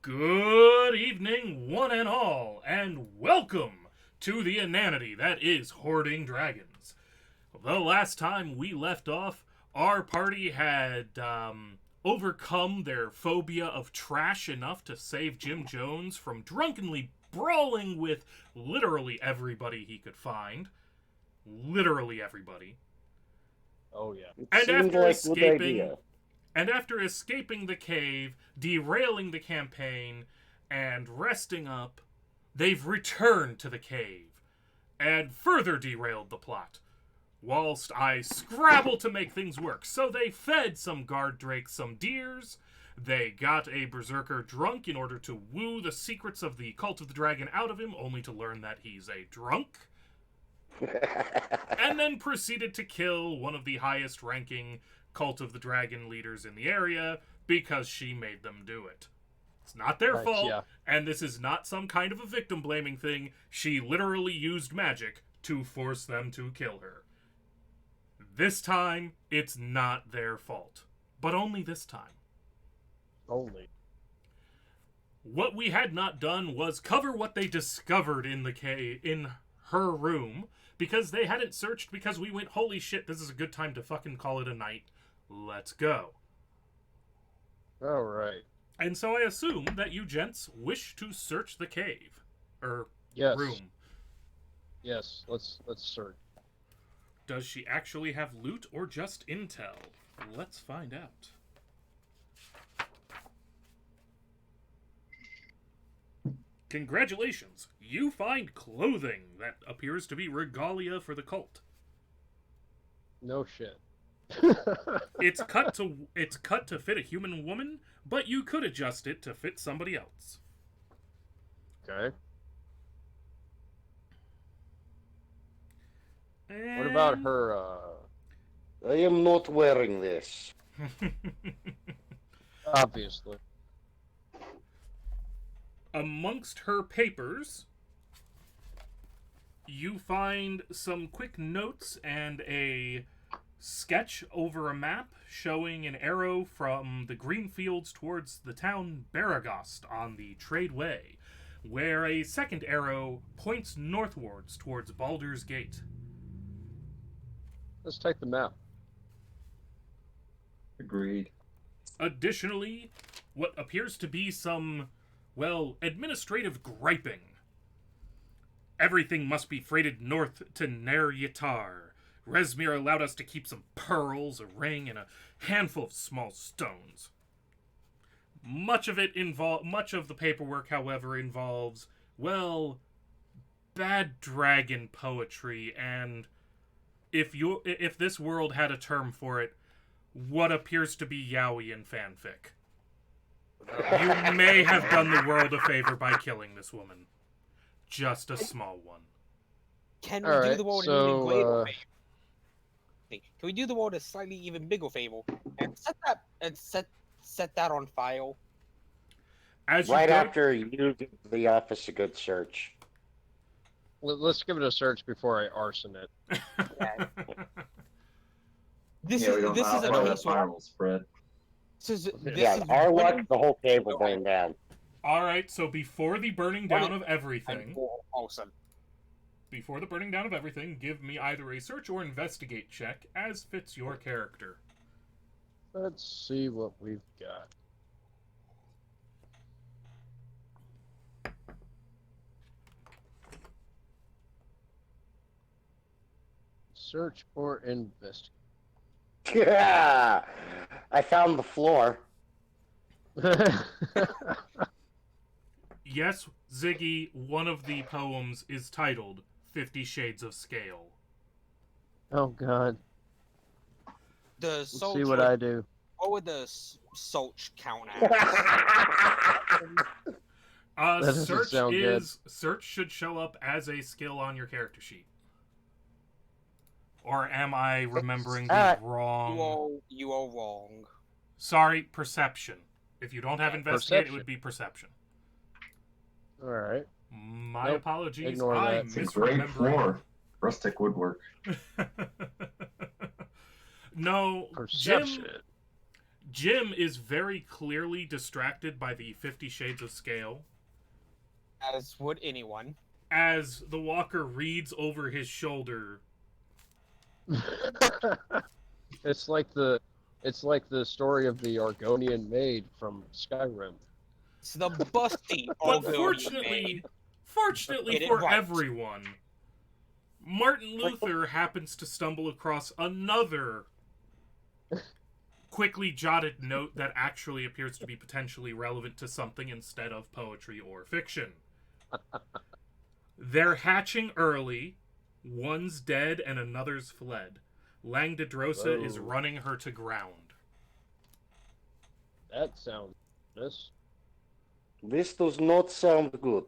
Good evening, one and all, and welcome to the inanity that is Hoarding Dragons. The last time we left off, our party had overcome their phobia of trash enough to save Jim Jones from drunkenly brawling with literally everybody he could find. Literally everybody. Oh yeah. And Seemed after like a good escaping idea. And after escaping the cave, derailing the campaign, and resting up, they've returned to the cave and further derailed the plot. Whilst I scrabble to make things work. So they fed some guard drakes some deers. They got a berserker drunk in order to woo the secrets of the cult of the dragon out of him, only to learn that he's a drunk. And then proceeded to kill one of the highest ranking Cult of the Dragon leaders in the area because she made them do it. It's not their fault, yeah. and this is not some kind of a victim blaming thing. She literally used magic to force them to kill her. This time, it's not their fault. But only this time. Only. What we had not done was cover what they discovered in the in her room, because they hadn't searched, because we went, holy shit, this is a good time to fucking call it a night. Let's go. All right. And so I assume that you gents wish to search the cave. Yes. Room. Yes. Let's search. Does she actually have loot or just intel? Let's find out. Congratulations! You find clothing that appears to be regalia for the cult. No shit. It's cut to fit a human woman, but you could adjust it to fit somebody else. Okay. And What about her I am not wearing this. Obviously. Amongst her papers, you find some quick notes and a sketch over a map showing an arrow from the green fields towards the town Baragost on the Trade Way, where a second arrow points northwards towards Baldur's Gate. Let's take the map. Agreed. Additionally, what appears to be some, well, administrative griping. Everything must be freighted north to Ner Yatar. Resmir allowed us to keep some pearls, a ring, and a handful of small stones. Much of the paperwork, however, involves, well, bad dragon poetry, and if this world had a term for it, what appears to be Yowian fanfic. You may have done the world a favor by killing this woman. Just a small one. Can we All do right, the world an even greater favor? Can we do the world a slightly even bigger favor and set that on file? As you Right go, after you give the office a good search. Let's give it a search before I arson it. This Yeah, we don't is know a how that case where fire will spread. Yeah, our luck, the whole table burned down. All right, so before the burning down of everything, Awesome. before the burning down of everything, give me either a search or investigate check as fits your character. Let's see what we've got. Search or investigate. Yeah, I found the floor. Yes, Ziggy, one of the poems is titled 50 Shades of Scale. Oh God. The Let's Sulch see what I do. What would the Sulch count as? That doesn't sound good. Search should show up as a skill on your character sheet. Or am I remembering the wrong? You are wrong. Sorry, perception. If you don't have investigate, Perception. it would be perception. All right. My Nope, apologies. ignore I that. It's a great misremembered. floor. Rustic woodwork. No, Perception. Jim is very clearly distracted by the 50 Shades of Scale. As would anyone. As the walker reads over his shoulder. It's like the story of the Argonian maid from Skyrim. It's the busty. But fortunately for everyone, Martin Luther happens to stumble across another quickly jotted note that actually appears to be potentially relevant to something instead of poetry or fiction. They're hatching early. One's dead and another's fled. Langdedrosa is running her to ground. That sounds this. This does not sound good.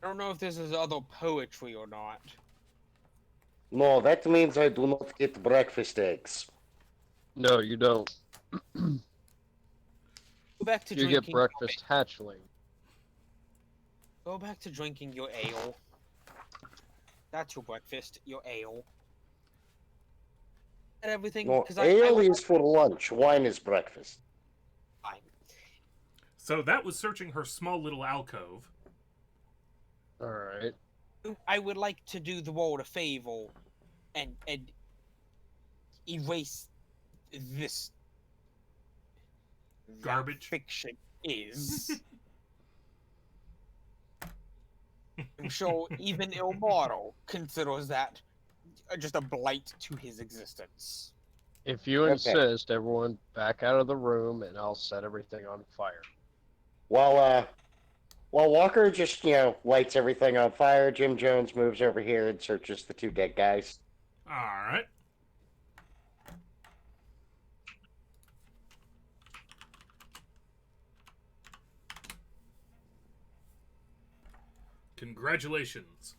I don't know if this is other poetry or not. No, that means I do not get breakfast eggs. No, you don't. Go back to You drinking. get breakfast hatchling. Go back to drinking your ale. That's your breakfast. Your ale. And everything. No, 'cause ale is for lunch. Wine is breakfast. Fine. So that was searching her small little alcove. All right. I would like to do the world a favor and erase this Garbage. that fiction is. I'm sure even Ilmaro considers that just a blight to his existence. If you Okay. insist, everyone back out of the room, and I'll set everything on fire. While Walker just, lights everything on fire, Jim Jones moves over here and searches the two dead guys. Alright. Congratulations.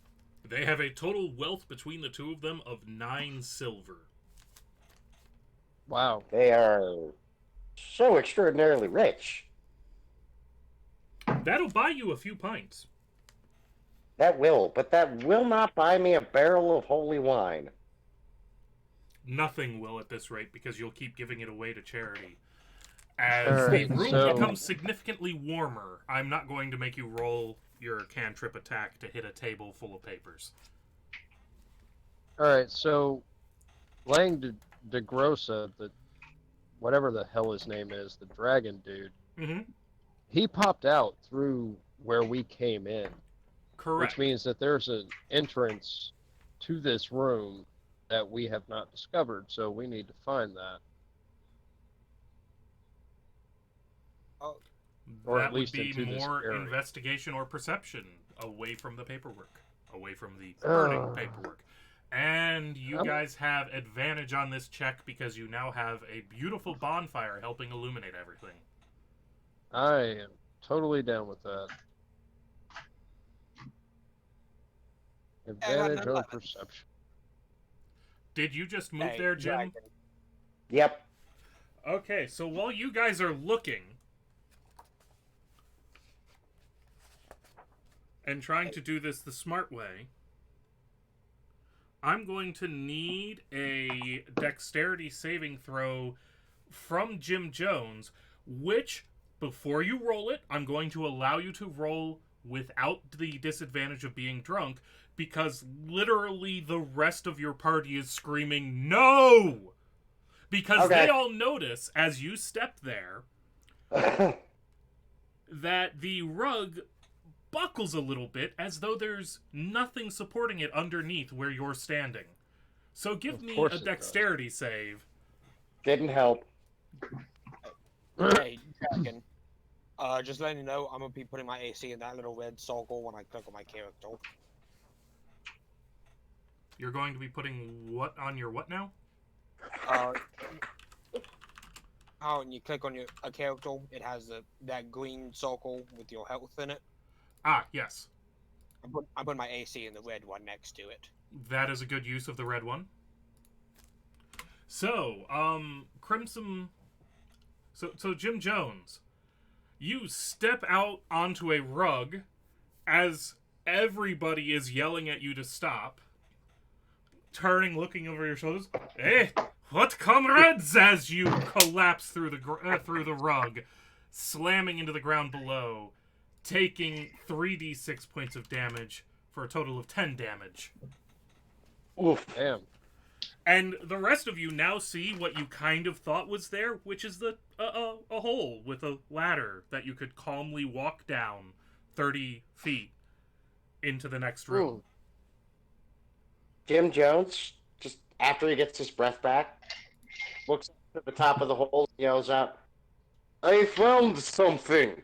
They have a total wealth between the two of them of 9 silver. Wow. They are so extraordinarily rich. That'll buy you a few pints. That will not buy me a barrel of holy wine. Nothing will at this rate because you'll keep giving it away to charity. As Alright, the room so- becomes significantly warmer, I'm not going to make you roll your cantrip attack to hit a table full of papers. Alright, so Lang de Grossa, the whatever the hell his name is, the dragon dude, Mm-hmm. he popped out through where we came in. Correct. Which means that there's an entrance to this room that we have not discovered, so we need to find that. Or that at least would be into this more area. investigation or perception away from the paperwork, away from the burning paperwork. And you guys have advantage on this check because you now have a beautiful bonfire helping illuminate everything. I am totally down with that. Advantage on 11. perception. Did you just move Hey, there, Jim? dragon. Yep. Okay, so while you guys are looking and trying to do this the smart way, I'm going to need a dexterity saving throw from Jim Jones, which, before you roll it, I'm going to allow you to roll without the disadvantage of being drunk, because literally the rest of your party is screaming, "No!" Because Okay. they all notice, as you step there, that the rug buckles a little bit as though there's nothing supporting it underneath where you're standing. So give Of me course a it dexterity save. Didn't help. Hey, dragon. Just letting you know, I'm gonna be putting my AC in that little red circle when I click on my character. You're going to be putting what on your what now? Oh, and you click on a character, it has that green circle with your health in it. Ah, yes. I'm putting my AC in the red one next to it. That is a good use of the red one. So, Crimson... So Jim Jones, you step out onto a rug as everybody is yelling at you to stop. Turning, looking over your shoulders. Hey, what comrades? As you collapse through the rug, slamming into the ground below, taking 3d6 points of damage for a total of 10 damage. Oof. Damn. And the rest of you now see what you kind of thought was there, which is a hole with a ladder that you could calmly walk down 30 feet into the next room. Ooh. Jim Jones, just after he gets his breath back, looks at the top of the hole, yells out, "I found something!"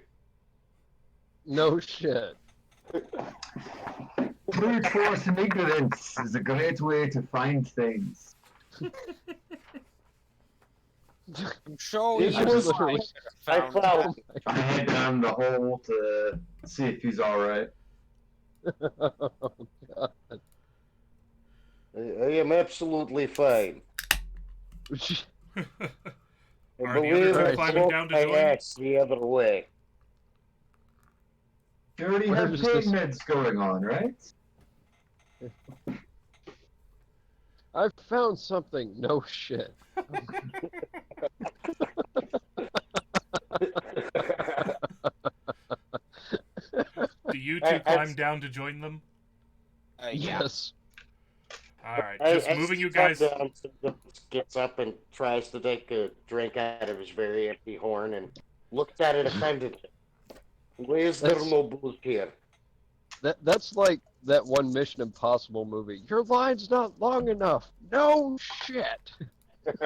No shit. Brute force and ignorance is a great way to find things. I'm sure This you was literally- I found found I head down the hole to see if he's alright. Oh, God. I am absolutely fine. I Are the believe other I two climbing broke down to my join? ass the other way. You already Where have does pain this- meds going on, right? I found something. No shit. Do you two I- climb down to join them? yeah. Yes. Alright, just moving you guys... Down, gets up and tries to take a drink out of his very empty horn and looks at it offendedly. Why is there That's- no booze here? That's like that one Mission Impossible movie. Your line's not long enough. No shit. And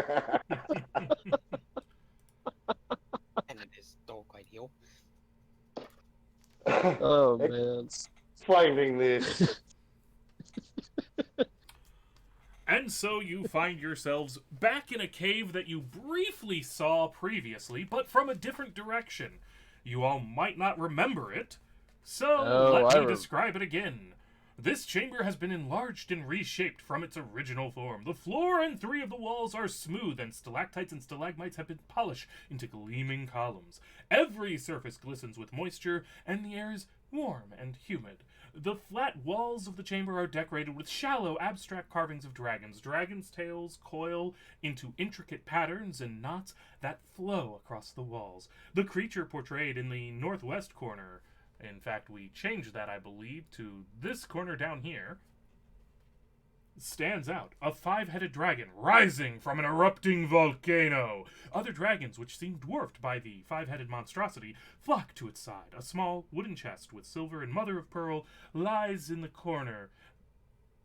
it is dog ideal. Oh man. Finding this. And so you find yourselves back in a cave that you briefly saw previously, but from a different direction. You all might not remember it, so Oh, let I me rem- describe it again. This chamber has been enlarged and reshaped from its original form. The floor and 3 of the walls are smooth, and stalactites and stalagmites have been polished into gleaming columns. Every surface glistens with moisture, and the air is warm and humid. The flat walls of the chamber are decorated with shallow, abstract carvings of dragons. Dragons' tails coil into intricate patterns and knots that flow across the walls. The creature portrayed in the northwest corner, in fact, we changed that, I believe, to this corner down here, stands out. A 5-headed dragon rising from an erupting volcano. Other dragons, which seem dwarfed by the 5-headed monstrosity, flock to its side. A small wooden chest with silver and mother of pearl lies in the corner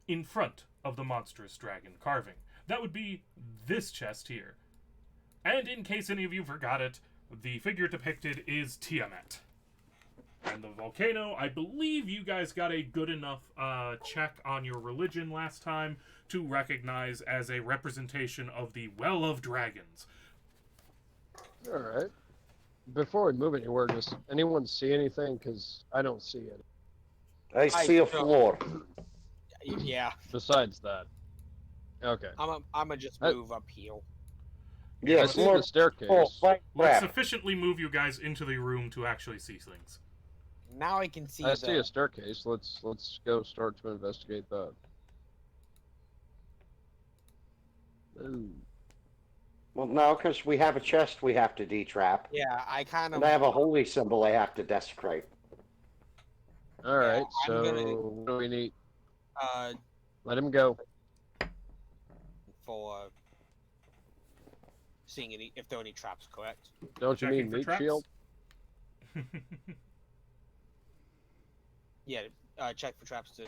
in front of the monstrous dragon carving. That would be this chest here. And in case any of you forgot it, the figure depicted is Tiamat. And the volcano, I believe you guys got a good enough check on your religion last time to recognize as a representation of the Well of Dragons. Alright. Before we move anywhere, does anyone see anything? Because I don't see it. I see a floor. Yeah. Besides that. Okay. I'm gonna just move up here. I Yeah, see floor. the staircase. Right, Let's crap. sufficiently move you guys into the room to actually see things. Now I can see I see a staircase. Let's go start to investigate that. Ooh. Well, no, because we have a chest we have to detrap. Yeah, I kind of. And I have a holy symbol I have to desecrate. Alright, I'm so gonna- what do we need? Uh, Let him go. for seeing if there are any traps, correct? Don't you Checking mean for meat traps? shield? Yeah, check for traps too.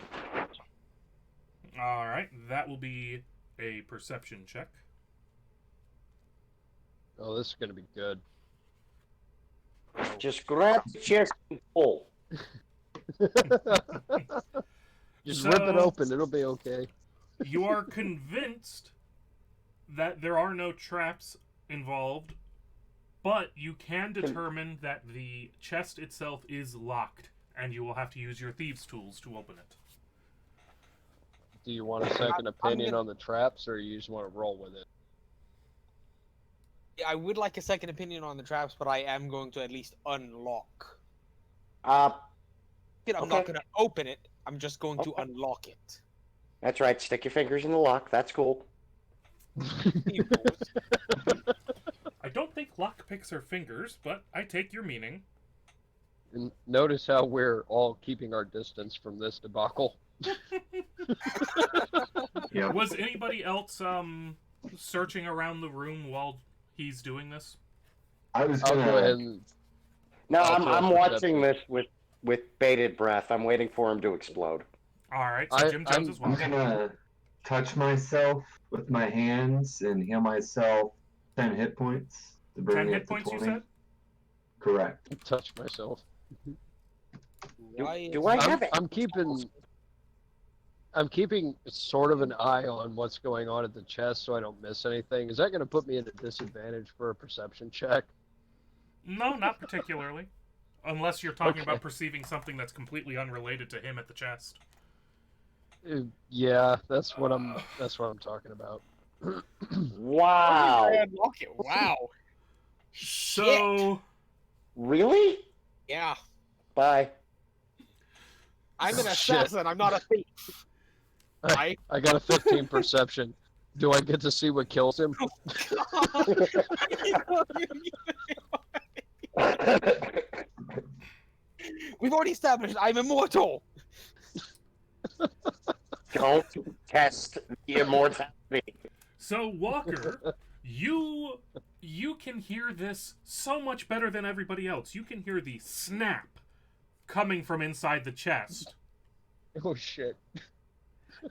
Alright, that will be a perception check. Oh, this is gonna be good. Just grab the chest and pull. Just rip it So- open, it'll be okay. You are convinced that there are no traps involved, but you can determine that the chest itself is locked, and you will have to use your thieves' tools to open it. Do you want a second I'm opinion gonna- on the traps, or you just want to roll with it? Yeah, I would like a second opinion on the traps, but I am going to at least unlock. Uh, I'm Okay. not going to open it. I'm just going to Okay. unlock it. that's right. Stick your fingers in the lock. That's cool. I don't think lockpicks are fingers, but I take your meaning. And notice how we're all keeping our distance from this debacle. Yeah. Was anybody else searching around the room while he's doing this? I was I'll gonna. go ahead and No, I'll I'm throw watching perception. this with bated breath. I'm waiting for him to explode. Alright, so Jim Jones is I'm watching. gonna touch myself with my hands and heal myself 10 hit points to bring 10 it hit to points, 20. you said? Correct. touch myself. Why do is- I I'm, have it? I'm keeping sort of an eye on what's going on at the chest so I don't miss anything. Is that going to put me at a disadvantage for a perception check? No, not particularly. Unless you're talking Okay. about perceiving something that's completely unrelated to him at the chest. Yeah, that's what I'm talking about. Wow. Unlock it. Wow. Shit. So, Really? Yeah. Bye. I'm an Shit. assassin. I'm not a thief. I. I got a 15 perception. Do I get to see what kills him? We've already established I'm immortal. Don't test the immortality. so Walker, you can hear this so much better than everybody else. You can hear the snap coming from inside the chest. Oh shit.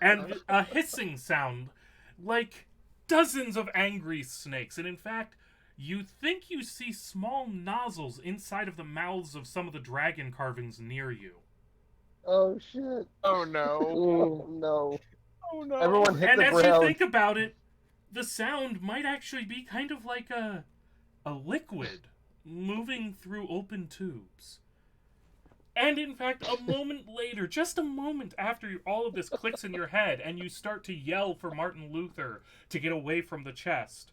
And a hissing sound like dozens of angry snakes. And in fact, you think you see small nozzles inside of the mouths of some of the dragon carvings near you. Oh shit. Oh no. Oh no. Oh no. Everyone hit And the as you ground. think about it, the sound might actually be kind of like a liquid moving through open tubes. And in fact, a moment later, just a moment after all of this clicks in your head and you start to yell for Martin Luther to get away from the chest,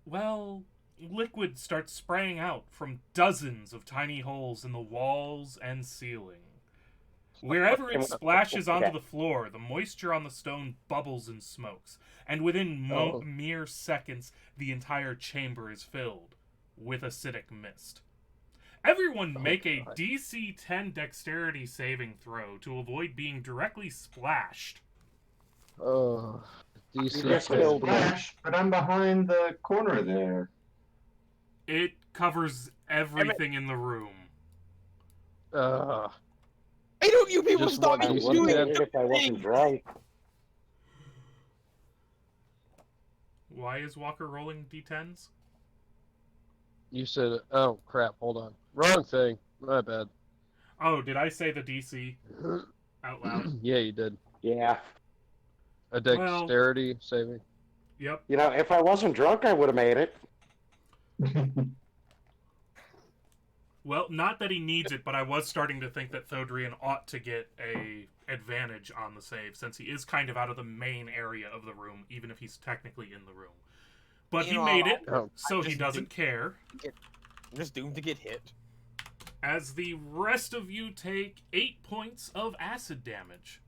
well, liquid starts spraying out from dozens of tiny holes in the walls and ceiling. Wherever it splashes onto the floor, the moisture on the stone bubbles and smokes, and within mere seconds, the entire chamber is filled with acidic mist. Everyone make a DC 10 dexterity saving throw to avoid being directly splashed. Oh, DC Yes, I Bill. splash, but I'm behind the corner there. It covers everything in the room. Uh, I don't you people Just stop one me I DC would have doing made ten. it if I wasn't things. drunk. Why is Walker rolling D10s? you said, oh crap, hold on. Wrong thing. My bad. Oh, did I say the DC out loud? Yeah, you did. Yeah. A dexterity saving. Yep. You know, if I wasn't drunk, I would have made it. Well, not that he needs it, but I was starting to think that Thodrian ought to get a advantage on the save, since he is kind of out of the main area of the room, even if he's technically in the room. But he made it, so he doesn't care. I'm just doomed to get hit. As the rest of you take 8 points of acid damage.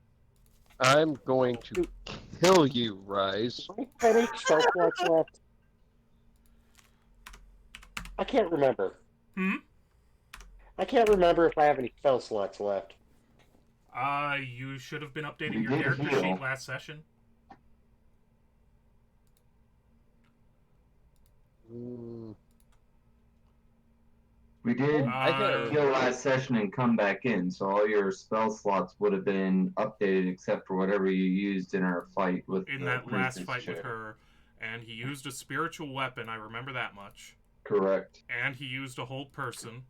I'm going to kill you, Rise. How many spell slots left? I can't remember. I can't remember if I have any spell slots left. You should have been updating You your did character heal. sheet last session. We did I can't heal last session and come back in, so all your spell slots would have been updated except for whatever you used in our fight with in the that last priestess fight chair. with her, and he used a spiritual weapon, I remember that much. Correct. And he used a hold person.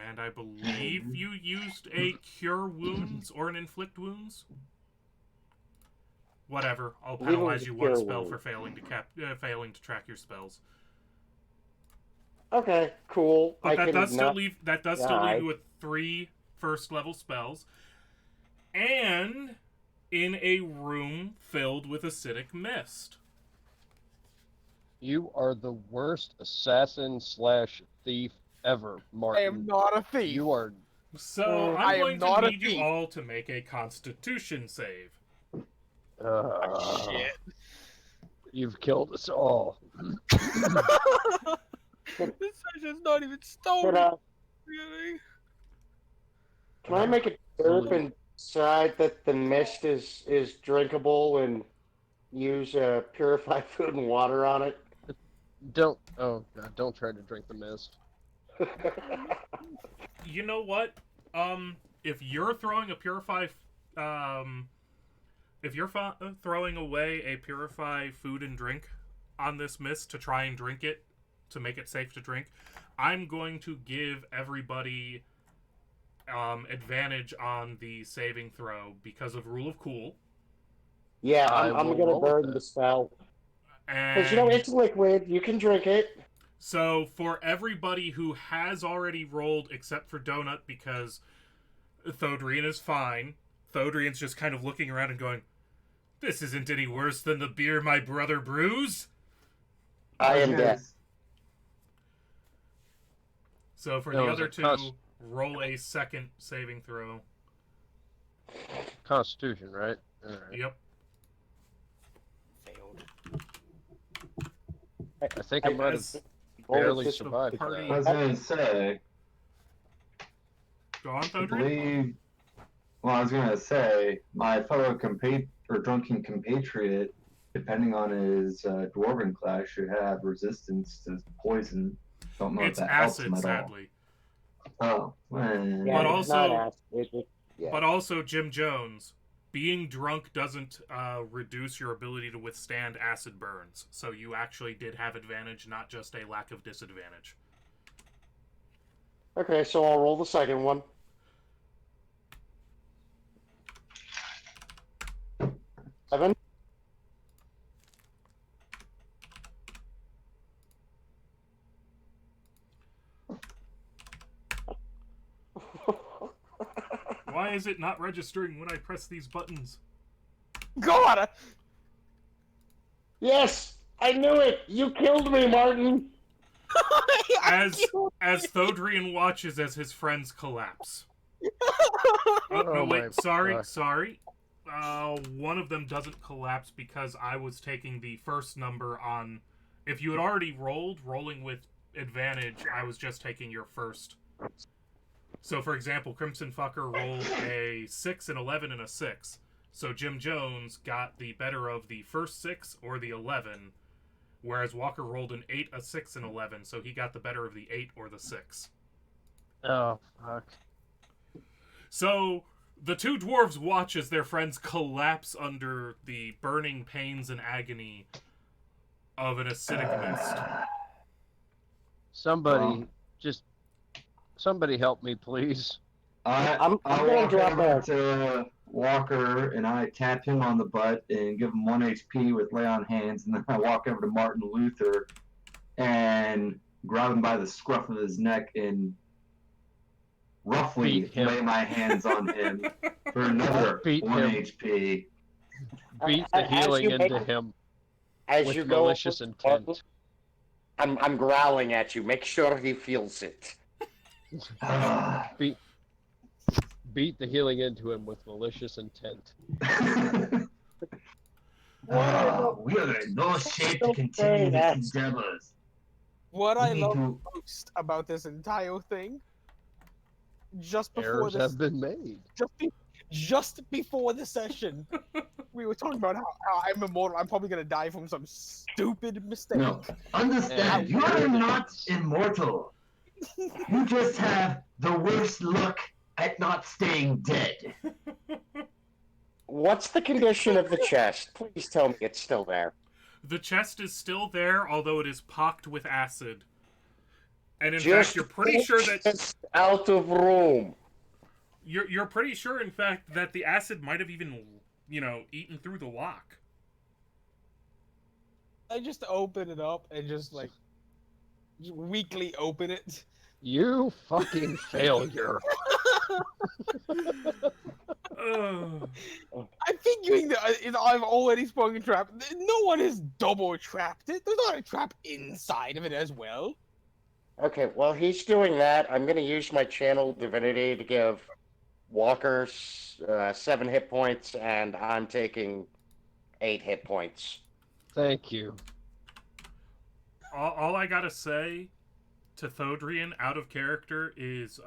And I believe you used a cure wounds or an inflict wounds. Whatever, I'll believe it was penalize a you cure one spell wound. for failing to track your spells. Okay, cool. But that does still not leave you with 3 first level spells, and in a room filled with acidic mist. You are the worst assassin / thief ever, Martin. I am not a thief. You are. So I I'm am going to not a need you thief. all to make a Constitution save. Shit. You've killed us all. This session's not even Can, started. Really? can I make a derp and decide that the mist is drinkable and use purified food and water on it? Don't. Oh God! Don't try to drink the mist. You know what? If you're throwing a purify, if you're throwing away a purify food and drink on this mist to try and drink it, to make it safe to drink, I'm going to give everybody advantage on the saving throw because of Rule of Cool. Yeah, I I'm will gonna roll with burn that. the spell. And Because, you know, it's liquid. You can drink it. so for everybody who has already rolled, except for Donut, because Thodrian is fine, Thodrian's just kind of looking around and going, "This isn't any worse than the beer my brother brews." I am dead. So for That the was other a two, roll a second saving throw. Constitution, right? All right. Yep. Failed. I think I might have As barely Just survived party- I was that. gonna say, Go on, I Thodrian. believe. Well, I was gonna say my fellow drunken compatriot, depending on his dwarven class, should have resistance to poison. Don't know It's if that helps acid, him at sadly. all. Oh, well, Yeah, But it's not also- acid. It's just, yeah. But also, Jim Jones, being drunk doesn't reduce your ability to withstand acid burns. So you actually did have advantage, not just a lack of disadvantage. Okay, so I'll roll the second one. Seven. Why is it not registering when I press these buttons? God! Yes, I knew it. You killed me, Martin. As Thodrian watches as his friends collapse. Oh, no, Oh wait. my Sorry. One of them doesn't collapse because I was taking the first number on... If you had already rolling with advantage, I was just taking your first. So, for example, Crimson Fucker rolled a 6, an 11, and a 6. So Jim Jones got the better of the first 6 or the 11, whereas Walker rolled an 8, a 6, and 11, so he got the better of the 8 or the 6. Oh, fuck. So, the two dwarves watch as their friends collapse under the burning pains and agony of an acidic mist. Somebody help me, please. I'm I gonna walk drop over a- to Walker and I tap him on the butt and give him 1 HP with lay on hands, and then I walk over to Martin Luther and grab him by the scruff of his neck and roughly Beat him. lay my hands on him for another Beat 1 him. HP. Beat the As healing you into make- him As with you go, malicious intent. I'm growling at you. Make sure he feels it. Beat the healing into him with malicious intent. We are in no shape to Don't continue say this that. endeavors. What I We need love to- most about this entire thing, just before Errors this, have been made. just before the session, we were talking about how I'm immortal. I'm probably gonna die from some stupid mistake. No, understand, you are not immortal. You just have the worst luck at not staying dead. What's the condition of the chest? Please tell me it's still there. The chest is still there, although it is pocked with acid. And in Just fact, you're pretty sure that... Just out of room. You're pretty sure, in fact, that the acid might have even, eaten through the lock. I just open it up and just weakly open it. You fucking failure. Ugh. I'm figuring that I've already sprung a trap. No one has double trapped it. There's not a trap inside of it as well. Okay, while he's doing that, I'm going to use my channel divinity to give Walker 7 hit points, and I'm taking 8 hit points. Thank you. All I gotta say to Thodrian, out of character, is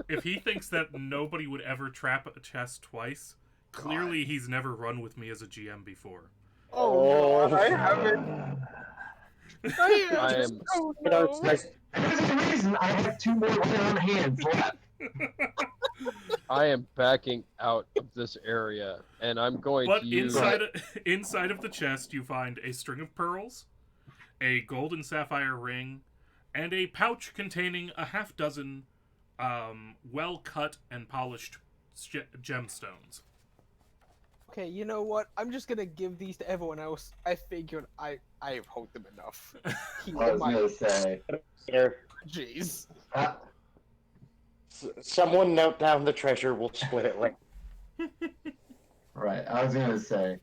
if he thinks that nobody would ever trap a chest twice, clearly he's never run with me as a GM before. Oh, God, I haven't. I am- Oh, You know, no. it's And there's a reason I have 2 more lay on hands left. I am backing out of this area, and I'm going But to use... inside of the chest, you find a string of pearls, a gold and sapphire ring, and a pouch containing a half dozen well-cut and polished gemstones. Okay, you know what? I'm just gonna give these to everyone else. I figured I've hoped them enough. Keep I was my gonna say. here. jeez. Someone note down the treasure. We'll split it later. Right, I was gonna say.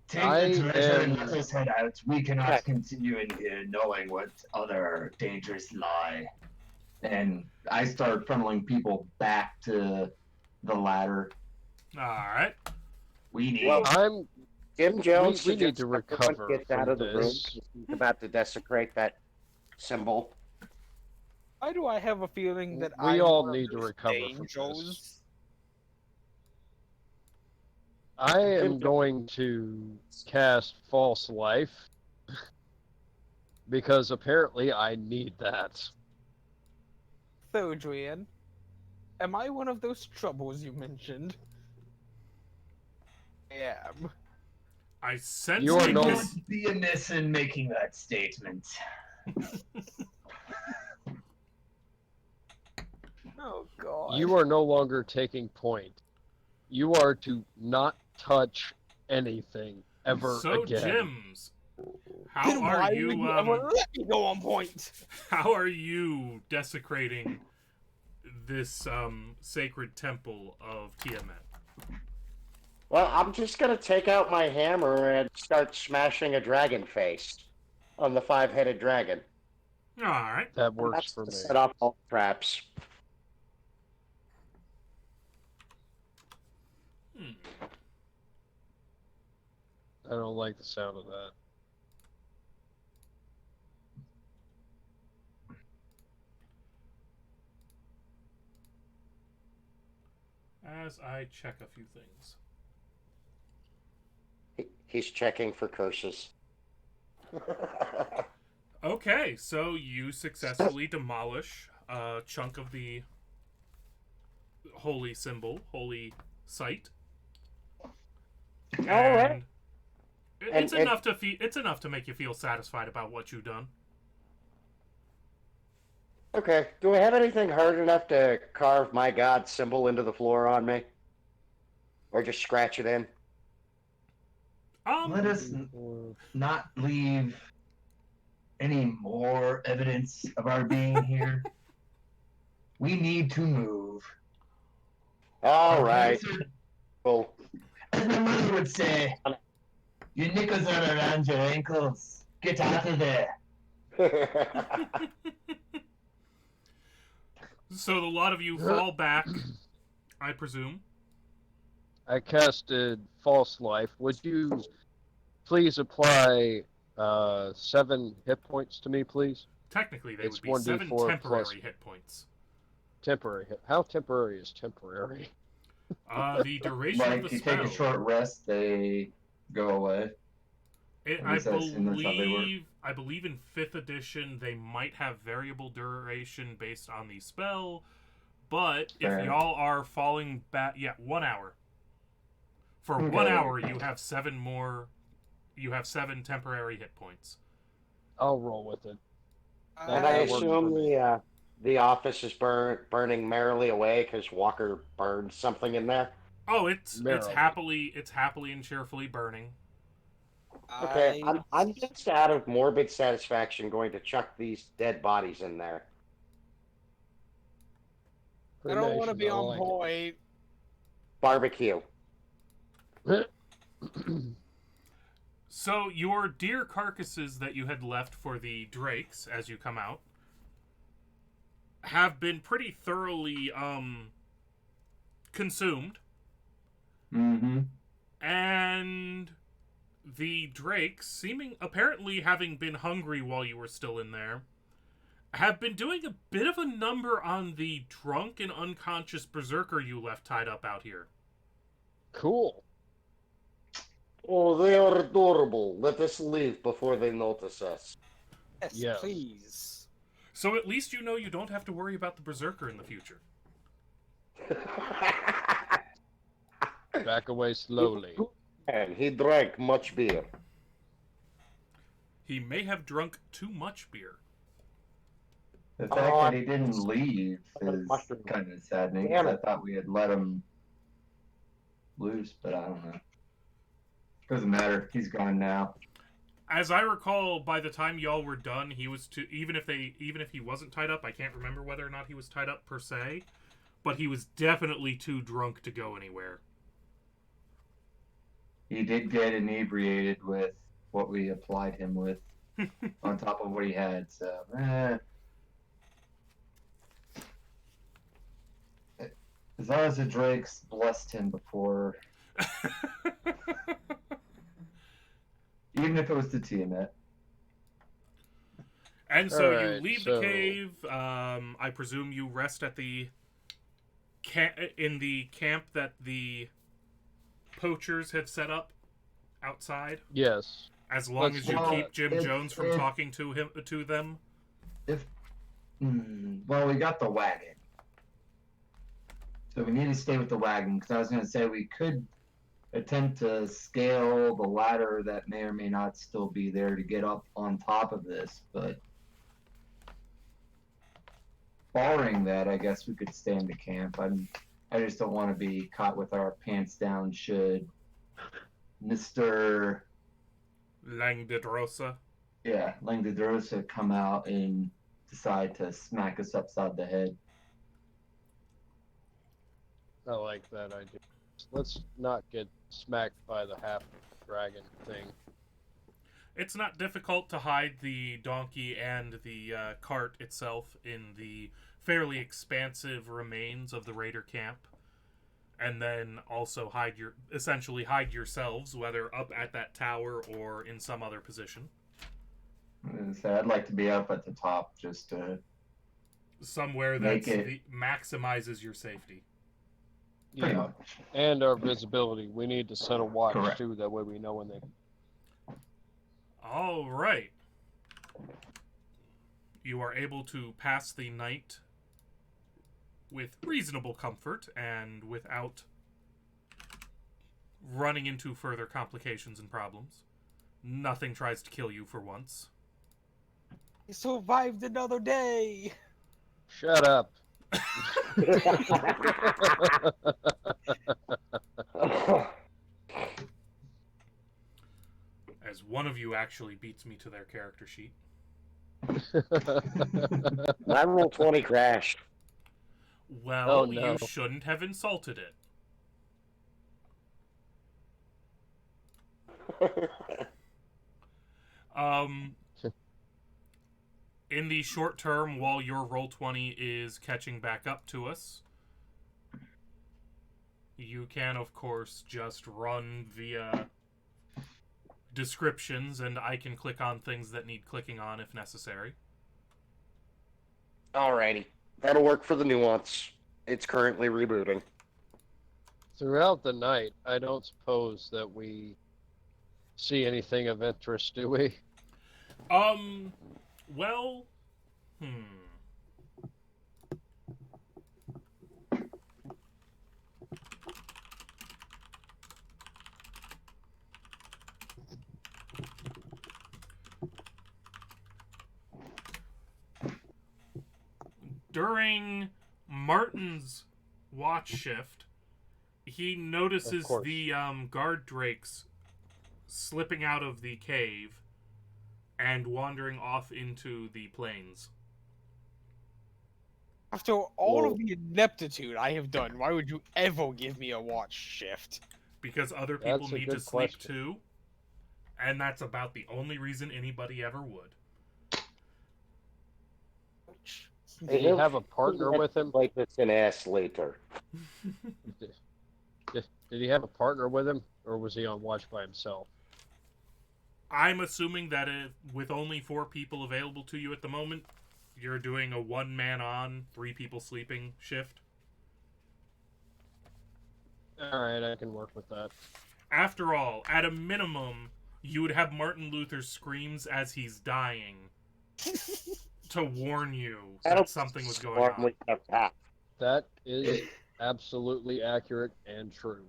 Take I the treasure and am- let us head out. We cannot Okay. continue in here knowing what other dangers lie. And I start funneling people back to the ladder. Alright. We need. Well, I'm... Jim Jones we need suggests to everyone recover gets out from of the room. this. He's about to desecrate that symbol. Why do I have a feeling that We I'm all one of need to those recover from angels? this. I am going to cast False Life. Because apparently I need that. Thodrian, am I one of those troubles you mentioned? I am. I sense You are a no- dis- Would be amiss in making that statement. Oh god. You are no longer taking point. You are to not touch anything ever So, again. Jims, how Then why are would you ever let me go on point? how are you desecrating this sacred temple of Tiamat? Well, I'm just gonna take out my hammer and start smashing a dragon face on the five-headed dragon. All right. That And works that's for to me. set off all traps. Hmm. I don't like the sound of that. As I check a few things. He's checking for curses. Okay, so you successfully demolish a chunk of the holy symbol, holy site. All right. It's And- enough to it's enough to make you feel satisfied about what you've done. Okay, do I have anything hard enough to carve my god symbol into the floor on me? Or just scratch it in? Let us not leave any more evidence of our being here. We need to move. All Our right. pants are- Cool. As my mother would say, your knickers are around your ankles. Get out of there. So the lot of you fall back, I presume. I casted False Life. Would you please apply 7 hit points to me, please? Technically, they It's would be 7 1d4 temporary plus- hit points. Temporary hit. How temporary is temporary? The duration of Like the you spell. take a short rest, they go away. At I least I assume that's how they work. believe in 5th edition they might have variable duration based on the spell, but Fair. if y'all are falling back, 1 hour. For Okay. 1 hour, you have 7 more. You have 7 temporary hit points. I'll roll with it. And I That works assume for me. the office is burning merrily away because Walker burned something in there. Oh, it's Merrily. happily and cheerfully burning. Okay, I'm just out of morbid satisfaction going to chuck these dead bodies in there. I don't want to be on like point. Barbecue. it. So your deer carcasses that you had left for the drakes as you come out have been pretty thoroughly consumed, Mm-hmm. and the drakes, apparently having been hungry while you were still in there, have been doing a bit of a number on the drunk and unconscious berserker you left tied up out here. Cool. Oh, they are adorable. Let us leave before they notice us. Yes, Yes. please. So at least you know you don't have to worry about the berserker in the future. Back away slowly. And he drank much beer. He may have drunk too much beer. The fact Oh, that he didn't leave is mushroom. kind of saddening. Damn 'Cause it. I thought we had let him loose, but I don't know. Doesn't matter. He's gone now. As I recall, by the time y'all were done, he was even if he wasn't tied up, I can't remember whether or not he was tied up per se, but he was definitely too drunk to go anywhere. He did get inebriated with what we applied him with on top of what he had, so as long as the Drakes blessed him before, even if it was the Tiamat. And so you Alright, leave so- the cave. I presume you rest at the in the camp that the poachers had set up outside. Yes. As long Let's as you do keep that. Jim If- Jones from if- talking to them. Well, we got the wagon. So we need to stay with the wagon, because I was going to say we could attempt to scale the ladder that may or may not still be there to get up on top of this, but barring that, I guess we could stay in the camp. I just don't want to be caught with our pants down should Mr. Langdedrosa. Langdedrosa come out and decide to smack us upside the head. I like that idea. Let's not get smacked by the half dragon thing. It's not difficult to hide the donkey and the cart itself in the fairly expansive remains of the raider camp, and then also essentially hide yourselves, whether up at that tower or in some other position. So I'd like to be up at the top just to Somewhere Make that it- maximizes your safety. pretty Yeah, much. and our visibility. We need to set a watch Correct. too. That way we know when they. All right. You are able to pass the night with reasonable comfort and without running into further complications and problems. Nothing tries to kill you for once. I survived another day. Shut up. As one of you actually beats me to their character sheet. My roll 20 crashed. Well, Oh, no. you shouldn't have insulted it. In the short term, while your roll 20 is catching back up to us, you can, of course, just run via descriptions, and I can click on things that need clicking on if necessary. Alrighty. That'll work for the nuance. It's currently rebooting. Throughout the night, I don't suppose that we see anything of interest, do we? Well, During Martin's watch shift, he notices Of course. the guard drakes slipping out of the cave and wandering off into the plains. After all of the ineptitude I have done, why would you ever give me a watch shift? Because other people That's a need to good sleep question. too, and that's about the only reason anybody ever would. Did he have a partner with him? Like this an ass later. Did he have a partner with him, or was he on watch by himself? I'm assuming that with only 4 people available to you at the moment, you're doing a 1-man on, 3 people sleeping shift. Alright, I can work with that. After all, at a minimum, you would have Martin Luther screams as he's dying to warn you that something was going on. That is absolutely accurate and true.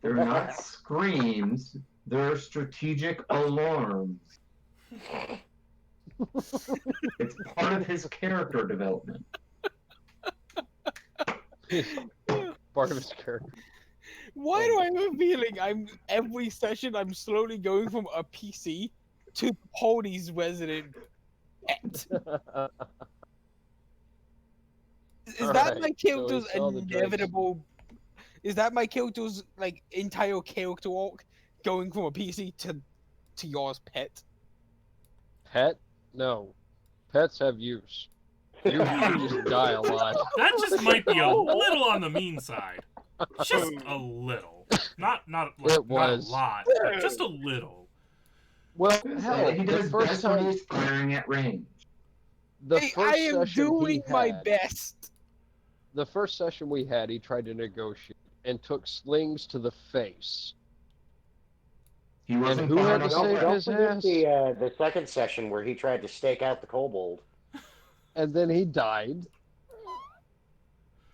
They're not screams, they're strategic alarms. It's part of his character development. Part of his character. Why do I have a feeling every session I'm slowly going from a PC to Pony's resident pet? Is that Alright, my so character's he saw the drakes. inevitable? Is that my character's like entire character arc going from a PC to yours pet? Pet? No. Pets have use. You just die a lot. That just might be a little on the mean side. Just a little. Not like, It was. not a lot, but just a little. Well, He hell, the does first best when time, he's firing at range. the Hey, first I am session doing he my had, best. the first session we had, he tried to negotiate and took slings to the face. He wasn't who far had to enough save away. his Don't forget ass? the second session where he tried to stake out the kobold. And then he died.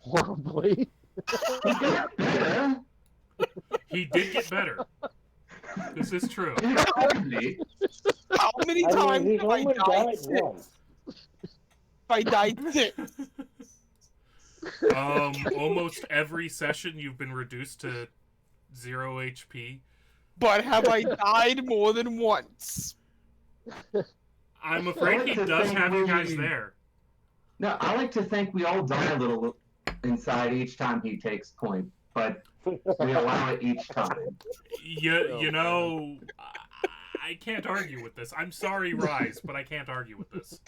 Horribly. He got better. He did get better. This is true. Probably. How many I mean, times he's have I only died died since? once. I died six. Almost every session you've been reduced to 0 HP. But have I died more than once? I'm afraid he does have you guys there. No, I like to think we all die a little inside each time he takes point, but we allow it each time. You know, I can't argue with this. I'm sorry, Rise, but I can't argue with this.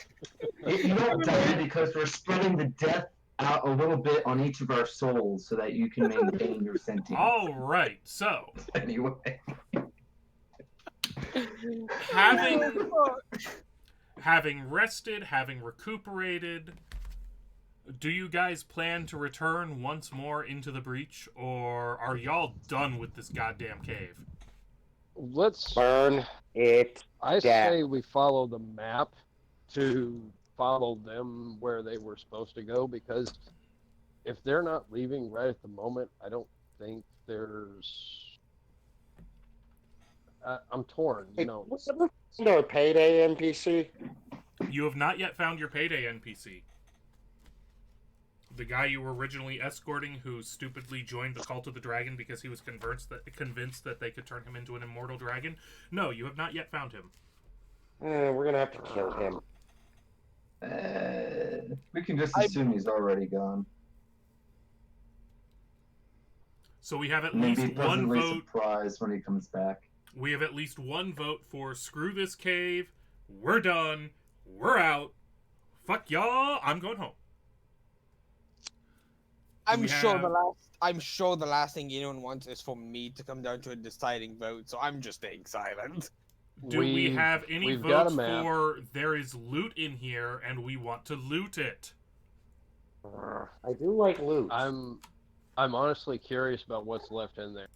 You don't die because we're spreading the death out a little bit on each of our souls so that you can maintain your sentience. All right, so Anyway. having rested, having recuperated, do you guys plan to return once more into the breach, or are y'all done with this goddamn cave? Let's Burn it. I Yeah. say we follow the map to follow them where they were supposed to go, because if they're not leaving right at the moment, I don't think there's. I'm torn, you know. What's our payday NPC? You have not yet found your payday NPC. The guy you were originally escorting, who stupidly joined the Cult of the Dragon because he was convinced that they could turn him into an immortal dragon. No, you have not yet found him. We're gonna have to kill him. We can just assume he's already gone. So we have at And then least be one pleasantly vote. surprised when he comes back. We have at least one vote for screw this cave. We're done. We're out. Fuck y'all. I'm going home. I'm sure the last thing anyone wants is for me to come down to a deciding vote, so I'm just staying silent. Do we have any we've got a votes map. for there is loot in here and we want to loot it? I do like loot. I'm honestly curious about what's left in there.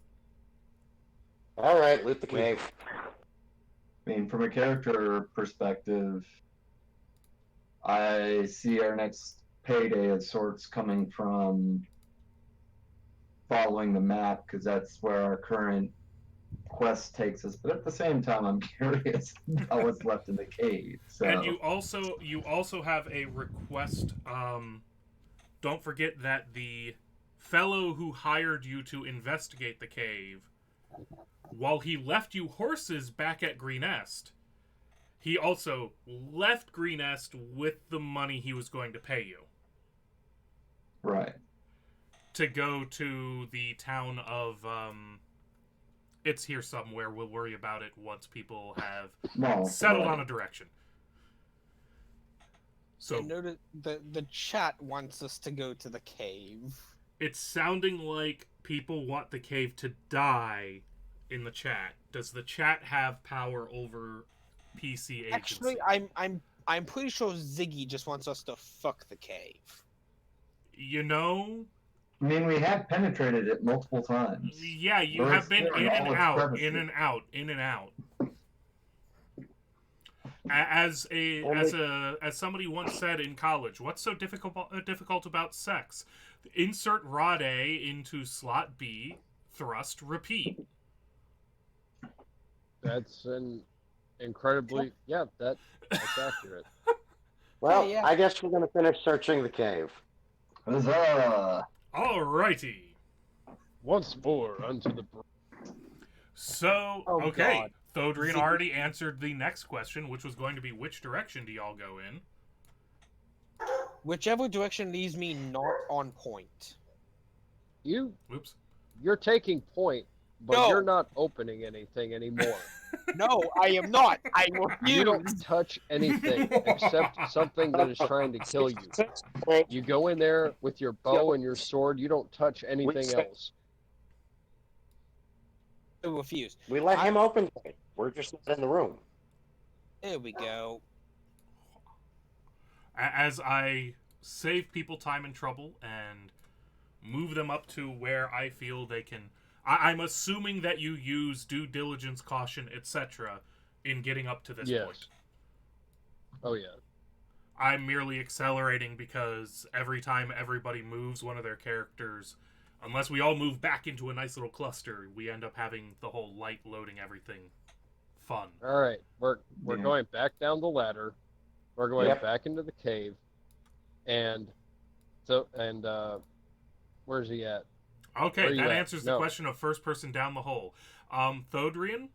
All right, loot the cave. I mean, from a character perspective, I see our next payday of sorts coming from following the map, because that's where our current quest takes us. But at the same time, I'm curious about what's left in the cave. So. And you also have a request. Don't forget that the fellow who hired you to investigate the cave, while he left you horses back at Greenest, he also left Greenest with the money he was going to pay you. Right. To go to the town of, it's here somewhere. We'll worry about it once people have settled on a direction. So, I know that the chat wants us to go to the cave. it's sounding like people want the cave to die in the chat. Does the chat have power over PC agency? Actually, I'm pretty sure Ziggy just wants us to fuck the cave. You know, I mean, we have penetrated it multiple times. yeah, you We're have been exploring in all and its out, crevices. in and out, in and out. As somebody once said in college, what's so difficult about sex? Insert rod A into slot B, thrust, repeat. That's an incredibly that's accurate. Well, Yeah. I guess we're gonna finish searching the cave. Huzzah! Alrighty. Once more unto the So, Oh, okay. God. Thodrian already answered the next question, which was going to be which direction do y'all go in? Whichever direction leaves me not on point. Oops. You're taking point, but No. you're not opening anything anymore. No, I am not. I You refuse. don't touch anything except something that is trying to kill you. You go in there with your bow and your sword. You don't touch anything else. I refuse. We let him open it. We're just not in the room. There we go. As I save people time and trouble and move them up to where I feel they can... I'm assuming that you use due diligence, caution, etc. in getting up to this point. Oh, yeah. I'm merely accelerating because every time everybody moves one of their characters, unless we all move back into a nice little cluster, we end up having the whole light loading everything fun. All right. We're going back down the ladder. We're going back into the cave. And where's he at? Okay, that answers the question of first person down the hole. Thodrian,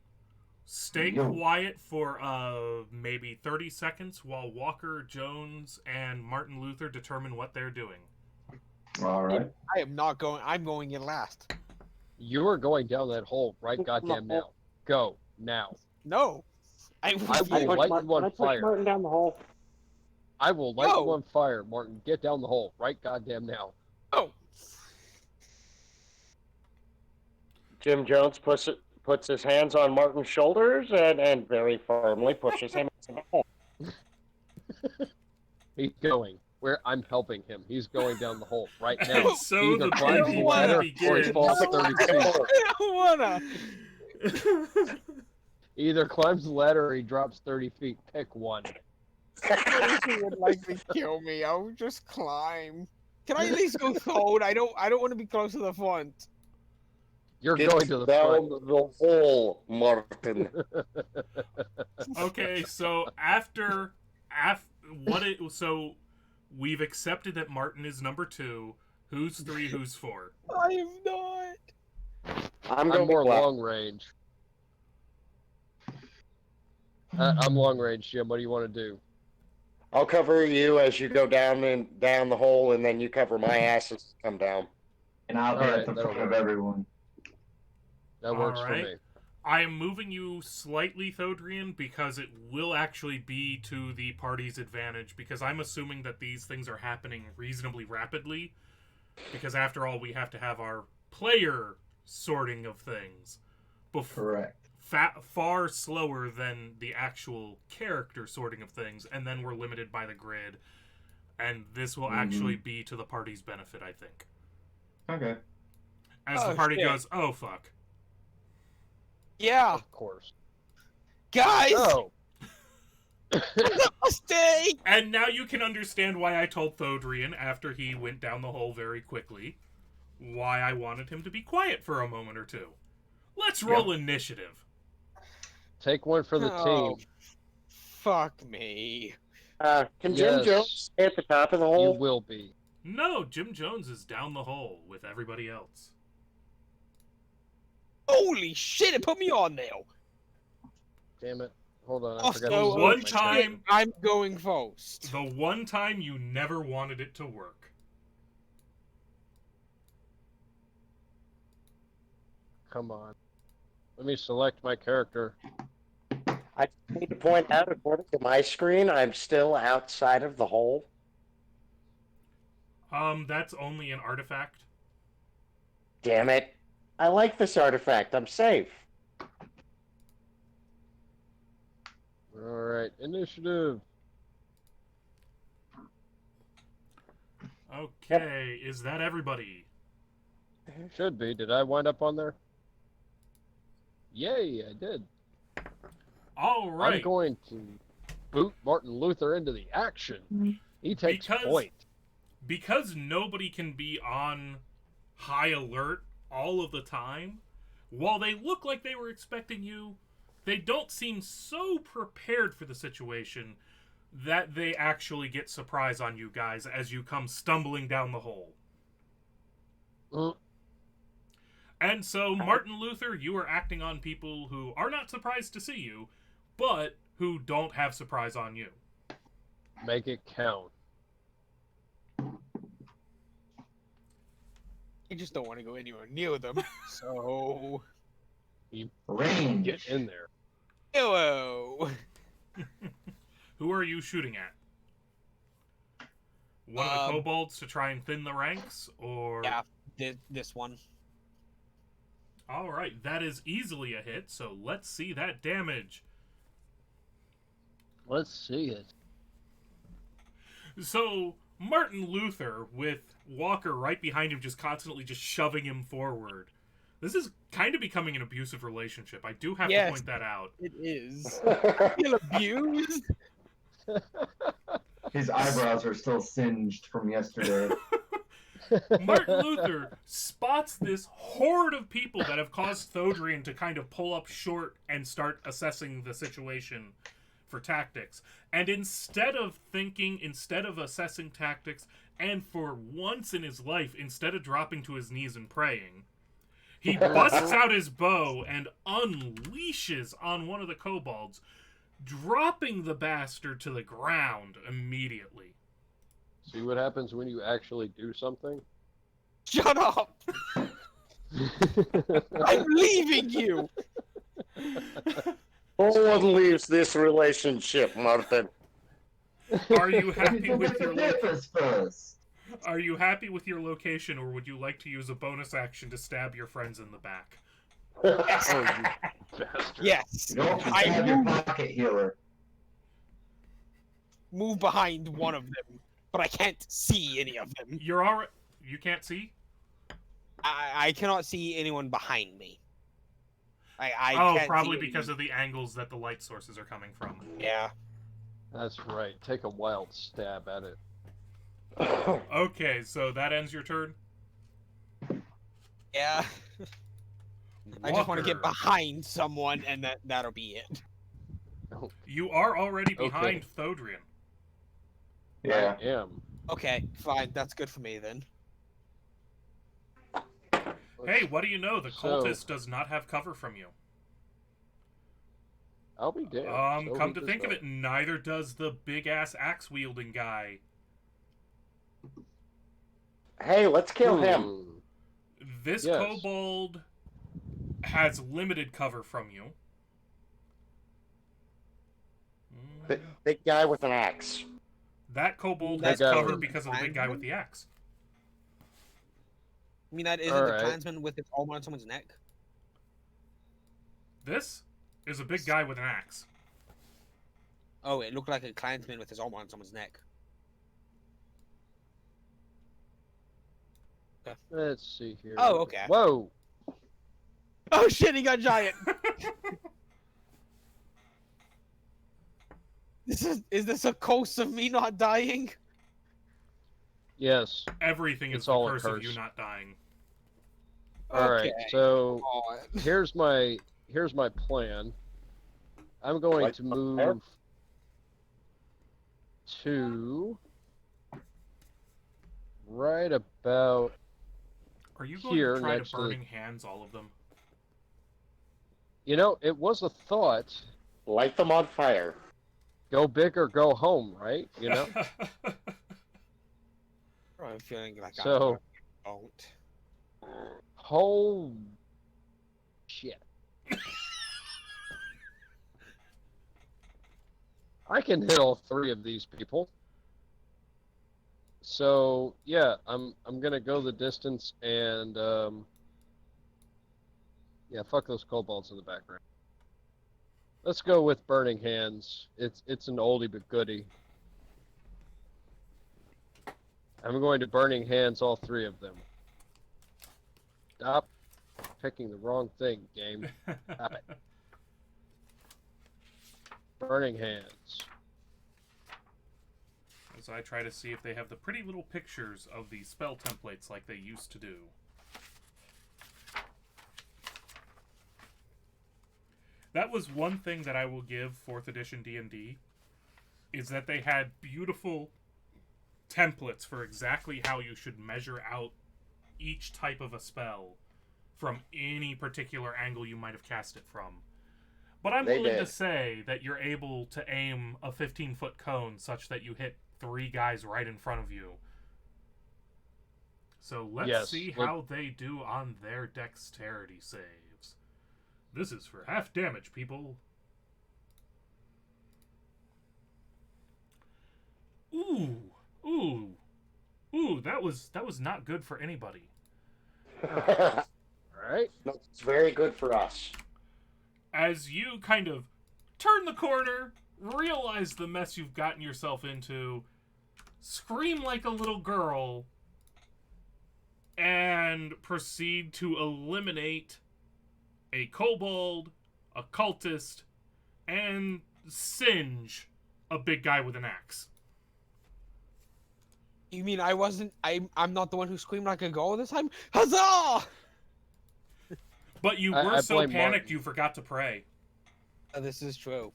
stay quiet for maybe 30 seconds while Walker, Jones, and Martin Luther determine what they're doing. All right. I am not going. I'm going in last. You are going down that hole right goddamn now. Go now. No. I I refuse. will light you on Can I push fire. Martin down the hole? I will light No. you on fire, Martin. Get down the hole right goddamn now. No. Jim Jones puts his hands on Martin's shoulders and very firmly pushes him into the hole. He's going. Where I'm helping him. He's going down the hole right And now. so Either the climbs the PvP ladder or begins. he falls 30 feet. I don't wanna. Either climbs the ladder or he drops 30 feet. Pick one. Those who would likely kill me, I'll just climb. Can I at least go forward? I don't want to be close to the front. You're Get going to the down front. the hole, Martin. Okay, so so we've accepted that Martin is number 2. Who's 3? Who's 4? I am not. I'm I'm going more left. long range. I'm long range, Jim. What do you want to do? I'll cover you as you go down the hole, and then you cover my ass as you come down. And I'll be All right, at the that'll front of work. everyone. That works for Alright. me. I am moving you slightly, Thodrian, because it will actually be to the party's advantage, because I'm assuming that these things are happening reasonably rapidly, because after all, we have to have our player sorting of things. Correct. Far slower than the actual character sorting of things, and then we're limited by the grid, and this will actually be to the party's benefit, I think. Okay. As Oh, the party shit. goes, oh fuck. Yeah, Of course. guys. Oh, Mistake. And now you can understand why I told Thodrian, after he went down the hole very quickly, why I wanted him to be quiet for a moment or two. Let's roll initiative. take one for the Oh, team. fuck me. Can Jim Yes. Jones stay at the top of the You hole? will be. No, Jim Jones is down the hole with everybody else. Holy shit! It put me on there. Damn it. Hold on. I Also, forgot to one switch my time- character. I'm going first. The one time you never wanted it to work. Come on. Let me select my character. I need to point out, according to my screen, I'm still outside of the hole. That's only an artifact. Damn it. I like this artifact. I'm safe. Alright. Initiative. Okay, is that everybody? Should be. Did I wind up on there? Yay, I did. All right. I'm going to boot Martin Luther into the action. He takes point. Because nobody can be on high alert all of the time, while they look like they were expecting you, they don't seem so prepared for the situation that they actually get surprise on you guys as you come stumbling down the hole. Mm. And so, Martin Luther, you are acting on people who are not surprised to see you, but who don't have surprise on you. Make it count. I just don't want to go anywhere near them. So, Range. Get in there. hello. Who are you shooting at? One of the kobolds to try and thin the ranks, or... Yeah, this one. Alright, that is easily a hit, so let's see that damage. Let's see it. So, Martin Luther, with Walker right behind him, just constantly just shoving him forward. This is kind of becoming an abusive relationship. I do have to Yes. point that out. It is. I feel abused. His eyebrows are still singed from yesterday. Martin Luther spots this horde of people that have caused Thodrian to kind of pull up short and start assessing the situation for tactics. And instead of assessing tactics, and for once in his life, instead of dropping to his knees and praying, he busts out his bow and unleashes on one of the kobolds, dropping the bastard to the ground immediately. See what happens when you actually do something? Shut up! I'm leaving you! No one leaves this relationship, Martin. Are you happy with your first? Are you happy with your location, or would you like to use a bonus action to stab your friends in the back? Oh, you bastard. Yes! You don't I have your moved, pocket healer. move behind one of them, but I can't see any of them. You're already. You can't see? I cannot see anyone behind me. I Oh, can't probably see because any... of the angles that the light sources are coming from. Yeah. That's right. Take a wild stab at it. Okay, so that ends your turn? Yeah. I just want to get Walker, behind someone, and that'll be it. you are already Okay. behind Thodrian. Yeah. I am. Okay, fine. That's good for me then. Hey, what do you know? The So- cultist does not have cover from you. I'll be damned. So Come does to think of this it, neither does the big-ass axe-wielding guy. Hey, let's kill him. Hmm. This Yes. kobold has limited cover from you. Big guy with an axe. That kobold That has guy cover with- because of the big guy with the axe. I mean, that isn't Alright. the clansman with his arm on someone's neck? This is a big guy with an axe. Oh, it looked like a clansman with his arm on someone's neck. Let's see here. Oh, okay. Whoa. Oh shit, he got giant! Is this a curse of me not dying? Yes. Everything is It's the all a curse of curse. you not dying. All right. Okay. So Oh, here's my plan. I'm going Like to the move to right about Are you going here to try next to to the- burning hands all of them? You know, it was a thought. Light them on fire. Go big or go home, right? You know. I'm feeling like So- I don't. Oh shit. I can hit all three of these people. So yeah, I'm gonna go the distance and yeah, fuck those kobolds in the background. Let's go with burning hands. It's an oldie but goodie. I'm going to burning hands all three of them. Stop picking the wrong thing, game. Stop it. Burning hands. As I try to see if they have the pretty little pictures of the spell templates like they used to do. That was one thing that I will give 4th edition D&D, is that they had beautiful templates for exactly how you should measure out each type of a spell from any particular angle you might have cast it from. But I'm They willing to did. say that you're able to aim a 15-foot cone such that you hit 3 guys right in front of you. So let's Yes, see let- how they do on their dexterity saves. This is for half damage, people. Ooh, that was not good for anybody. All right. No, it's very good for us. As you kind of turn the corner, realize the mess you've gotten yourself into, scream like a little girl, and proceed to eliminate a kobold, a cultist, and singe a big guy with an axe. You mean I'm not the one who screamed like a girl this time? Huzzah! But you I were so blame panicked Martin. you forgot to pray. This is true.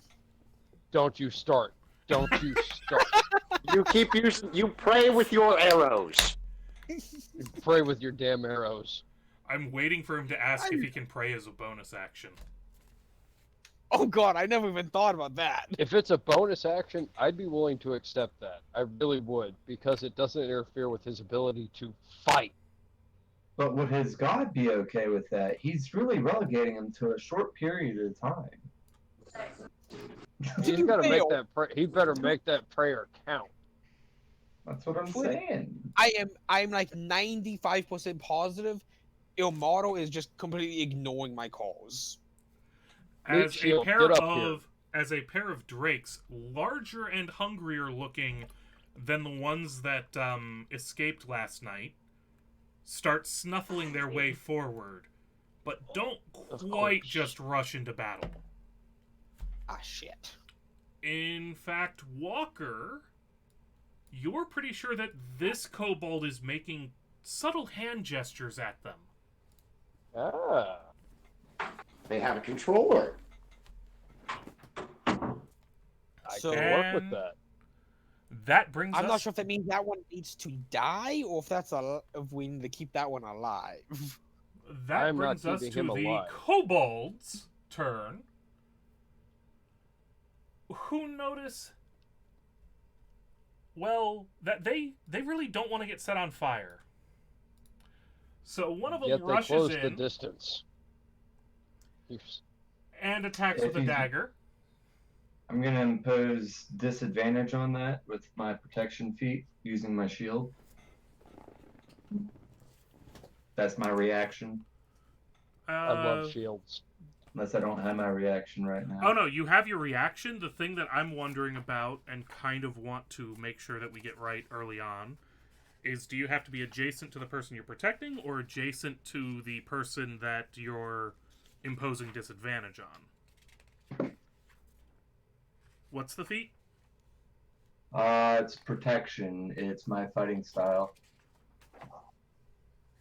Don't you start. Don't you start. You keep using. You pray with your arrows. Pray with your damn arrows. I'm waiting for him to ask if he can pray as a bonus action. Oh god, I never even thought about that. If it's a bonus action, I'd be willing to accept that. I really would, because it doesn't interfere with his ability to fight. But would his god be okay with that? He's really relegating him to a short period of time. He's To got to be make fair, that. He better make that prayer count. That's what I'm Please. saying. I'm like 95% positive Ilmato is just completely ignoring my calls. Meat As a shield, pair get up of drakes, larger and hungrier looking than the ones that escaped last night, start snuffling their way forward, but don't quite course. just rush into battle. Ah, shit. In fact, Walker, you're pretty sure that this kobold is making subtle hand gestures at them. Ah. They have a controller. I So- can work with And that. That brings I'm us... not sure if that means that one needs to die or if we need to keep that one alive. That I'm not brings us keeping to him the alive. kobold's turn. Who notice? Well, that they really don't want to get set on fire. So one of them Yet they rushes close the in distance. and attacks If with a he's- dagger. I'm gonna impose disadvantage on that with my protection feat using my shield. That's my reaction. I love shields. Unless I don't have my reaction right now. Oh no, you have your reaction. The thing that I'm wondering about and kind of want to make sure that we get right early on is, do you have to be adjacent to the person you're protecting or adjacent to the person that you're imposing disadvantage on? What's the feat? It's protection. It's my fighting style.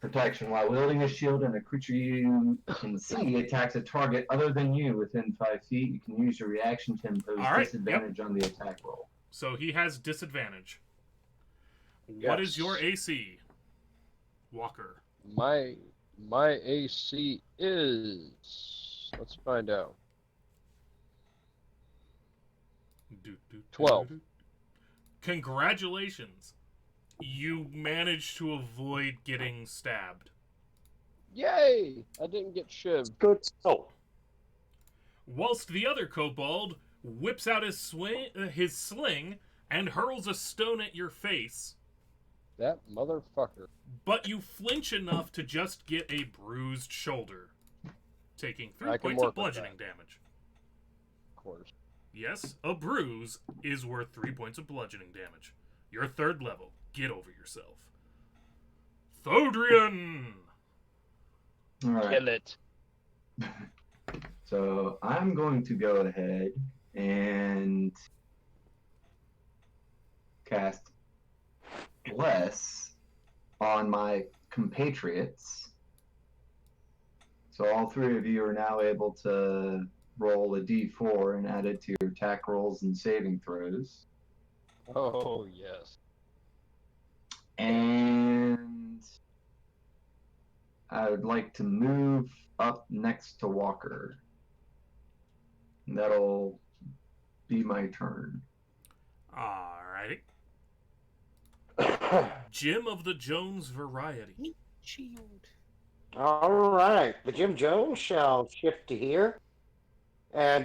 Protection. While wielding a shield and a creature you can see attacks a target other than you within 5 feet, you can use your reaction to impose All right, disadvantage on the attack roll. So he has disadvantage. What is your AC, Walker? My AC is, let's find out. 12. Congratulations. You managed to avoid getting stabbed. Yay! I didn't get shivved. Good. Oh, Whilst the other kobold whips out his sling and hurls a stone at your face, That motherfucker. but you flinch enough to just get a bruised shoulder, taking 3 I can points of work with bludgeoning damage. Of course. Yes, a bruise is worth 3 points of bludgeoning damage. You're 3rd level. Get over yourself. Thodrian! Alright. Kill it. So I'm going to go ahead and cast Bless on my compatriots. So all 3 of you are now able to roll a d4 and add it to your attack rolls and saving throws. Oh, yes. And I would like to move up next to Walker. That'll be my turn. Alrighty. Jim of the Jones variety. Shield. all right. The Jim Jones shall shift to here. And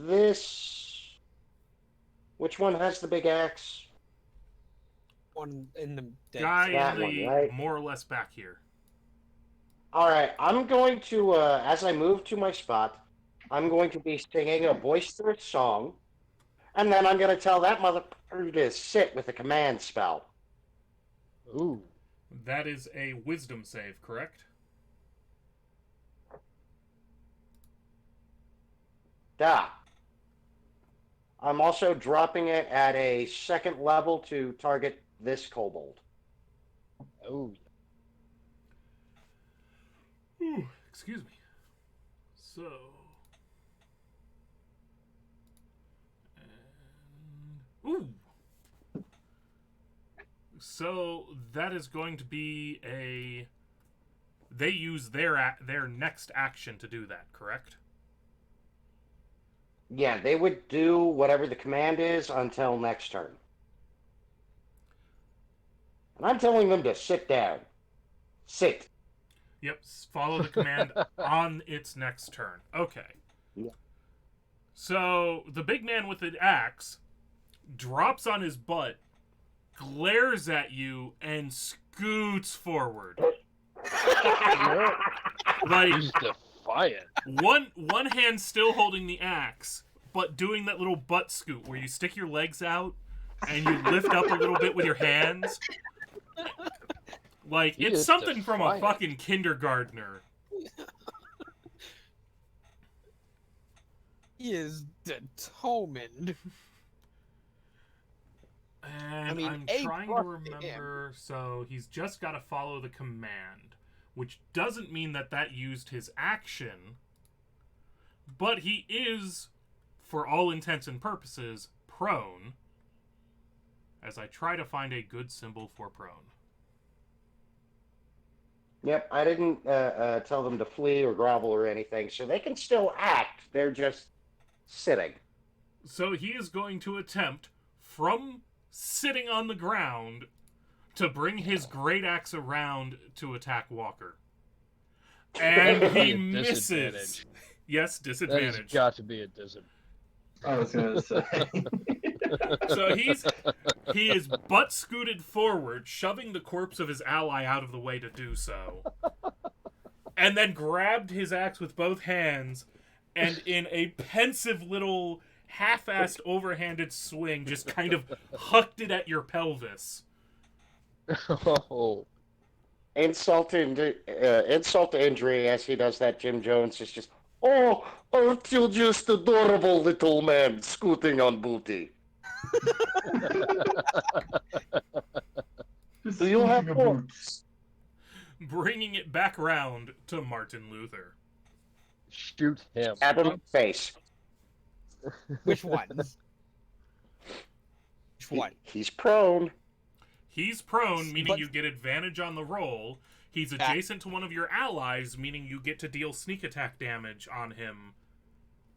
this... Which one has the big axe? One in the dead Guy That in one, the right? more or less back here. All right. I'm going to, as I move to my spot, I'm going to be singing a boisterous song. And then I'm going to tell that motherfucker to sit with a command spell. Ooh. That is a wisdom save, correct? Da. I'm also dropping it at a 2nd level to target this kobold. Oh, Ooh, excuse me. So... Ooh! So that is going to be a... They use their next action to do that, correct? Yeah, they would do whatever the command is until next turn. And I'm telling them to sit down. Sit. Yep, follow the command on its next turn. Okay. Yeah. So the big man with the axe drops on his butt, glares at you, and scoots forward. Like He's defiant. one hand still holding the axe, but doing that little butt scoot where you stick your legs out and you lift up a little bit with your hands. Like, He it's is something from a defiant. fucking kindergartner. He is determined. And I mean, I'm A trying to plus to remember. So he's just got to follow the command, which doesn't mean that that used his action. But he is, for all intents and purposes, prone. As I try to find a good symbol for prone. Yep, I didn't tell them to flee or grovel or anything, so they can still act. They're just sitting. So he is going to attempt, from sitting on the ground, to bring his great axe around to attack Walker. And he A misses. disadvantage. Yes, That has disadvantage. got to be a disadvantage. I was gonna say. So he is butt scooted forward, shoving the corpse of his ally out of the way to do so. And then grabbed his axe with both hands, and in a pensive little half-assed overhanded swing, just kind of hucked it at your pelvis. Oh, Insult to injury as he does that. Jim Jones is just, oh, aren't you just adorable little man scooting on booty? Just Do you have scooting a more? boot. Bringing it back round to Martin Luther. shoot him. Stab him in the face. Which one? Which one? He's prone. He's prone, meaning But- you get advantage on the roll. He's adjacent to one of your allies, meaning you get to deal sneak attack damage on him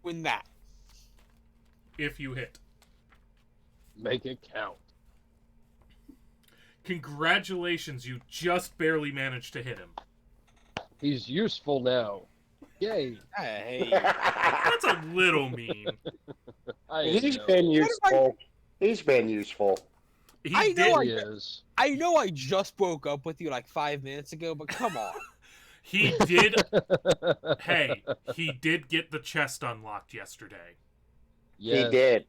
Win that. if you hit. Make it count. Congratulations, you just barely managed to hit him. He's useful now. Yay. Hey. That's a little mean. He's know. been useful. He's been useful. He I know did, He is. I know I just broke up with you like 5 minutes ago, but come on. he did, hey, he did get the chest unlocked yesterday. Yes. He did.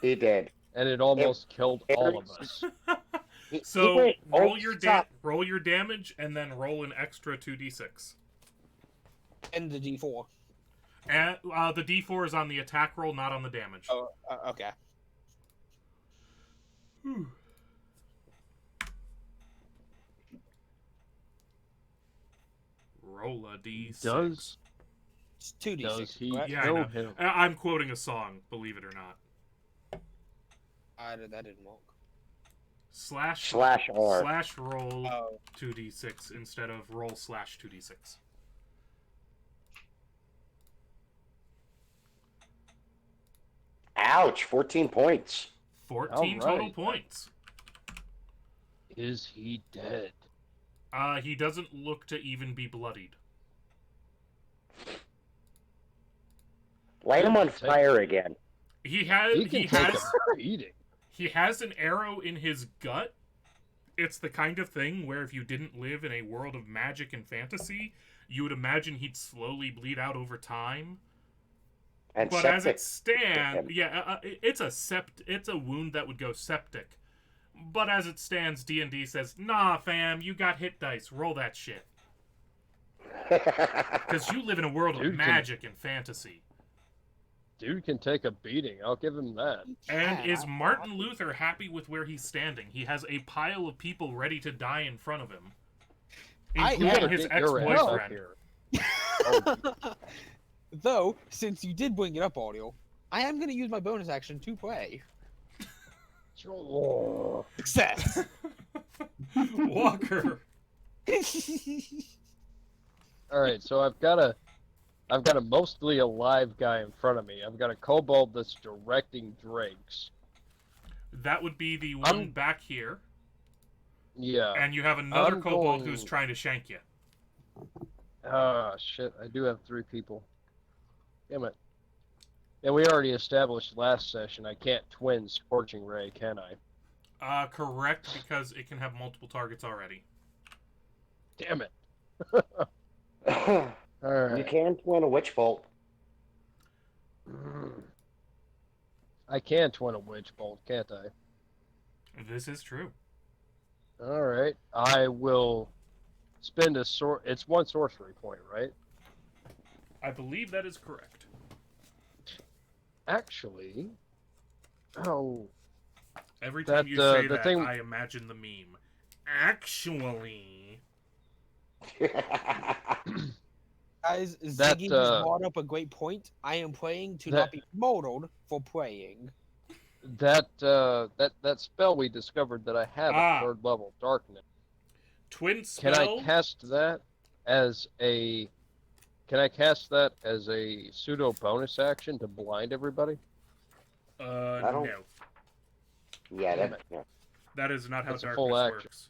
He did. And it almost killed all of us. He So went roll over your the top. roll your damage and then roll an extra 2d6. And the D4. And the d4 is on the attack roll, not on the damage. Oh, okay. Whew. Roll a d6. Does It's 2D6. does he correct? Yeah, I kill know. him? I'm quoting a song, believe it or not. That didn't work. Slash /R. slash roll Oh. 2d6 instead of roll slash 2d6. Ouch, 14 points. 14 All right. total points. Is he dead? He doesn't look to even be bloodied. Light him on fire again. He has He can he take has a beating. he has an arrow in his gut. It's the kind of thing where if you didn't live in a world of magic and fantasy, you would imagine he'd slowly bleed out over time. And But as it septic. stands, yeah, it's a wound that would go septic. But as it stands, D&D says, "Nah, fam, you got hit dice. Roll that shit." Because you live in a world of Dude, magic and fantasy. Dude can take a beating. I'll give him that. And Yeah, is Martin Luther happy with where he's standing? He has a pile of people ready to die in front of him, I- You including gotta his get your ass up ex-boyfriend. here. Though, since you did bring it up, Audio, I am going to use my bonus action to play. Oh. Success! Walker. All right, so I've got a mostly alive guy in front of me. I've got a kobold that's directing drakes. That would be the one back here. Yeah. And you have another I'm kobold going- who's trying to shank you. Ah, shit. I do have 3 people. Damn it. And we already established last session I can't twin Scorching Ray, can I? Correct, because it can have multiple targets already. Damn it. You Alright. can twin a witch bolt. I can twin a Witch Bolt, can't I? This is true. Alright. I will spend a It's 1 sorcery point, right? I believe that is correct. Actually. Oh. Every time That, you say the that, thing- I imagine the meme. Actually. Guys, That, Ziggy just brought up a great point. I am praying to not be promoted for praying. That spell we discovered that I have at 3rd level, Darkness. Twin Can spell? I cast that as a pseudo bonus action to blind everybody? I don't- No. Yeah, Damn that, it. yeah. That is not how It's a darkness full action. works.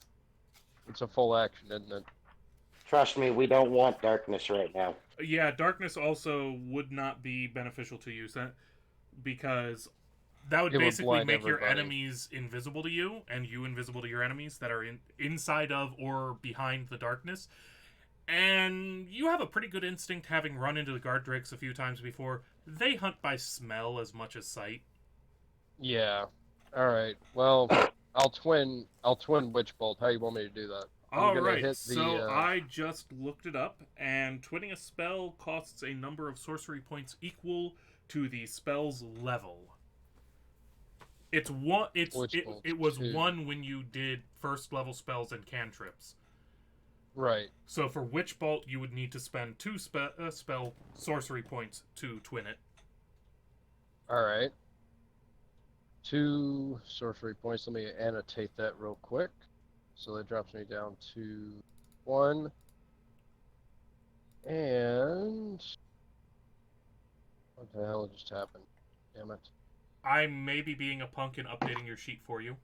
It's a full action, isn't it? Trust me, we don't want darkness right now. Yeah, darkness also would not be beneficial to use that because that would It would basically blind make your everybody. enemies invisible to you and you invisible to your enemies that are inside of or behind the darkness. And you have a pretty good instinct, having run into the guard drakes a few times before. They hunt by smell as much as sight. Yeah. All right. Well, I'll twin Witch Bolt. How you want me to do that? I'm gonna Alright, hit so I just looked it up, and twinning a spell costs a number of sorcery points equal to the spell's level. It's one. Witch Bolt It was 2. 1 when you did first level spells and cantrips. Right. So for Witch Bolt, you would need to spend 2 spell sorcery points to twin it. All right. 2 sorcery points. Let me annotate that real quick. So that drops me down to 1. And what the hell just happened? Damn it. I may be being a punk and updating your sheet for you.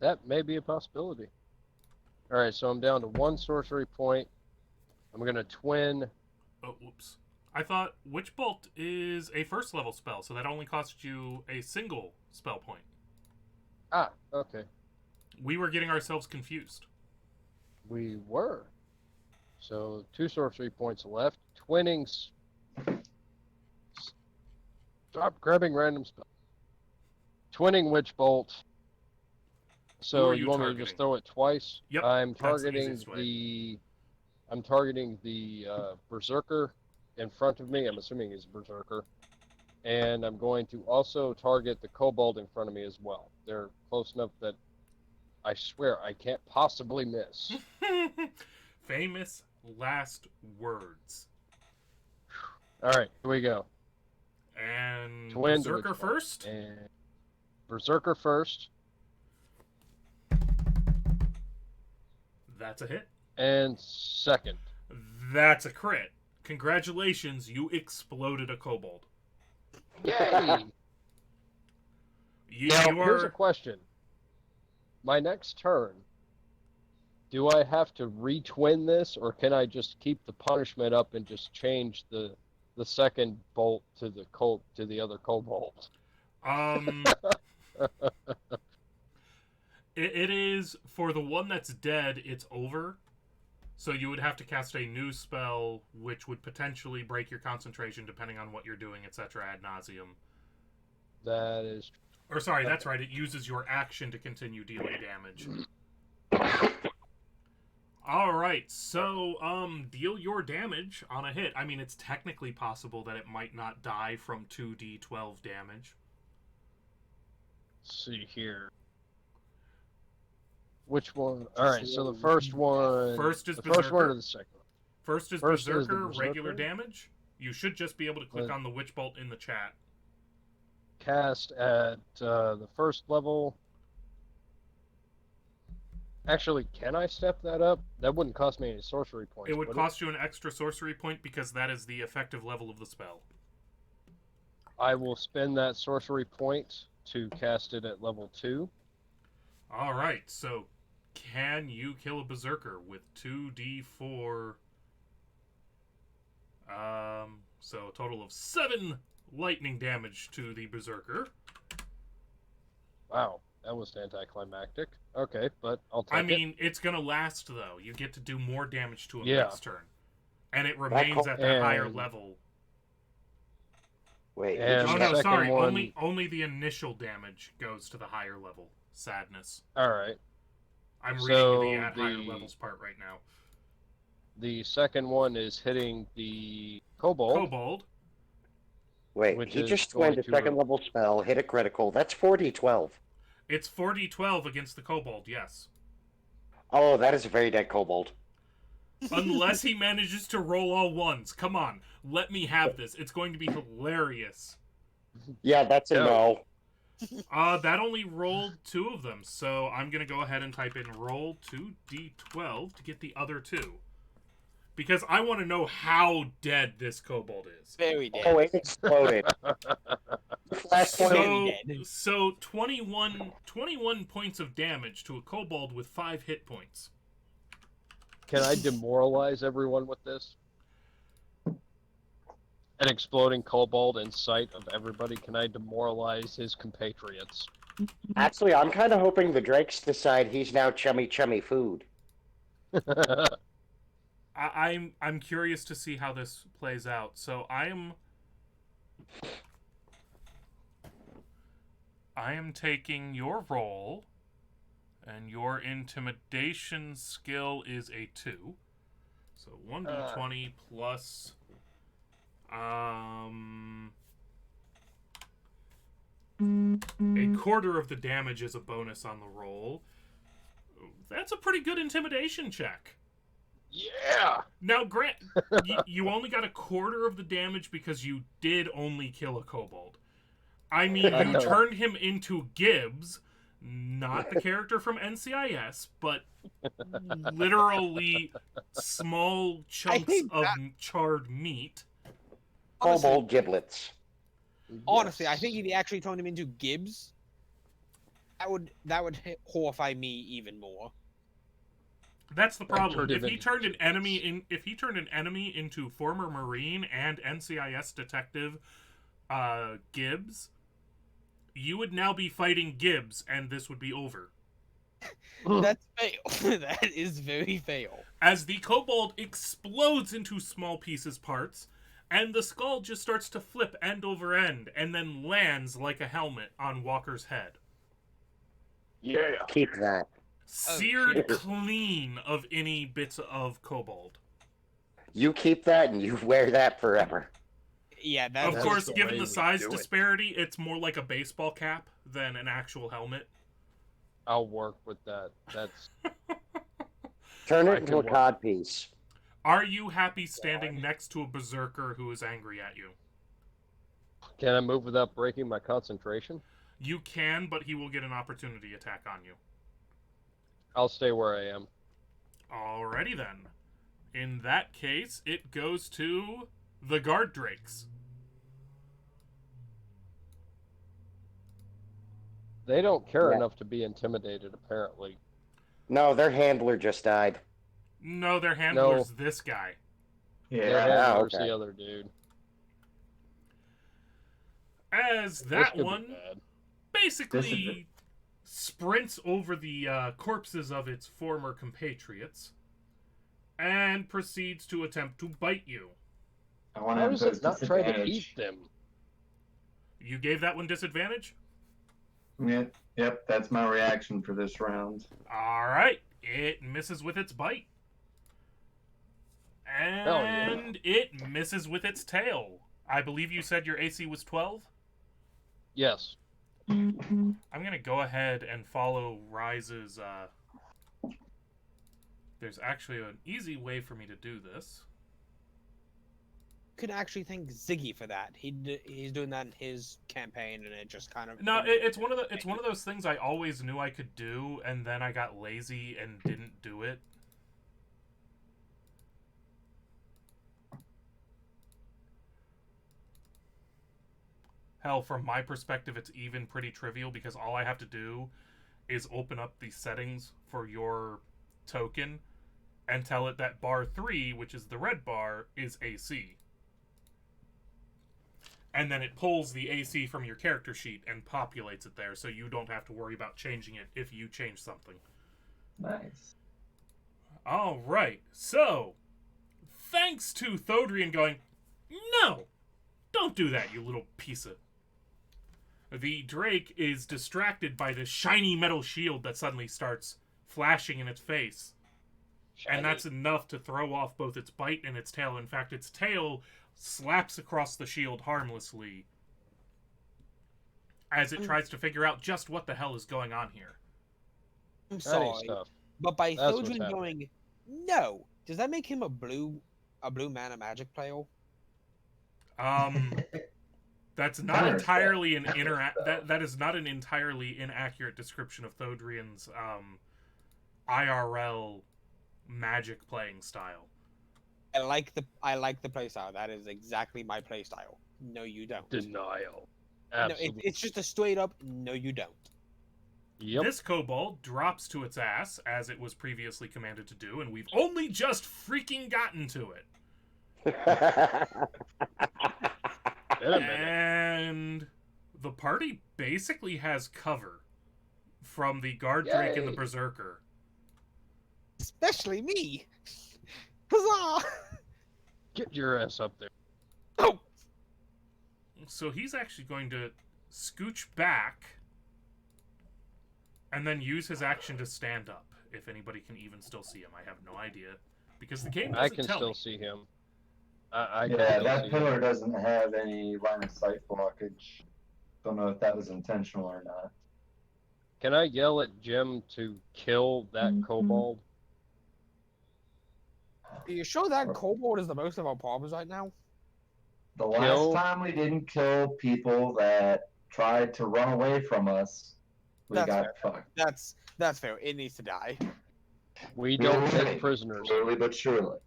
That may be a possibility. All right, so I'm down to 1 sorcery point. I'm gonna twin. Oh, whoops. I thought Witch Bolt is a first level spell, so that only costs you a single spell point. Ah, okay. We were getting ourselves confused. We were. So 2 sorcery points left. Twinning. Stop grabbing random spell. Twinning Witch Bolt. Who So are you you want me to targeting? just throw it twice? Yep, I'm that's the targeting easiest way. I'm targeting the Berserker in front of me. I'm assuming he's Berserker. And I'm going to also target the Kobold in front of me as well. They're close enough that I swear I can't possibly miss. Famous last words. All right, here we go. And Twin Berserker Witch Bolt. first? And Berserker first. That's a hit. And second. That's a crit. Congratulations, you exploded a kobold. Yay! You Now, are... here's a question. My next turn, do I have to retwin this, or can I just keep the punishment up and just change the second bolt to the other kobold? It is, for the one that's dead, it's over. So you would have to cast a new spell, which would potentially break your concentration depending on what you're doing, etc. ad nauseum. That is. Or sorry, that's right. It uses your action to continue dealing damage. All right, so deal your damage on a hit. I mean, it's technically possible that it might not die from 2d12 damage. Let's see here. Which one? All right, so the first one. First is the first one Berserker. or the second one? First is First is the Berserker, Berserker. regular damage. You should just be able to click on the Witch Bolt in the chat. Cast at the first level. Actually, can I step that up? That wouldn't cost me any sorcery points. It would cost you an extra sorcery point because that is the effective level of the spell. I will spend that sorcery point to cast it at level 2. All right, so Can you kill a berserker with 2d4? So a total of 7 lightning damage to the berserker. Wow, that was anticlimactic. Okay, but I'll take I mean, it's gonna last though. You get to do more damage to him Yeah. next turn, and it remains at that higher level. Wait, he And just Oh the no, got... second sorry. one- Only the initial damage goes to the higher level. Sadness. All right. I'm So reading the at higher the- levels part right now. The second one is hitting the kobold. Kobold. Wait, which he is just going went a to- second level spell, hit a critical. That's 4d12. It's 4d12 against the kobold. Yes. Oh, that is a very dead kobold. Unless he manages to roll all ones. Come on, let me have this. It's going to be hilarious. Yeah, that's a No. no. That only rolled 2 of them, so I'm gonna go ahead and type in roll 2d12 to get the other 2. Because I want to know how dead this kobold is. Very dead. Oh, it exploded. Flashpoint. Very dead. So 21 points of damage to a kobold with 5 hit points. Can I demoralize everyone with this? An exploding kobold in sight of everybody. Can I demoralize his compatriots? Actually, I'm kind of hoping the drakes decide he's now chummy food. I'm curious to see how this plays out. So I am taking your roll, and your intimidation skill is a 2. So 1d20 plus a quarter of the damage is a bonus on the roll. That's a pretty good intimidation check. Yeah! Now, Grant, you only got a quarter of the damage because you did only kill a kobold. I mean, I you know. turned him into Gibbs, not the character from NCIS, but literally small chunks think of charred meat. Kobold giblets. Honestly, I Yes. think if he actually turned him into Gibbs, that would horrify me even more. That's the problem. turned If him he into turned an enemy into former Marine and NCIS detective Gibbs, you would now be fighting Gibbs, and this would be over. That's fail. That is very fail. As the kobold explodes into small pieces parts, and the skull just starts to flip end over end, and then lands like a helmet on Walker's head. Yeah. Keep that. Seared shit. clean of any bits of kobold. You keep that and you wear that forever. Yeah, Of that's course, the given way the we size do it. disparity, it's more like a baseball cap than an actual helmet. I'll work with that. That's Turn I it into can a work. codpiece. Are you happy standing next to a berserker who is angry at you? Can I move without breaking my concentration? You can, but he will get an opportunity attack on you. I'll stay where I am. Alrighty then. In that case, it goes to the guard drakes. They don't care Yeah. enough to be intimidated, apparently. No, their handler just died. No, their handler's this guy. Their Yeah. handler's okay. the other dude. As This that could be one bad. basically sprints over the corpses of its former compatriots and proceeds to attempt to bite you. I want How to does impose it not try to disadvantage. eat them? You gave that one disadvantage? Yep, that's my reaction for this round. Alright, it misses with its bite. yeah. And it misses with its tail. I believe you said your AC was 12? Yes. I'm going to go ahead and follow Rise's... There's actually an easy way for me to do this. could actually thank Ziggy for that. He's doing that in his campaign, and it just kind of No, it's one of those things I always knew I could do, and then I got lazy and didn't do it. Hell, from my perspective, it's even pretty trivial because all I have to do is open up the settings for your token and tell it that bar 3, which is the red bar, is AC. And then it pulls the AC from your character sheet and populates it there, so you don't have to worry about changing it if you change something. Nice. Alright, so, thanks to Thodrian going, no, don't do that, you little piece of... The Drake is distracted by this shiny metal shield that suddenly starts flashing in its face. Shiny. And that's enough to throw off both its bite and its tail. In fact, its tail slaps across the shield harmlessly as it tries to figure out just what the hell is going on here. I'm Shiny sorry, stuff. but by That's what's Thodrian happening. going, no, does that make him a blue mana magic player? That's not Counter entirely an spell. that is not an entirely inaccurate description of Thodrian's IRL magic playing style. I like the playstyle. That is exactly my playstyle. No, you don't. Denial. No, Absolutely. it's just a straight up no, you don't. Yep. This kobold drops to its ass as it was previously commanded to do, and we've only just freaking gotten to it. In a minute. And the party basically has cover from the guard drake and the Yay. berserker. Especially me. Huzzah! Get your ass up there. Oh, So he's actually going to scooch back and then use his action to stand up. If anybody can even still see him, I have no idea. Because the game I doesn't can tell still me. see him. I can Yeah, still that see pillar him. doesn't have any line of sight blockage. Don't know if that was intentional or not. Can I yell at Jim to kill that kobold? are you sure that kobold is the most of our problems right now? The last Kill- time we didn't kill people that tried to run away from us, we That's got fucked. That's fair. It needs to die. We don't Slowly, take prisoners. Slowly but surely.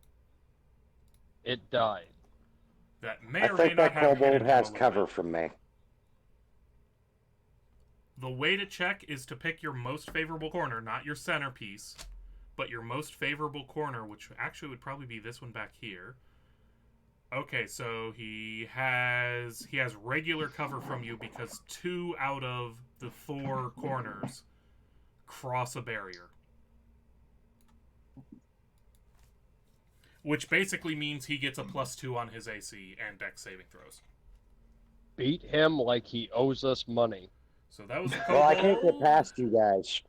It died. That may I or may think not that have kobold hidden him has a little cover bit. from me. The way to check is to pick your most favorable corner, not your centerpiece, but your most favorable corner, which actually would probably be this one back here. Okay, so he has regular cover from you because 2 out of the 4 corners cross a barrier. Which basically means he gets a +2 on his AC and Dex saving throws. Beat him like he owes us money. So that was the kobold. Well, I can't get past you guys.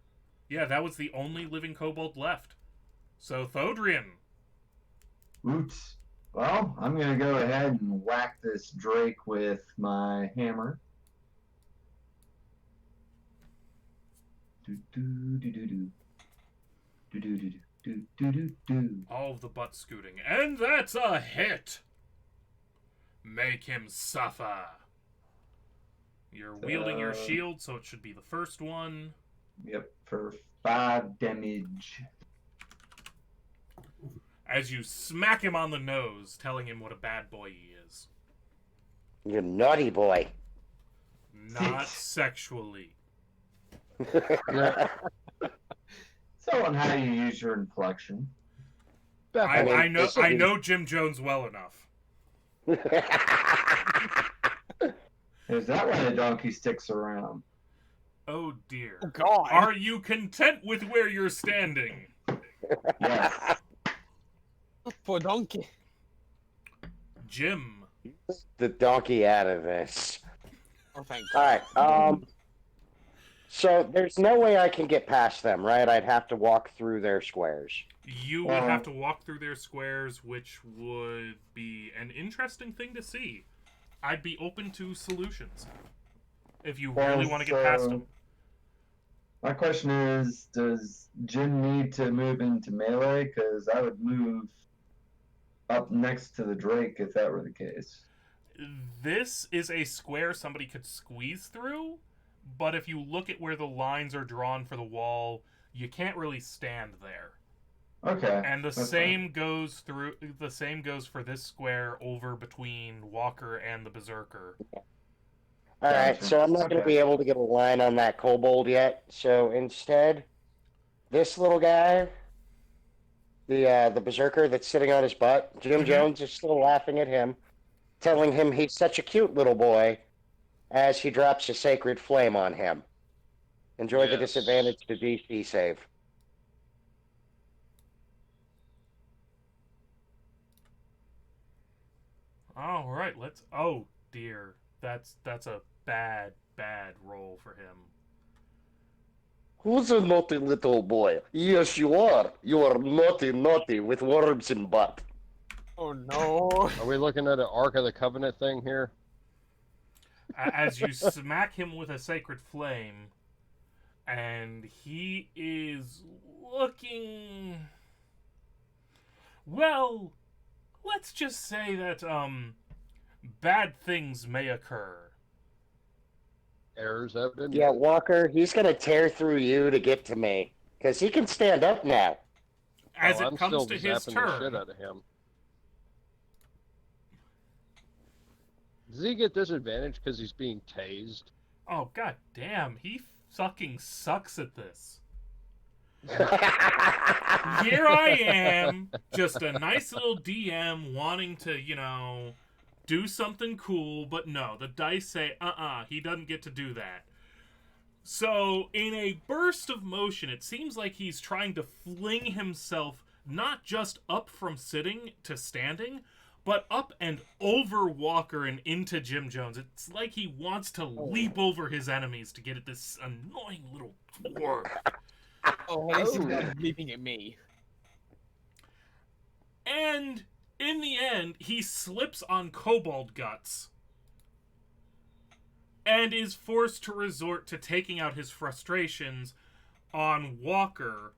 Yeah, that was the only living kobold left. So Thodrian. Oops. Well, I'm gonna go ahead and whack this Drake with my hammer. Do do do do do. Do do do do do do do. All of the butt scooting. And that's a hit! Make him suffer. You're wielding your shield, so it should be the first one. Yep, for 5 damage. As you smack him on the nose, telling him what a bad boy he is. You naughty boy. Not sexually. So on how you use your inflection. I know Jim Jones well enough. Is that why the donkey sticks around? Oh dear. Oh God. Are you content with where you're standing? Yes. Poor donkey. Jim. The donkey out of this. Oh, thank All God. right. So there's no way I can get past them, right? I'd have to walk through their squares. You would have to walk through their squares, which would be an interesting thing to see. I'd be open to solutions. If you really want to get past them. My question is, does Jim need to move into melee? Because I would move up next to the Drake if that were the case. This is a square somebody could squeeze through, but if you look at where the lines are drawn for the wall, you can't really stand there. Okay. And the that's same goes for this square over between Walker and the Berserker. All right, Gotcha. so I'm not going to Okay. be able to get a line on that kobold yet. So instead, this little guy, the berserker that's sitting on his butt, Jim Mhm. Jones is still laughing at him, telling him he's such a cute little boy, as he drops a sacred flame on him. Enjoy the Yes. disadvantage to DC save. All right, let's. Oh dear, that's a bad roll for him. Who's a naughty little boy? Yes, you are. You are naughty with worms in butt. Oh no. Are we looking at an Ark of the Covenant thing here? As you smack him with a sacred flame, and he is looking. Well, let's just say that bad things may occur. Errors evident. Yeah, Walker, he's going to tear through you to get to me. Because he can stand up now. As I'm it comes still to his zapping the shit turn, out of him. Does he get disadvantage because he's being tased? oh god damn, he fucking sucks at this. Here I am, just a nice little DM wanting to, do something cool, but no, the dice say, he doesn't get to do that. So, in a burst of motion, it seems like he's trying to fling himself not just up from sitting to standing, but up and over Walker and into Jim Jones. It's like he wants to leap over his enemies to get at this annoying little dwarf. Oh, at least he's not leaping at me. And in the end, he slips on kobold guts and is forced to resort to taking out his frustrations on Walker,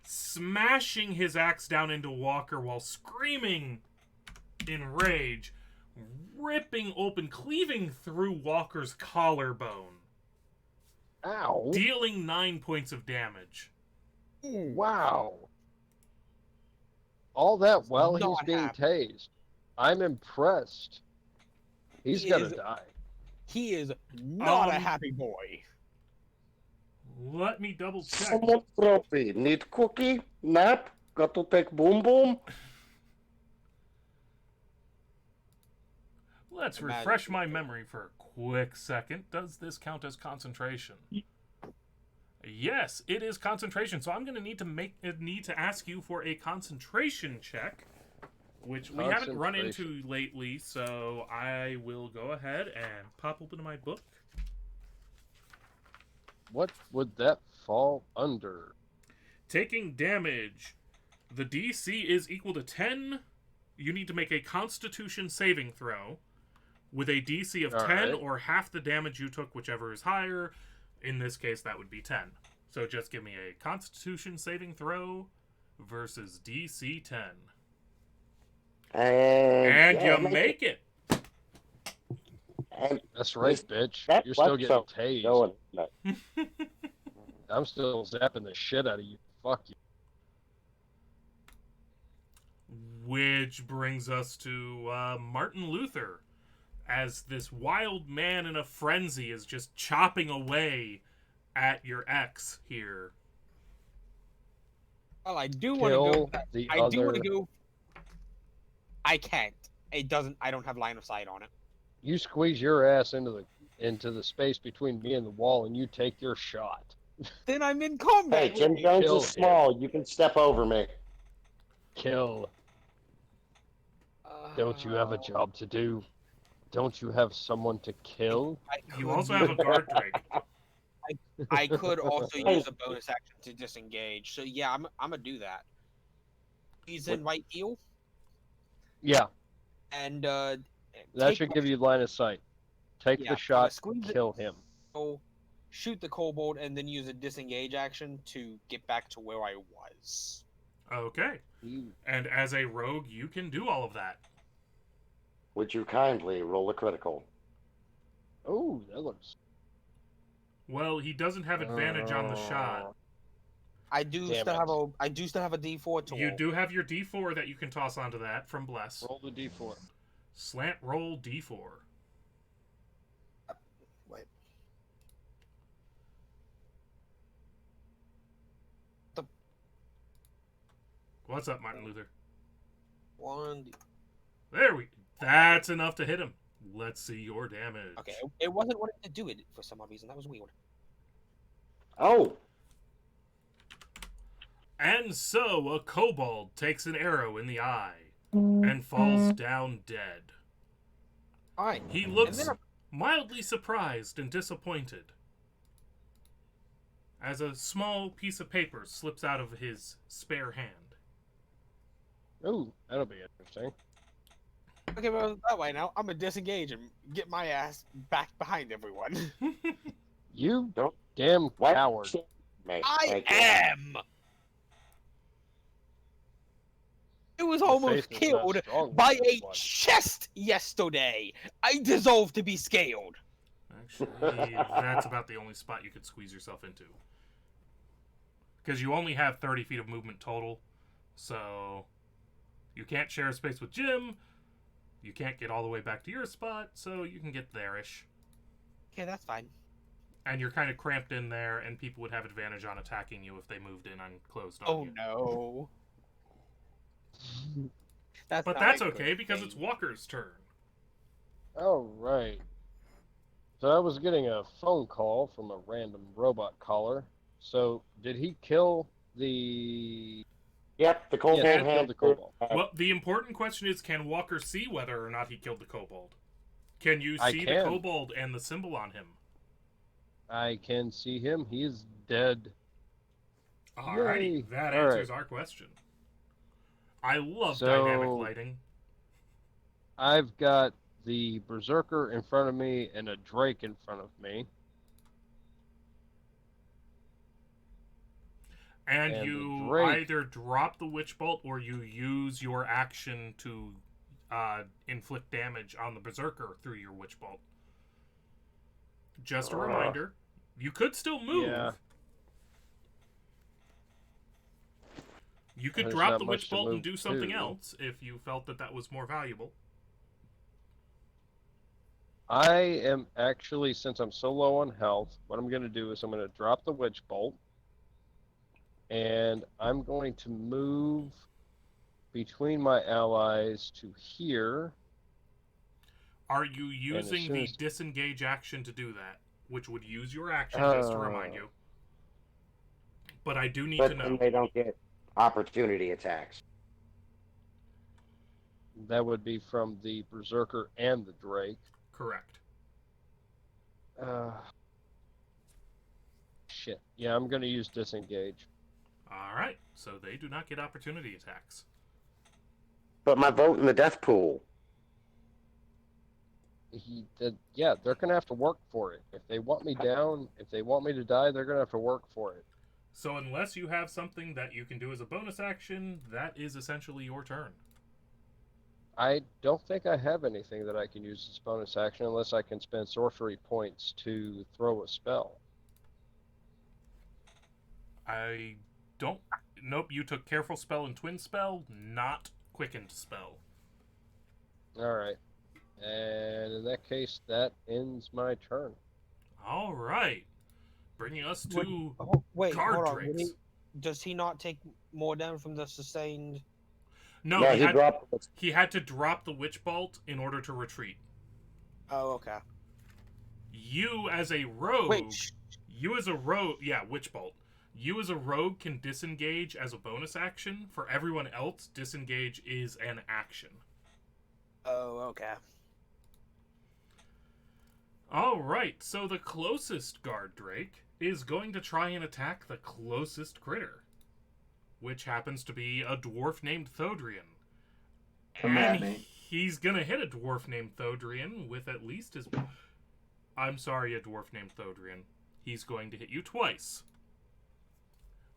smashing his axe down into Walker while screaming in rage, ripping open, cleaving through Walker's collarbone, Ow! dealing 9 points of damage. Wow! All that while he's Not being happy. tased. I'm impressed. He's He gonna is- die. He is not a Um, happy boy. Let me double check. Someone trophy. Need cookie? Nap? Got to take boom boom? Let's Imagine refresh if my it- memory for a quick second. Does this count as concentration? Yes, it is concentration. So I'm going to need to ask you for a concentration check, which we haven't run into lately. So I will go ahead and pop open my book. What would that fall under? Taking damage. The DC is equal to 10. You need to make a Constitution saving throw with a DC of 10 or half the damage you took, whichever is higher. In this case, that would be 10. So just give me a Constitution saving throw versus DC 10. And yeah, you make it. And That's right, bitch. that You're still getting flexo tased. going. No. I'm still zapping the shit out of you. Fuck you. Which brings us to Martin Luther, as this wild man in a frenzy is just chopping away at your ex here. Well, I do want Kill to go. the I do want other. to go. I can't. It doesn't. I don't have line of sight on it. You squeeze your ass into the space between me and the wall, and you take your shot. Then I'm in combat. Hey, Jim with Jones Kill is him. small. You can step over me. Kill. Don't you have a job to do? Don't you have someone to kill? You also have a guard drake. I could also use a bonus action to disengage. So yeah, I'm gonna do that. He's in right heel, Yeah, and that take should my- give you line of sight. Take Yeah, the shot, squeeze it. kill him. shoot the kobold, and then use a disengage action to get back to where I was. Okay. And as a rogue, you can do all of that. Would you kindly roll a critical? Oh, that looks. Well, he doesn't have advantage on the shot. I do Damn still it. have a. I do still have a D4 to You roll. do have your D4 that you can toss onto that from Bless. Roll the d4. Slant roll D4. What's up, Martin Luther? 1d. There we. That's enough to hit him. Let's see your damage. Okay, it wasn't wanting to do it for some odd reason. That was weird. Oh, And so a kobold takes an arrow in the eye and falls down dead. Alright. He looks And then mildly surprised and disappointed as a small piece of paper slips out of his spare hand. Ooh, that'll be interesting. Okay, well, that way now, I'm gonna disengage and get my ass back behind everyone. You Don't- damn what? coward. Mate, I thank you. am! It was Your almost face is not killed strong with by this a one. chest yesterday. I deserve to be scaled. Actually, that's about the only spot you could squeeze yourself into. Because you only have 30 feet of movement total, so you can't share a space with Jim. You can't get all the way back to your spot, so you can get there-ish. Okay, that's fine. And you're kind of cramped in there, and people would have advantage on attacking you if they moved in and closed on Oh you. no. But But that's okay, because it's Walker's turn. All right. So I was getting a phone call from a random robot caller. So did he kill the? Yep, the kobold Yeah, he hand. killed the kobold. Well, the important question is, can Walker see whether or not he killed the kobold? Can you I see can. the kobold and the symbol on him? I can see him. He is dead. Alrighty, Yay. that All answers our question. I love So- dynamic lighting. I've got the berserker in front of me and a drake in front of me. And And the you drake- either drop the witch bolt or you use your action to inflict damage on the berserker through your witch bolt. Just a reminder, you could still move. Yeah. You could There's drop not the much witch to bolt and move do something to. else if you felt that that was more valuable. I am actually, since I'm so low on health, what I'm going to do is I'm going to drop the witch bolt, and I'm going to move between my allies to here. Are you as using soon the as- disengage action to do that? Which would use your action, just to remind you. But I do need to But know. then they don't get opportunity attacks. That would be from the berserker and the drake. Correct. Shit. Yeah, I'm going to use disengage. Alright, so they do not get opportunity attacks. But my vote in the death pool. Yeah, they're going to have to work for it. If they want me down, if they want me to die, they're going to have to work for it. So unless you have something that you can do as a bonus action, that is essentially your turn. I don't think I have anything that I can use as bonus action unless I can spend sorcery points to throw a spell. I don't... Nope, you took Careful Spell and Twin Spell, not Quickened Spell. Alright. And in that case, that ends my turn. Alright. Bringing us to... Oh, wait, Guard hold on. drakes. Does he not take more damage from the sustained? No, No, he, he had, dropped. he had to drop the Witch Bolt in order to retreat. Oh, okay. You as a rogue... Wait, sh- You as a rogue... Yeah, Witch Bolt. You as a rogue can disengage as a bonus action. For everyone else, disengage is an action. oh, okay. Alright, so the closest guard drake is going to try and attack the closest critter, which happens to be a dwarf named Thodrian. Come at And me. he's gonna hit a dwarf named Thodrian with at least his... I'm sorry, a dwarf named Thodrian. He's going to hit you twice.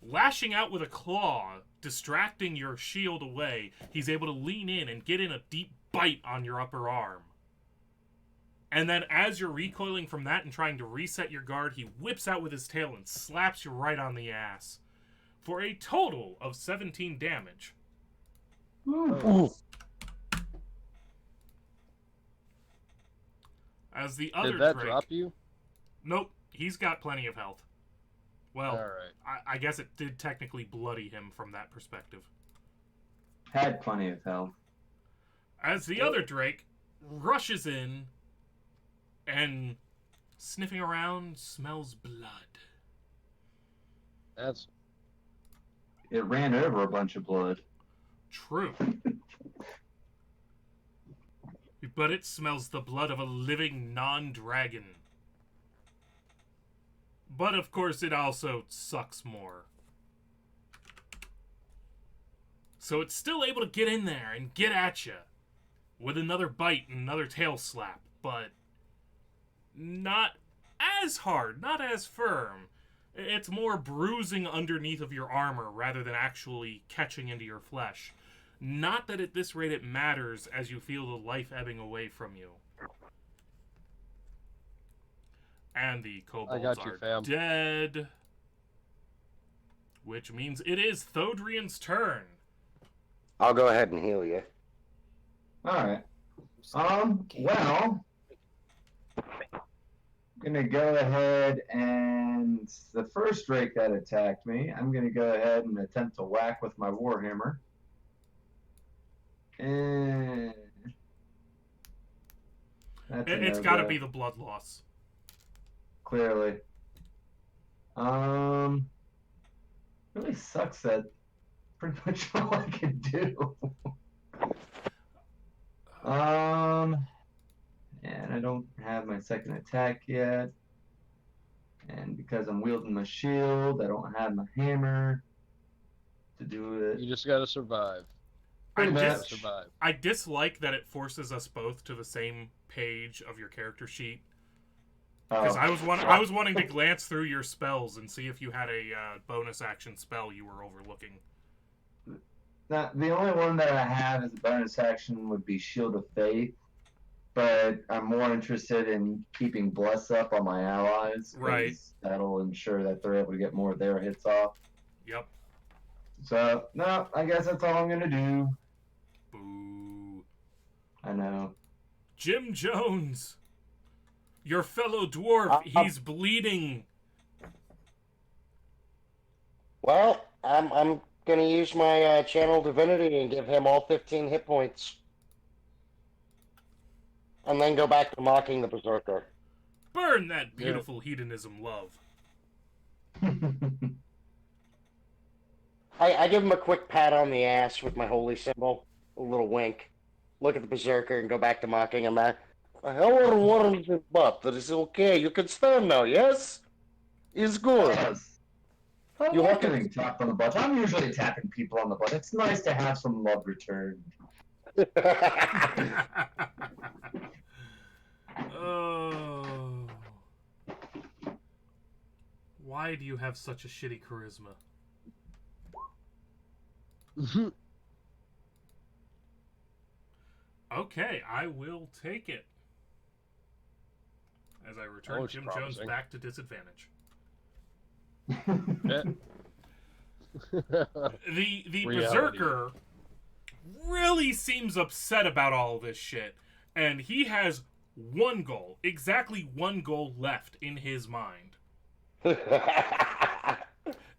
Lashing out with a claw, distracting your shield away, he's able to lean in and get in a deep bite on your upper arm. And then as you're recoiling from that and trying to reset your guard, he whips out with his tail and slaps you right on the ass. For a total of 17 damage. Ooh. As the other Did that drake... drop you? Nope, he's got plenty of health. Well, Alright. I guess it did technically bloody him from that perspective. Had plenty of health. As the other Drake rushes in and, sniffing around, smells blood. It ran over a bunch of blood. True. But it smells the blood of a living non-dragon. But of course it also sucks more. So it's still able to get in there and get at you with another bite and another tail slap, but not as hard, not as firm. It's more bruising underneath of your armor rather than actually catching into your flesh. Not that at this rate it matters as you feel the life ebbing away from you. And the kobolds are dead. Which means it is Thodrian's turn. I'll go ahead and heal you. Alright. Well, I'm gonna go ahead and the first Drake that attacked me, I'm gonna go ahead and attempt to whack with my Warhammer. And It's got to be the blood loss. Clearly. Really sucks that pretty much all I can do. And I don't have my second attack yet. And because I'm wielding my shield, I don't have my hammer to do it. You just gotta survive. I dislike that it forces us both to the same page of your character sheet. Because I was wanting to glance through your spells and see if you had a bonus action spell you were overlooking. Now, the only one that I have as a bonus action would be Shield of Faith, but I'm more interested in keeping Bless up on my allies. Right. That'll ensure that they're able to get more of their hits off. Yep. So, no, I guess that's all I'm going to do. Boo. I know. Jim Jones! Your fellow dwarf, he's bleeding. Well, I'm gonna use my channel divinity and give him all 15 hit points, and then go back to mocking the berserker. Burn that beautiful hedonism love. I give him a quick pat on the ass with my holy symbol, a little wink. Look at the berserker and go back to mocking him. How warm is his butt? That is okay. You can stand now. Yes, it's good. Yes. You are getting tapped on the butt. I'm usually tapping people on the butt. It's nice to have some love returned. Oh. Why do you have such a shitty charisma? Okay, I will take it. As I return Jim Jones back to disadvantage. The berserker really seems upset about all this shit, and he has one goal, exactly one goal left in his mind.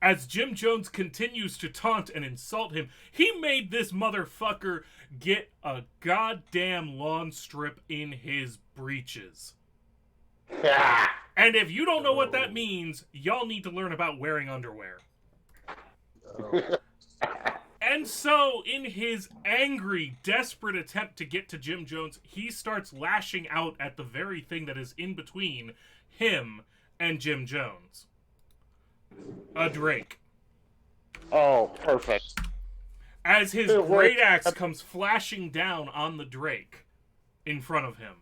As Jim Jones continues to taunt and insult him, he made this motherfucker get a goddamn lawn strip in his breeches. And if you don't know what that means, y'all need to learn about wearing underwear. And so, in his angry, desperate attempt to get to Jim Jones, he starts lashing out at the very thing that is in between him and Jim Jones. A Drake. Oh, perfect. As his great axe comes flashing down on the Drake in front of him.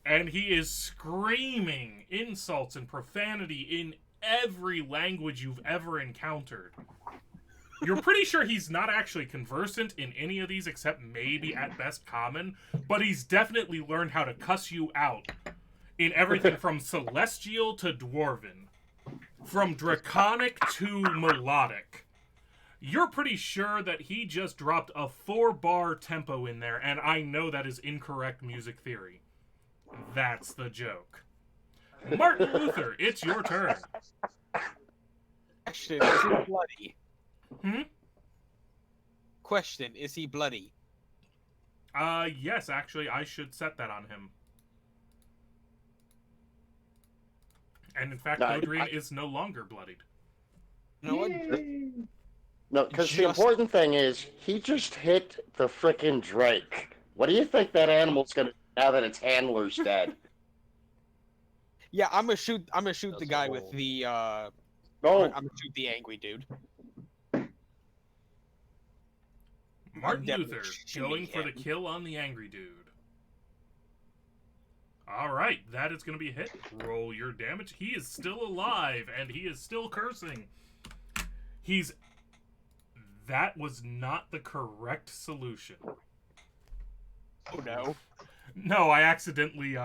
And he is screaming insults and profanity in every language you've ever encountered. You're pretty sure he's not actually conversant in any of these except maybe at best common, but he's definitely learned how to cuss you out in everything from celestial to dwarven, from draconic to melodic. You're pretty sure that he just dropped a 4-bar tempo in there, and I know that is incorrect music theory. That's the joke. Martin Luther, it's your turn. Actually, this is bloody. Question: Is he bloody? Yes, actually, I should set that on him. And in fact, No, Godrine is no longer bloodied. No one. No, because the Just- important thing is he just hit the frickin' Drake. What do you think that animal's gonna do now that its handler's dead? Yeah, I'm gonna shoot. I'm gonna shoot That's the guy a with whole- the. I'm No, gonna shoot the angry dude. Martin definitely Luther shooting going for the him. kill on the angry dude. Alright, that is going to be a hit. Roll your damage. He is still alive, and he is still cursing. That was not the correct solution. Oh no! No, I accidentally,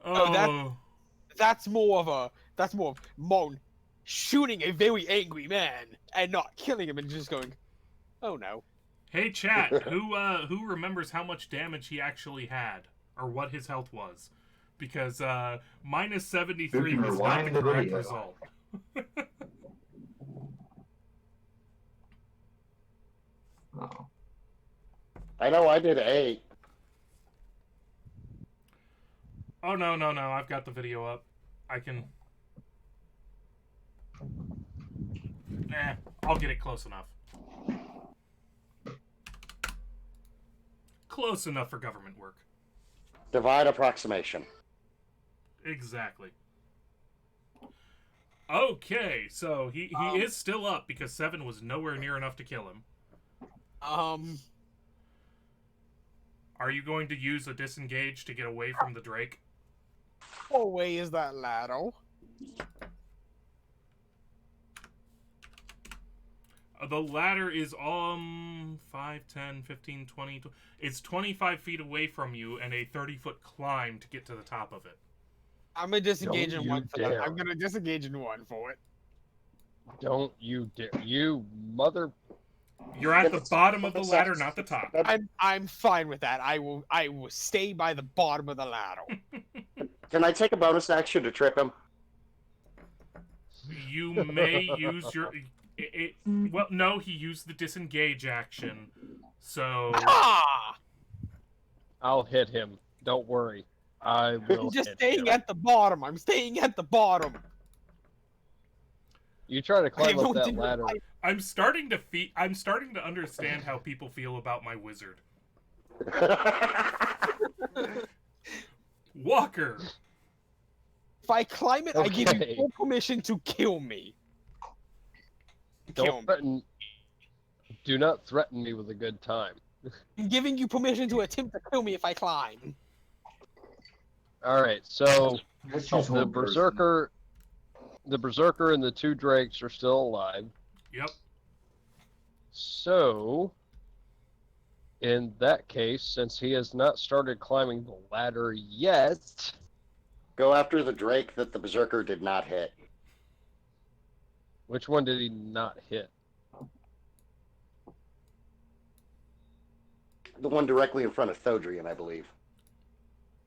Oh, that's more of Mon shooting a very angry man and not killing him and just going, oh no. Hey, chat, who remembers how much damage he actually had? Or what his health was? Because, minus 73 You can was not rewind the the correct video. result. Oh. I know I did 8. Oh, no, I've got the video up. I can... I'll get it close enough. Close enough for government work. Divide approximation. Exactly. Okay, so he is still up because 7 was nowhere near enough to kill him. Are you going to use a disengage to get away from the Drake? What way is that ladder? The ladder is 5, 10, 15, 20... It's 25 feet away from you and a 30-foot climb to get to the top of it. I'm gonna disengage Don't in you one for that. dare. I'm gonna disengage in one for it. Don't you dare. You mother... You're at the bottom of the ladder, not the top. I'm fine with that. I will stay by the bottom of the ladder. Can I take a bonus action to trip him? You may use your... well, no, he used the disengage action. So... Ah! I'll hit him. Don't worry. I will I'm just hit staying him. at the bottom. I'm staying at the bottom. You try to climb I up that don't ladder. I'm starting to understand how people feel about my wizard. Walker! If I climb it, I give you Okay. full permission to kill me. Kill Don't me. threaten. Do not threaten me with a good time. I'm giving you permission to attempt to kill me if I climb. Alright, so Let's use the one person. berserker and the 2 drakes are still alive. Yep. So, in that case, since he has not started climbing the ladder yet, Go after the Drake that the Berserker did not hit. which one did he not hit? The one directly in front of Thodrian, I believe.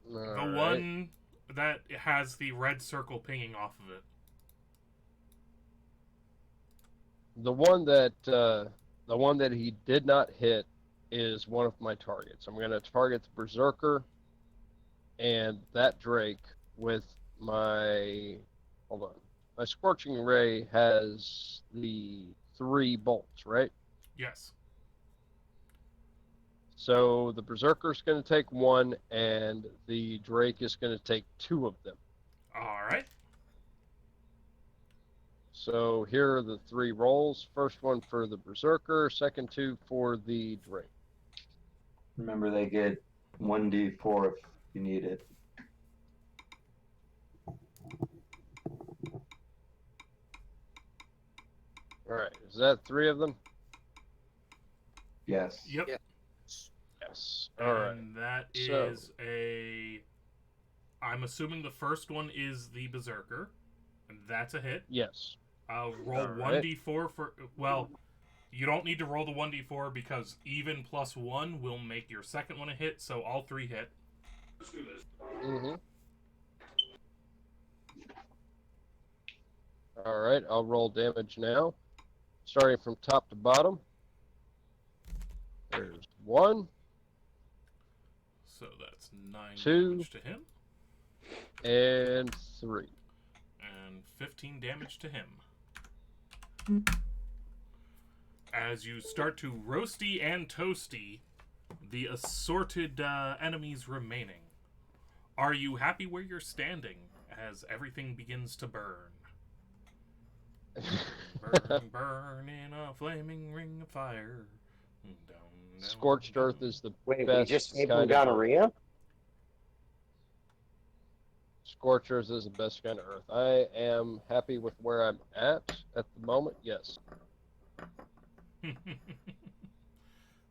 The one that has the red circle pinging off of it. The one that he did not hit is one of my targets. I'm going to target the berserker and that drake with my... Hold on. My scorching ray has the 3 bolts, right? Yes. So the berserker's going to take 1, and the drake is going to take 2 of them. Alright. So here are the 3 rolls. First one for the berserker, second 2 for the drake. Remember, they get 1d4 if you need it. All right, is that 3 of them? Yes. Yep. Yeah. Yes. All right. And that So- is a... I'm assuming the first one is the Berserker. And that's a hit. Yes. I'll roll All right. 1d4 for... Well, you don't need to roll the 1d4 because even plus 1 will make your second one a hit, so all 3 hit. Mm-hmm. All right, I'll roll damage now. starting from top to bottom. There's 1, So that's 9 2. damage to him. And 3. And 15 damage to him. As you start to roasty and toasty the assorted enemies remaining. Are you happy where you're standing as everything begins to burn? Burn, burn in a flaming ring of fire. Down, down, Scorched down. Earth is the Wait, best we just saved from kind of earth. gonorrhea? Scorched Earth is the best kind of earth. I am happy with where I'm at the moment, yes.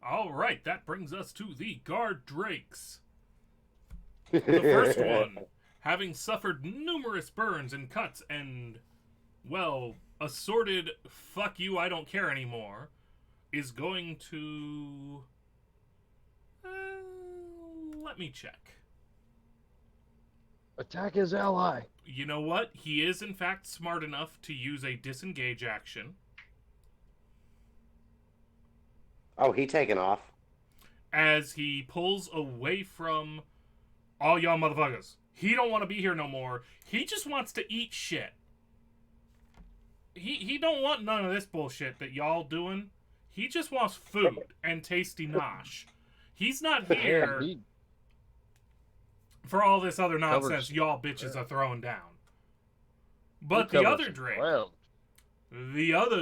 All right, that brings us to the guard drakes. The first one, having suffered numerous burns and cuts and, well, assorted fuck you, I don't care anymore, is going to... let me check. Attack his ally. You know what? He is, in fact, smart enough to use a disengage action. Oh, he taken off. As he pulls away from all y'all motherfuckers. He don't want to be here no more. He just wants to eat shit. He don't want none of this bullshit that y'all doing. He just wants food and tasty nosh. He's not here for all this other nonsense y'all bitches are throwing down. But the other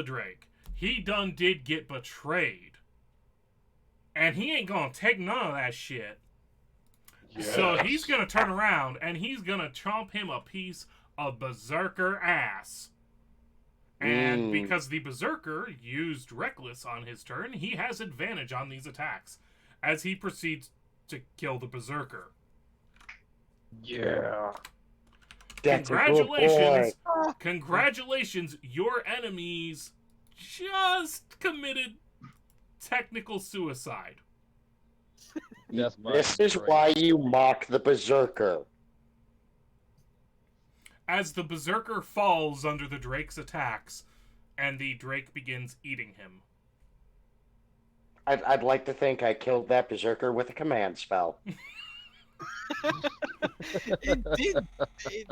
Drake, he done did get betrayed. And he ain't gonna take none of that shit. Yes. So he's gonna turn around and he's gonna chomp him a piece of berserker ass. And because the berserker used reckless on his turn, he has advantage on these attacks as he proceeds to kill the berserker. Yeah. That's Congratulations. Congratulations, your enemies just committed technical suicide. This is why you mock the berserker. As the berserker falls under the drake's attacks, and the drake begins eating him. I'd like to think I killed that berserker with a command spell.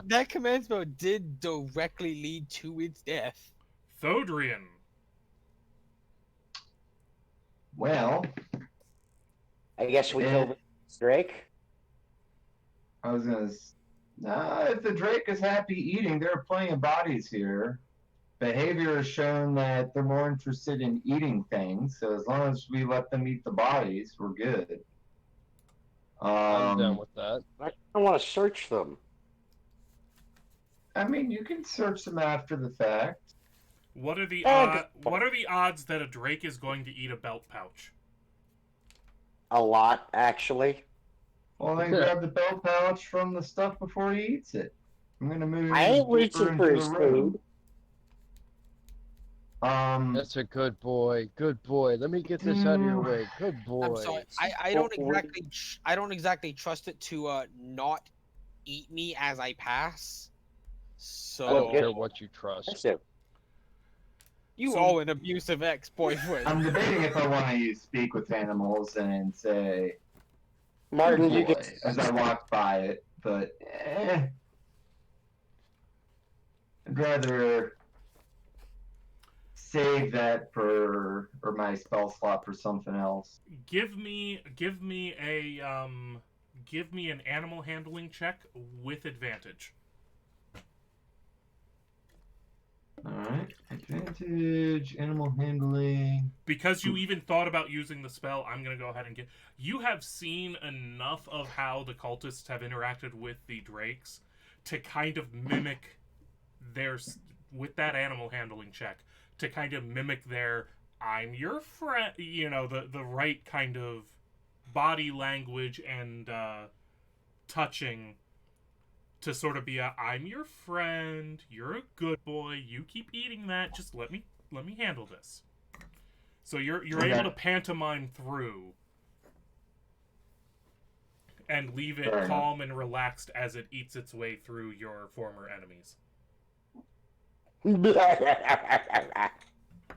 That command spell did directly lead to its death. Thodrian. Well, I guess we killed the drake. I was gonna. If the drake is happy eating, there are plenty of bodies here. Behavior has shown that they're more interested in eating things, so as long as we let them eat the bodies, we're good. I'm down with that. I don't want to search them. I mean, you can search them after the fact. What are the odds that a drake is going to eat a belt pouch? A lot, actually. Well, then grab the belt pouch from the stuff before he eats it. I'm gonna move. I ain't reaching for his food. That's a good boy. Good boy. Let me get this out of your way. Good boy. I'm sorry. I don't exactly trust it to not eat me as I pass. So I don't care what you trust. You owe an abusive ex-boyfriend. I'm debating if I want to speak with animals and say, Martin, boy, you get as I walk by it, but I'd rather save that for my spell slot for something else. Give me an animal handling check with advantage. Alright, advantage, animal handling. Because you even thought about using the spell, I'm going to go ahead and get... You have seen enough of how the cultists have interacted with the drakes to kind of mimic their... With that animal handling check, to kind of mimic their, I'm your friend, you know, the right kind of body language and touching to sort of be I'm your friend, you're a good boy, you keep eating that, just let me handle this. So you're able to pantomime through and leave it calm and relaxed as it eats its way through your former enemies.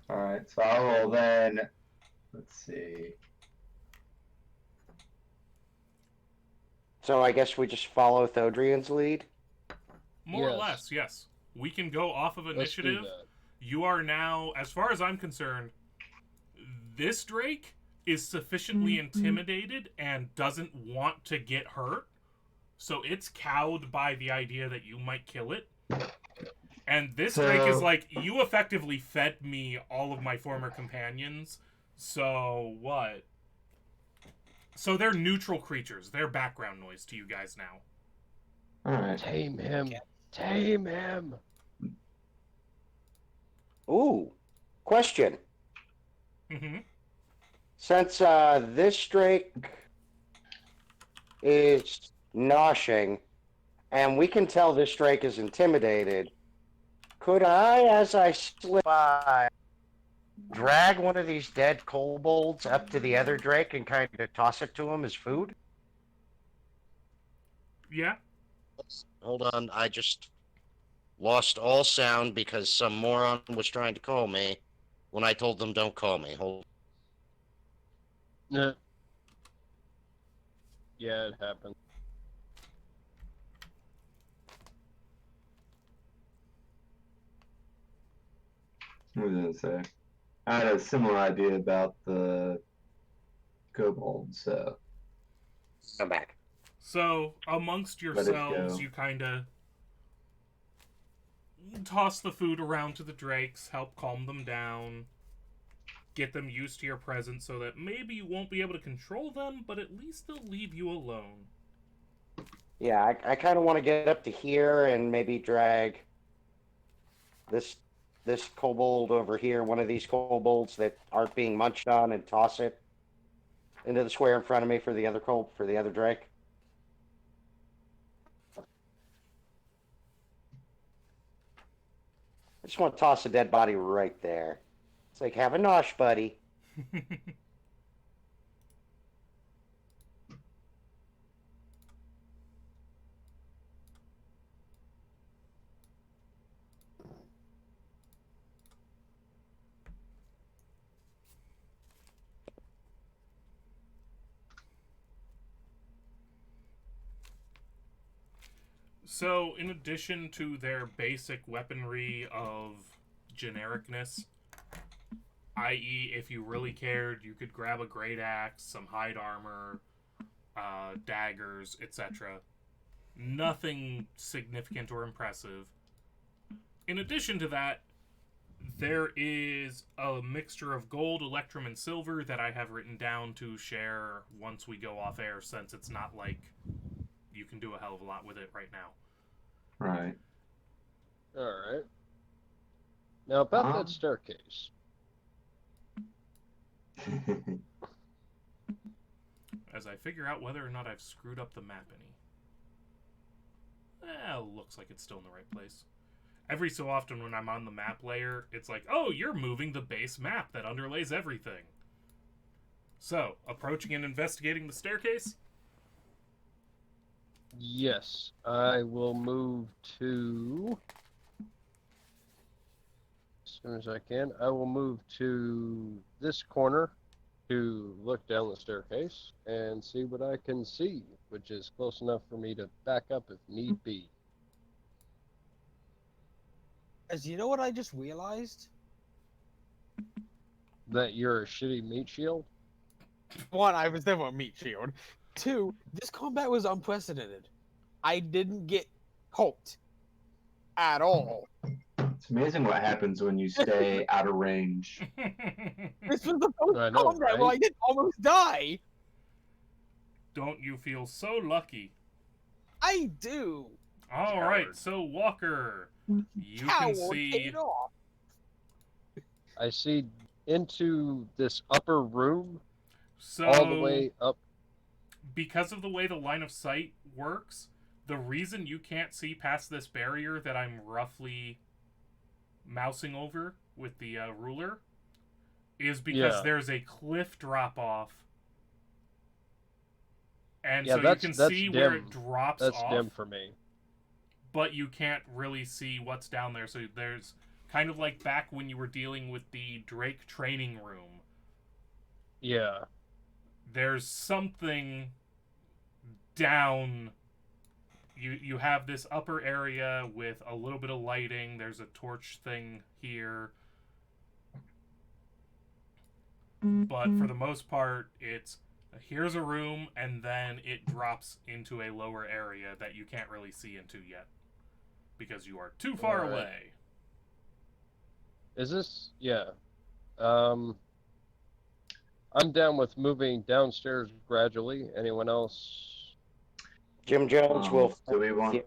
Alright. Alright, so I will then, let's see. So I guess we just follow Thodrian's lead. More or Yes. less, yes. We can go off of Let's do initiative. that. You are now, as far as I'm concerned, this Drake is sufficiently intimidated and doesn't want to get hurt. So it's cowed by the idea that you might kill it. And this Drake is like, you effectively fed me all of my former companions. So what? So they're neutral creatures. They're background noise to you guys now. Alright. Tame him. Tame him. Ooh, question. Mm-hmm. Since this Drake is noshing, and we can tell this Drake is intimidated, could I, as I slip by, drag one of these dead kobolds up to the other Drake and kind of toss it to him as food? Yeah. Hold on, I just lost all sound because some moron was trying to call me when I told them don't call me. Hold. Yeah. Yeah, it happened. What was I gonna say? I had a similar idea about the kobold, so Come back. So, amongst Let it yourselves, go. you kind of toss the food around to the drakes, help calm them down, get them used to your presence so that maybe you won't be able to control them, but at least they'll leave you alone. Yeah, I kind of want to get up to here and maybe drag this kobold over here, one of these kobolds that aren't being munched on, and toss it into the square in front of me for the other Drake. I just want to toss a dead body right there. It's like, have a nosh, buddy. So, in addition to their basic weaponry of genericness, i.e., if you really cared, you could grab a great axe, some hide armor, daggers, etc. Nothing significant or impressive. In addition to that, there is a mixture of gold, electrum, and silver that I have written down to share once we go off air, since it's not like you can do a hell of a lot with it right now. right. Alright. Now, about that staircase. As I figure out whether or not I've screwed up the map any. Looks like it's still in the right place. Every so often when I'm on the map layer, it's like, oh, you're moving the base map that underlays everything. So, approaching and investigating the staircase? Yes, I will move to... As soon as I can, I will move to this corner to look down the staircase and see what I can see, which is close enough for me to back up if need be. As you know what I just realized? That you're a shitty meat shield? One, I was never a meat shield. Two, this combat was unprecedented. I didn't get poked at all. It's amazing what happens when you stay out of range. This was the first I know, combat where right? I didn't almost die. Don't you feel so lucky? I do. Alright, Coward. so Walker, you Coward, can take see... it off. I see into this upper room, So, all the way up. because of the way the line of sight works, the reason you can't see past this barrier that I'm roughly mousing over with the ruler is because there's a cliff drop-off. And Yeah, so you that's can dim. see where it drops That's off, dim for me. but you can't really see what's down there. So there's kind of like back when you were dealing with the Drake training room. Yeah. There's something down. You have this upper area with a little bit of lighting. There's a torch thing here. But for the most part, it's here's a room, and then it drops into a lower area that you can't really see into yet because you are too far Alright. away. Is this? Yeah. I'm down with moving downstairs gradually. Anyone else? Jim Jones will. Do we want?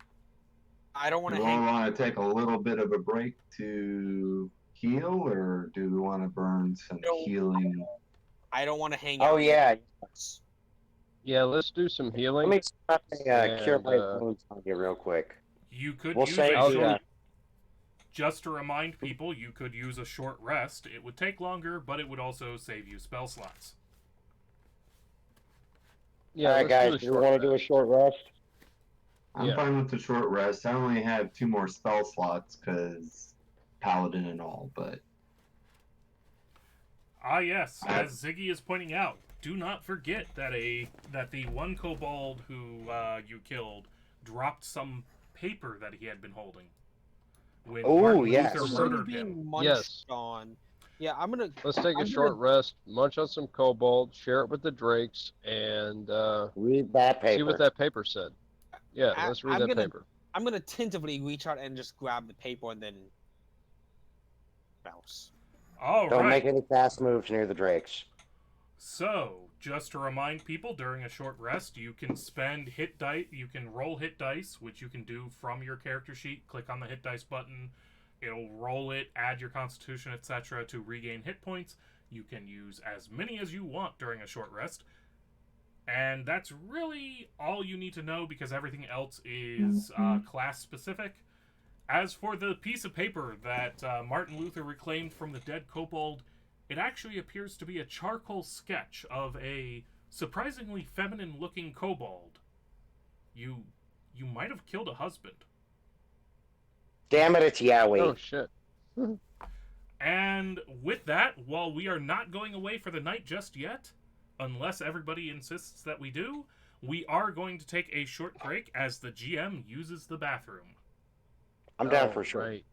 I don't want Do to we hang. want to take a little bit of a break to heal, or do we want to burn some No. healing? I don't want to hang Oh out. yeah. Yeah, let's do some Let healing. me stop and cure And, my wounds on you real quick. You could We'll use save a the, short. Just to remind people, you could use a short rest. It would take longer, but it would also save you spell slots. yeah, All right, let's guys. do Do a we short want to do a rest. short rest? I'm Yeah. fine with the short rest. I only have 2 more spell slots because paladin and all, but Ah, yes. As Ziggy is pointing out, do not forget that the one kobold who you killed dropped some paper that he had been holding when Oh, Martin yes. Luther He's murdered being him. munched Yes. on. Yeah, I'm gonna. Let's take a I'm short gonna- rest, munch on some cobalt, share it with the drakes, and Read that paper. see what that paper said. Yeah, let's read I'm that gonna- paper. I'm gonna tentatively reach out and just grab the paper and then bounce. All Don't right. make any fast moves near the drakes. So, just to remind people, during a short rest, you can spend hit dice. You can roll hit dice, which you can do from your character sheet. Click on the hit dice button. It'll roll it, add your constitution, etc. to regain hit points. You can use as many as you want during a short rest. And that's really all you need to know because everything else is class specific. As for the piece of paper that Martin Luther reclaimed from the dead kobold, it actually appears to be a charcoal sketch of a surprisingly feminine-looking kobold. You might have killed a husband. Damn it, it's Yowie. Oh shit. And with that, while we are not going away for the night just yet, unless everybody insists that we do, we are going to take a short break as the GM uses the bathroom. I'm down for sure. Right.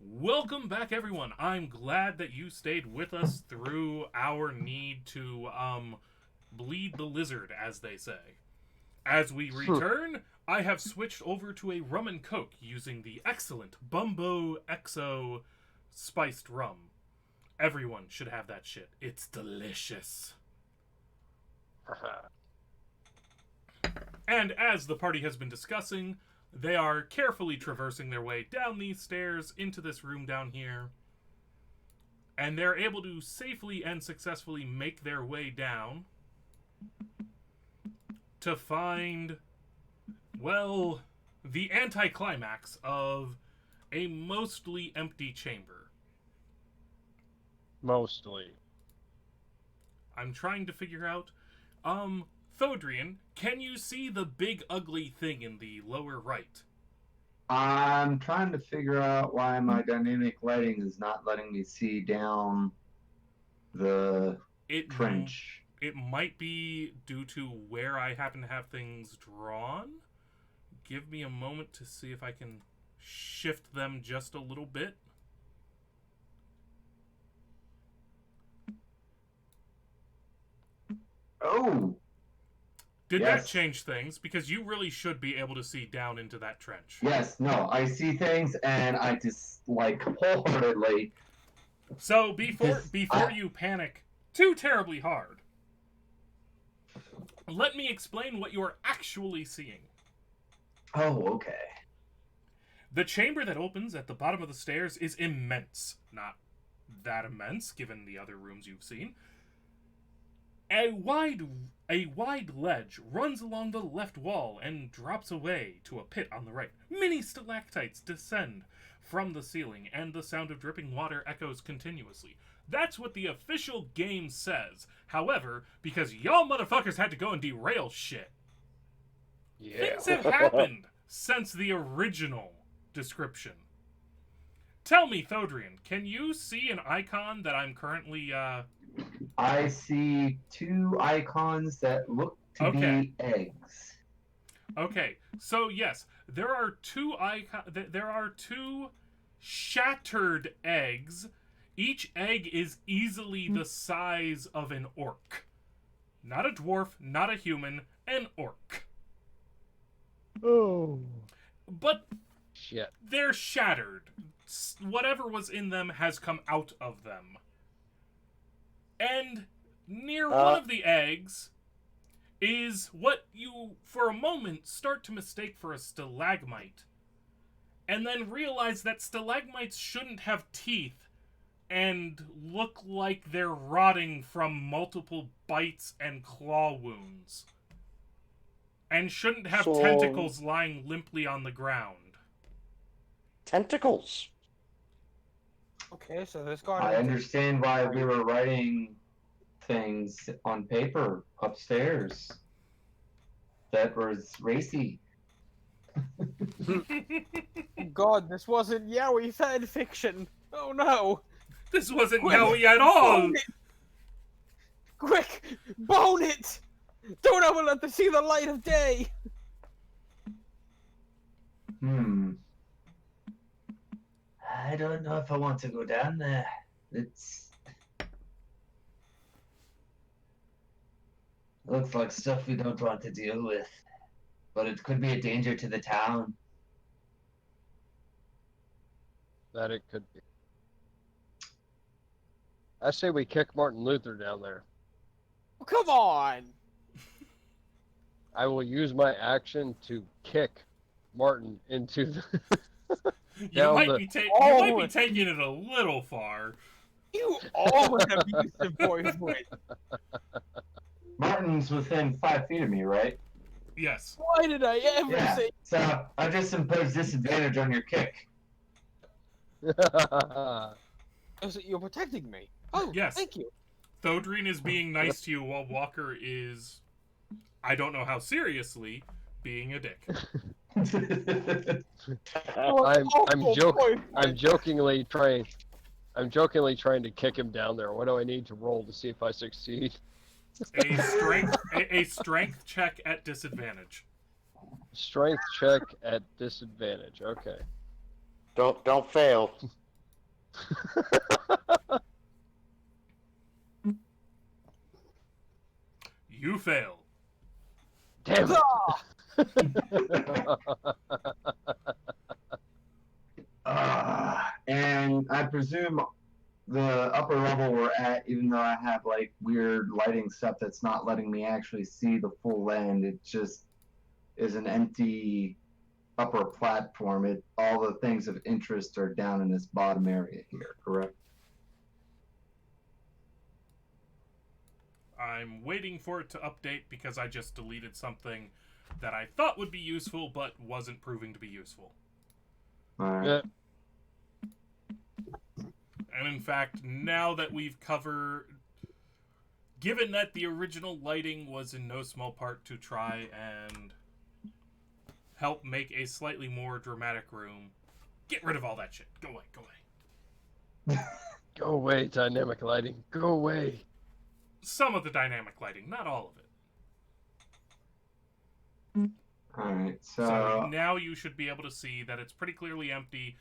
Welcome back, everyone. I'm glad that you stayed with us through our need to bleed the lizard, as they say. As we return, I have switched over to a rum and coke using the excellent Bumbo XO spiced rum. Everyone should have that shit. It's delicious. And as the party has been discussing, they are carefully traversing their way down these stairs into this room down here. And they're able to safely and successfully make their way down to find, well, the anticlimax of a mostly empty chamber. Mostly. I'm trying to figure out, Thodrian, can you see the big ugly thing in the lower right? I'm trying to figure out why my dynamic lighting is not letting me see down the trench. It might be due to where I happen to have things drawn. Give me a moment to see if I can shift them just a little bit. Oh! Did Yes. that change things? Because you really should be able to see down into that trench. Yes, no, I see things and I just, like, wholeheartedly. So before you panic too terribly hard, let me explain what you're actually seeing. Oh, okay. The chamber that opens at the bottom of the stairs is immense. Not that immense, given the other rooms you've seen. A wide ledge runs along the left wall and drops away to a pit on the right. Many stalactites descend from the ceiling, and the sound of dripping water echoes continuously. That's what the official game says. However, because y'all motherfuckers had to go and derail shit, Yeah. things have happened since the original description. Tell me, Thodrian, can you see an icon that I'm currently, I see two icons that look to be eggs. Okay, so yes, there are two shattered eggs. Each egg is easily the size of an orc. Not a dwarf, not a human, an orc. Oh. But Shit. they're shattered. Whatever was in them has come out of them. And near one of the eggs is what you, for a moment, start to mistake for a stalagmite. And then realize that stalagmites shouldn't have teeth and look like they're rotting from multiple bites and claw wounds. And shouldn't have tentacles lying limply on the ground. Tentacles. Okay, so this guy. I understand why we were writing things on paper upstairs. That was racy. God, this wasn't yaoi fan fiction. Oh no! This wasn't Quick, yaoi at all! Bone it! Quick! Bone it! Don't ever let them see the light of day! I don't know if I want to go down there. It's looks like stuff we don't want to deal with. But it could be a danger to the town. That it could be. I say we kick Martin Luther down there. Oh, come on! I will use my action to kick Martin into the... You might be Oh. taking it a little far. You always have abusive voice. Martin's within 5 feet of me, right? Yes. Why did I ever Yeah. say? So I just imposed disadvantage on your kick. Oh, so you're protecting me. Oh, Yes. Thank you. Thodrian is being nice to you while Walker is, I don't know how seriously, being a dick. I'm jokingly trying to kick him down there. What do I need to roll to see if I succeed? A strength check at disadvantage. Strength check at disadvantage. Okay. Don't fail. You fail. Damn it. And I presume the upper level we're at, even though I have like weird lighting stuff that's not letting me actually see the full land, it just is an empty upper platform. All the things of interest are down in this bottom area here, correct? I'm waiting for it to update because I just deleted something that I thought would be useful but wasn't proving to be useful. Alright. Yeah. And in fact, now that we've covered... Given that the original lighting was in no small part to try and help make a slightly more dramatic room, get rid of all that shit. Go away, go away. Go away, dynamic lighting. Go away. Some of the dynamic lighting, not all of it. Alright, So so now you should be able to see that it's pretty clearly empty.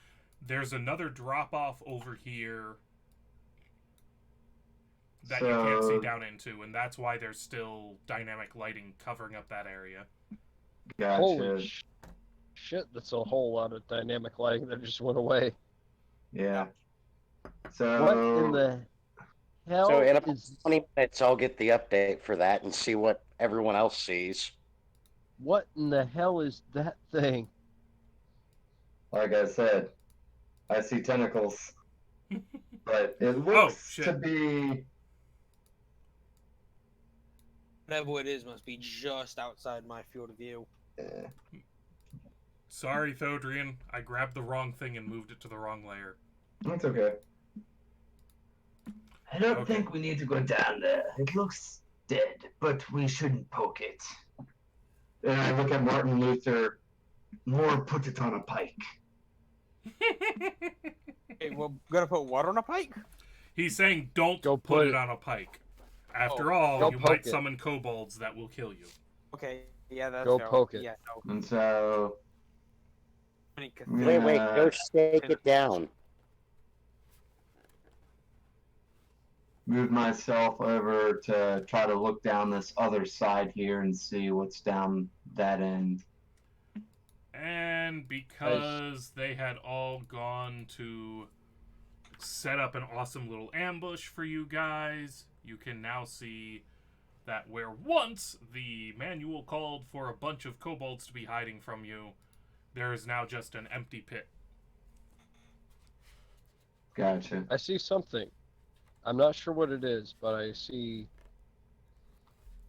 There's another drop-off over here that you can't see down into, and that's why there's still dynamic lighting covering up that area. gotcha. Holy shit, that's a whole lot of dynamic lighting that just went away. Yeah. What So in the hell So in about is 20 minutes, I'll get the update for that and see what everyone else sees. what in the hell is that thing? like I said, I see tentacles. But it looks shit. to be Whatever it is must be just outside my field of view. Sorry, Thodrian. I grabbed the wrong thing and moved it to the wrong layer. that's okay. I don't Okay. think we need to go down there. It looks dead, but we shouldn't poke it. And I look at Martin Luther. More put it on a pike. Hey, we're gonna put water on a pike? He's saying don't Go put put it it- on a pike. After Oh, all, go you poke might it. summon kobolds that will kill you. Okay, yeah, that's Go fair. poke it. Yeah, no. And so I mean, 'cause Yeah. Wait, go stake it down. move myself over to try to look down this other side here and see what's down that end. And because they had all gone to set up an awesome little ambush for you guys, you can now see that where once the manual called for a bunch of kobolds to be hiding from you, there is now just an empty pit. Gotcha. I see something. I'm not sure what it is, but I see.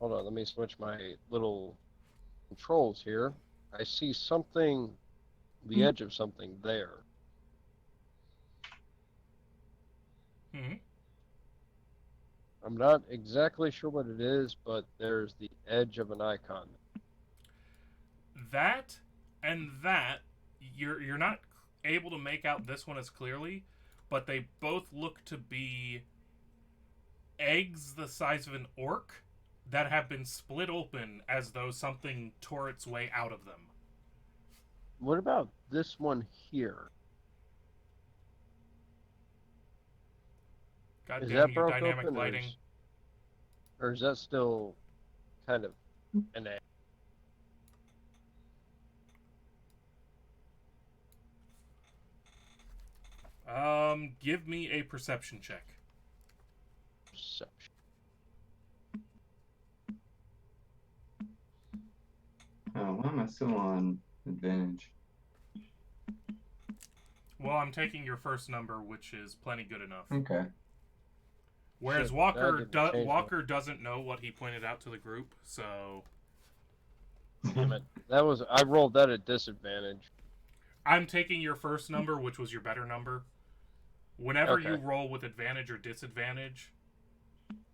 Hold on, let me switch my little controls here. I see something, the edge of something there. Hmm. I'm not exactly sure what it is, but there's the edge of an icon. That and that, you're not able to make out this one as clearly, but they both look to be eggs the size of an orc that have been split open as though something tore its way out of them. What about this one here? God Is damn that you, broke dynamic open, lighting. or is that still kind of an egg? Give me a perception check. Perception. Oh, why am I still on advantage? Well, I'm taking your first number, which is plenty good enough. Okay. Whereas Shit, that Walker didn't change Walker doesn't know what he pointed out to the group, so Damn it. That was I rolled that at disadvantage. I'm taking your first number, which was your better number. Whenever you Okay. roll with advantage or disadvantage,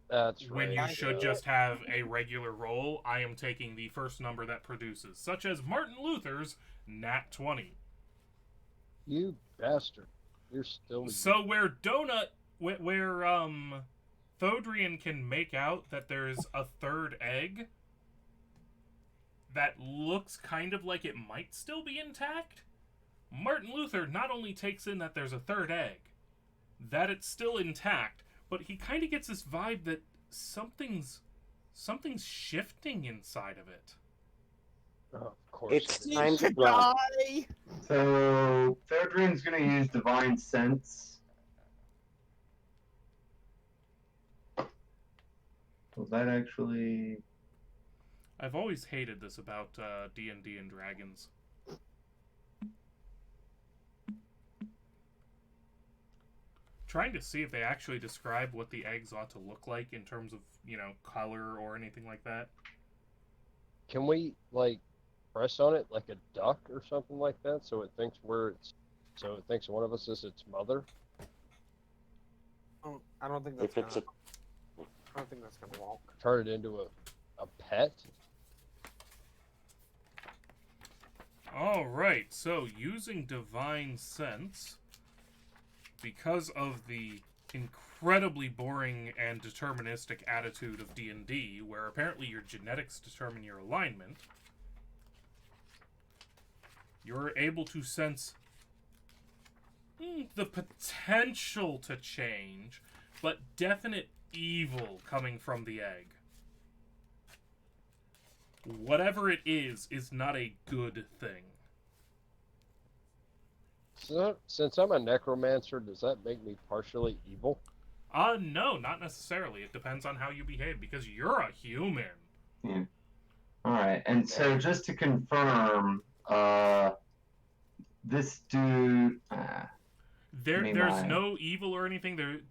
That's when right. you should just have a regular roll, I am taking the first number that produces, such as Martin Luther's Nat 20. You bastard. You're still So where Thodrian can make out that there's a third egg that looks kind of like it might still be intact, Martin Luther not only takes in that there's a third egg, that it's still intact, but he kind of gets this vibe that something's shifting inside of it. Oh, of course. It's it is. time to to run. die. So Ferdrin's gonna use Divine Sense. Was that actually? I've always hated this about D&D and Dragons. Trying to see if they actually describe what the eggs ought to look like in terms of, color or anything like that. Can we press on it like a duck or something like that, so it thinks one of us is its mother? I don't think that's If it's gonna. I don't think that's gonna walk. Turn it into a pet? All right, so using Divine Sense, because of the incredibly boring and deterministic attitude of D&D, where apparently your genetics determine your alignment, you're able to sense the potential to change, but definite evil coming from the egg. Whatever it is not a good thing. So, since I'm a necromancer, does that make me partially evil? No, not necessarily. It depends on how you behave, because you're a human. Yeah. All right, and so just to confirm, this dude. There's no evil or anything.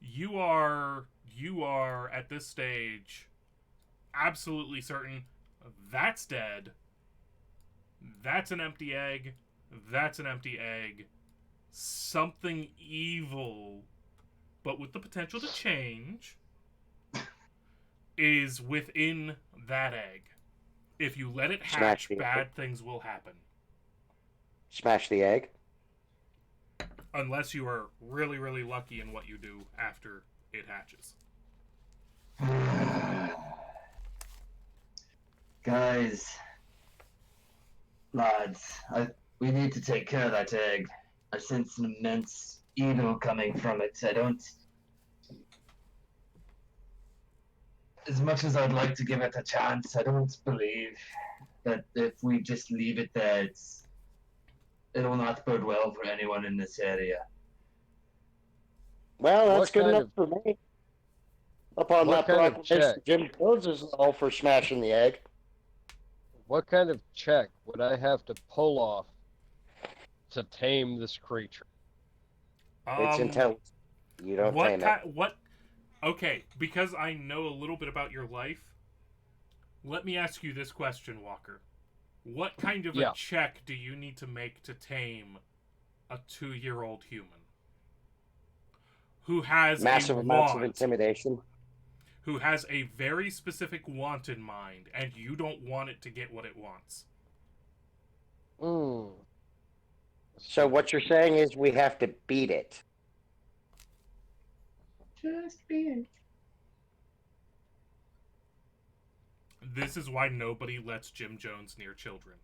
You are at this stage absolutely certain that's dead. That's an empty egg. That's an empty egg. Something evil, but with the potential to change, is within that egg. If you let it hatch, bad things will happen. Smash the egg. Unless you are really, really lucky in what you do after it hatches. Guys, lads, we need to take care of that egg. I sense an immense evil coming from it. As much as I'd like to give it a chance, I don't believe that if we just leave it there, it'll not bode well for anyone in this area. Well, that's What good kind enough for me. Upon what that kind of proclamation, check? Jim Jones is all for smashing the egg. What kind of check would I have to pull off to tame this creature? It's intelligent. You don't tame it. Okay, because I know a little bit about your life, let me ask you this question, Walker. What kind of a check do you need to make to tame a 2-year-old human? Who has massive a amounts of want, intimidation. who has a very specific want in mind, and you don't want it to get what it wants. So what you're saying is we have to beat it. Just beat it. This is why nobody lets Jim Jones near children.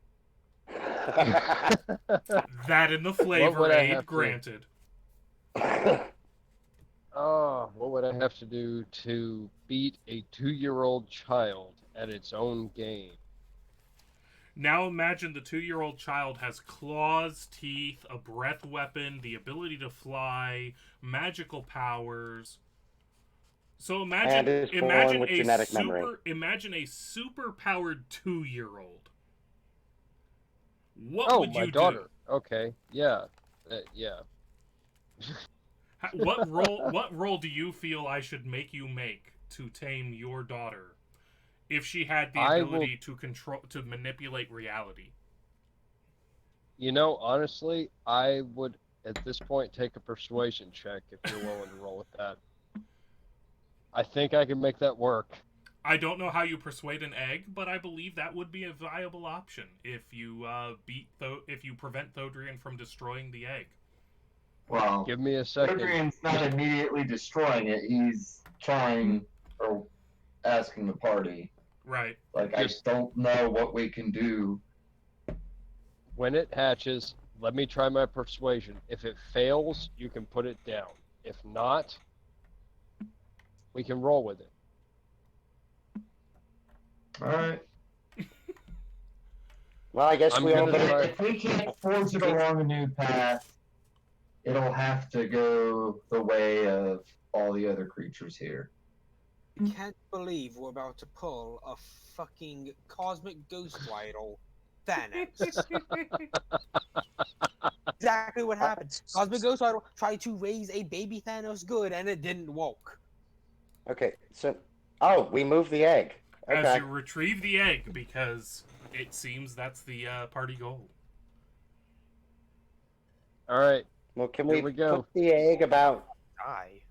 That and the flavor aid, granted. What would I have to do to beat a 2-year-old child at its own game? Now imagine the 2-year-old child has claws, teeth, a breath weapon, the ability to fly, magical powers. So imagine a super-powered 2-year-old. What would you do? Oh, my daughter. Okay, yeah. Yeah. What role do you feel I should make you make to tame your daughter if she had the ability to manipulate reality? Honestly, I would at this point take a persuasion check if you're willing to roll with that. I think I can make that work. I don't know how you persuade an egg, but I believe that would be a viable option if you if you prevent Thodrian from destroying the egg. Well, give me a second. Thodrian's not immediately destroying it. He's trying or asking the party. Right. I don't know what we can do. When it hatches, let me try my persuasion. If it fails, you can put it down. If not, we can roll with it. All right. Well, I guess I'm we all gonna better. try- If we can't forge it along a new path, it'll have to go the way of all the other creatures here. I can't believe we're about to pull a fucking cosmic ghost idol Thanos. Exactly what happened. Cosmic ghost idol tried to raise a baby Thanos good, and it didn't work. Okay, so we moved the egg. As Okay. you retrieve the egg, because it seems that's the party goal. All right. Well, can Here we we go. put the egg about? Die.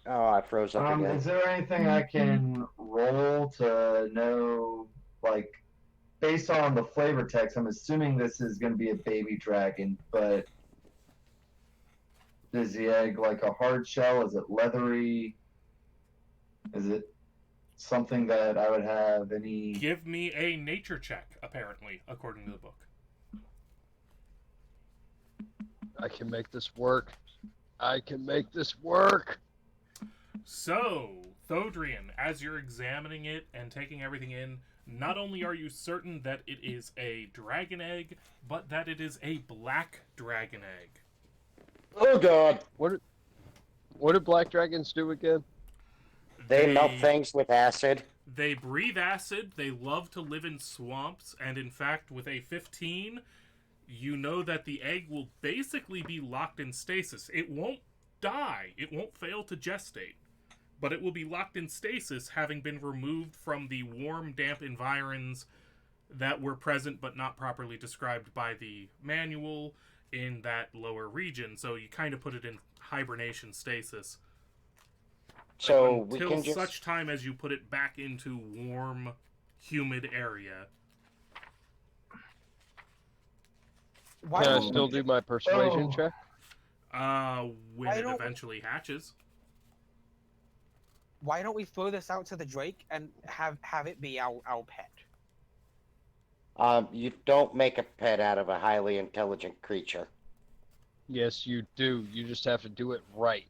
Oh, I froze up again. Is there anything I can roll to know, like, based on the flavor text? I'm assuming this is going to be a baby dragon, but is the egg like a hard shell? Is it leathery? Is it something that I would have any? Give me a nature check, apparently, according to the book. I can make this work. I can make this work. So, Thodrian, as you're examining it and taking everything in, not only are you certain that it is a dragon egg, but that it is a black dragon egg. Oh God! What do black dragons do again? They melt things with acid. They breathe acid, they love to live in swamps, and in fact, with a 15, you know that the egg will basically be locked in stasis. It won't die, it won't fail to gestate, but it will be locked in stasis, having been removed from the warm, damp environs that were present but not properly described by the manual in that lower region. So you kind of put it in hibernation stasis. So until we can just. such time as you put it back into warm, humid area. Why Can I don't still we, do my persuasion Oh. check? When Why it don't- eventually hatches. why don't we throw this out to the Drake and have it be our pet? You don't make a pet out of a highly intelligent creature. Yes, you do. You just have to do it right.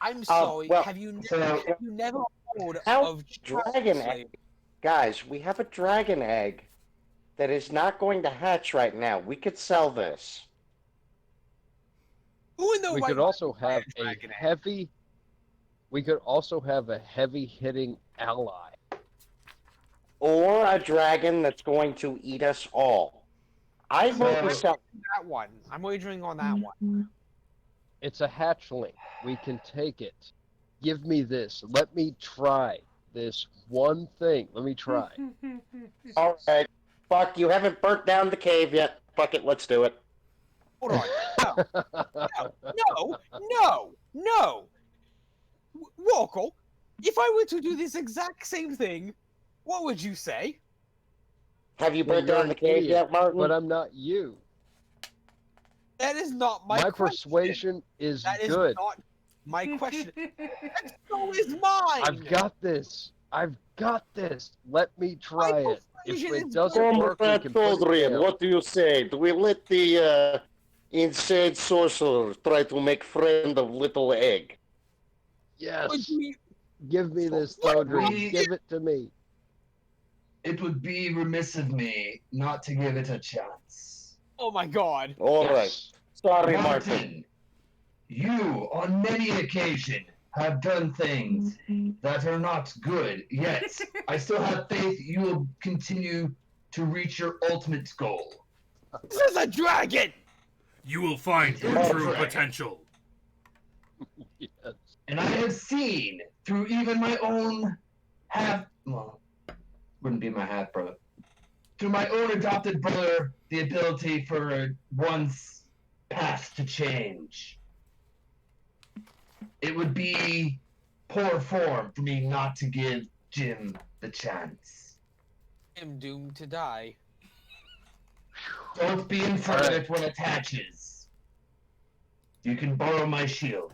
I'm sorry. well, have you so- never heard How of dragon egg? Guys, we have a dragon egg that is not going to hatch right now. We could sell this. Who in the We right could mind also would buy have a dragon egg? heavy. We could also have a heavy-hitting ally. Or a dragon that's going to eat us all. I vote we sell. That one. I'm wagering on that one. It's a hatchling. We can take it. Give me this. Let me try this one thing. Let me try. All right. Fuck, you haven't burnt down the cave yet. Fuck it, let's do it. Hold on. No. Walker, if I were to do this exact same thing, what would you say? Have you Well, burnt you're down an the cave idiot, yet, Martin? But I'm not you. That is not my My question. persuasion is That is good. not my question. And so is mine. I've got this. Let me try it. If persuasion it is doesn't good. work, we can put it down. What do you say? Do we let the insane sorcerer try to make friend of little egg? Yes. Would you- Give me this, What? Thodri. Give it to me. It would be remiss of me not to give it a chance. Oh my god. All right. Yes. Sorry, Martin. Martin, you on many occasions have done things that are not good, yet I still have faith you will continue to reach your ultimate goal. This is a dragon! You will find your Oh, true dragon. potential. Yes. And I have seen through even my own wouldn't be my half brother. Through my own adopted brother, the ability for one's past to change. It would be poor form for me not to give Jim the chance. I'm doomed to die. Don't be in front of Alright. it when it hatches. You can borrow my shield.